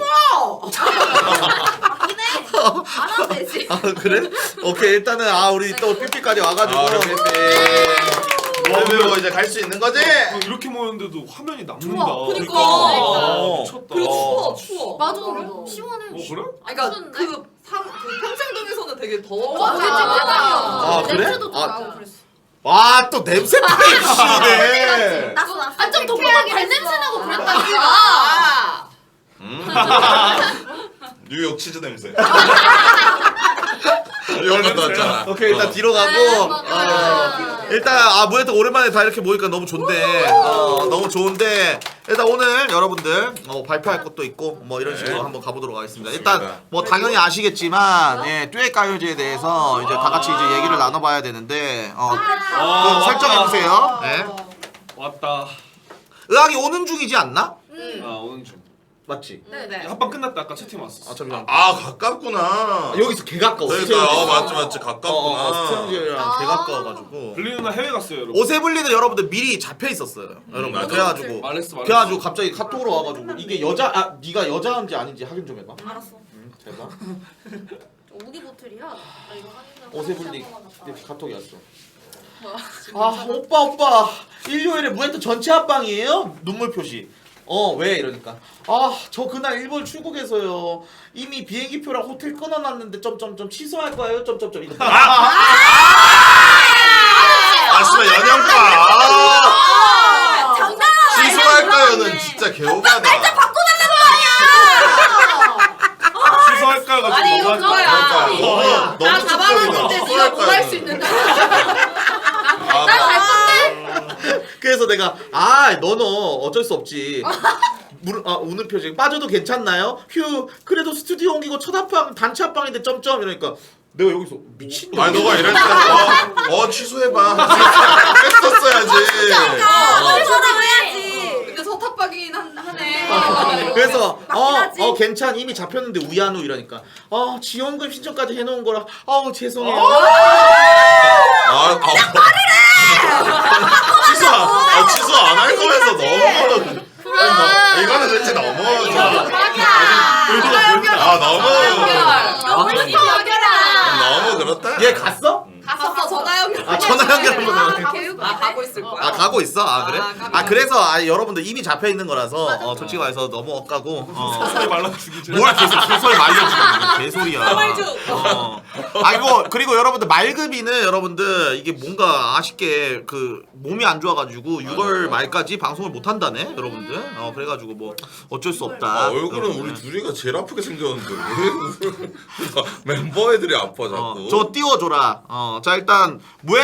해. 안 하면 되지. 그래? 오케이 일단은 우리 또 삐삐까지 와가지고. 그리고 이제 갈 수 있는 거지? 이렇게 모였는데도 화면이 남는다. 그니까. 미쳤다. 그리고 추워. 맞아. 시원해. 그래? 그러니까 추운데? 그 평생동에서는 되게 더워. 맞아. 그래? 냄새도 또 나고 그랬어. 또 냄새 파이 씨네. 났어. 좀 동그랗게 발냄새 나고 그랬다니까. 뉴욕 치즈 냄새. 뉴욕은 넣었잖아. 오케이 일단 뒤로 가고. 일단 무에터 오랜만에 다 이렇게 모이니까 너무 좋은데 너무 좋은데 일단 오늘 여러분들 발표할 것도 있고 뭐 이런 식으로 한번 가보도록 하겠습니다. 일단 뭐 당연히 아시겠지만 듀엣 가요제에 대해서 이제 다 같이 이제 얘기를 나눠봐야 되는데 그 설정해 주세요. 네. 왔다. 의학이 오는 중이지 않나? 오는 중. 맞지? 네. 합방 끝났다. 아까 채팅 왔어. 잠시만. 가깝구나. 여기서 개 가까워. 그러니까 맞지 가깝구나. 스테이지랑 개 가까워가지고. 블리 누나 해외 갔어요, 여러분. 오세블리는 여러분들 미리 잡혀 있었어요. 여러분 그래가지고 말했어. 그래가지고 갑자기 카톡으로 와가지고 이게 네가 여자인지 아닌지 확인 좀 해봐. 알았어. 제발. 어디 보틀이야? 나 이거 확인해. 오세블리 이렇게 카톡이 왔어. 오빠 일요일에 무에터 전체 합방이에요? 눈물 표시. 왜 이러니까 저 그날 일본 출국해서요 이미 비행기표랑 호텔 끊어놨는데 점점점 취소할 거예요 점점점 이거 씨발 연영과. 장난하나? 취소할까요는 진짜 개오바다. 취소할까 가지고 아니, 이거 너무 그거야. 너무 나 잡아놨는데 네가 뭘 할 수 있는데. 나갈 건데. 그래서 내가 너는 어쩔 수 없지 우는 표정 빠져도 괜찮나요? 휴 그래도 스튜디오 옮기고 첫 합방 단체 합방인데 점점 이러니까 내가 여기서 미친놈 아니 너가 이럴 때 취소해봐. 했었어야지. 해야지. 근데 서탑박이긴 하네. 그래서 맞긴 하지. 괜찮 이미 잡혔는데 우야누 이러니까 지원금 신청까지 해놓은 거라 죄송해요 취소 안 할 거면서 너무. 이거는 진짜 너무. 너무. 너무 여겨라. 너무 그렇다. 얘 갔어? 갔었어. 전화해 연결. 아 전화 연결 한번 가고 있을 거야. 아 가고 있어? 아 그래? 가고 아 그래서 여러분들 이미 잡혀 있는 거라서 솔직히 말해서 너무 엇가고 소리 말라 죽이지. 뭘 계속 개소리 말려주는 개소리야. 그리고 여러분들 말급이는 여러분들 이게 뭔가 아쉽게 그 몸이 안 좋아가지고 6월 말까지 방송을 못 한다네 여러분들. 그래가지고 뭐 어쩔 수 없다. 얼굴은 우리 둘이가 제일 아프게 생겼는데 왜 멤버 애들이 아파 자꾸. 저 띄워줘라. 자 일단 무엔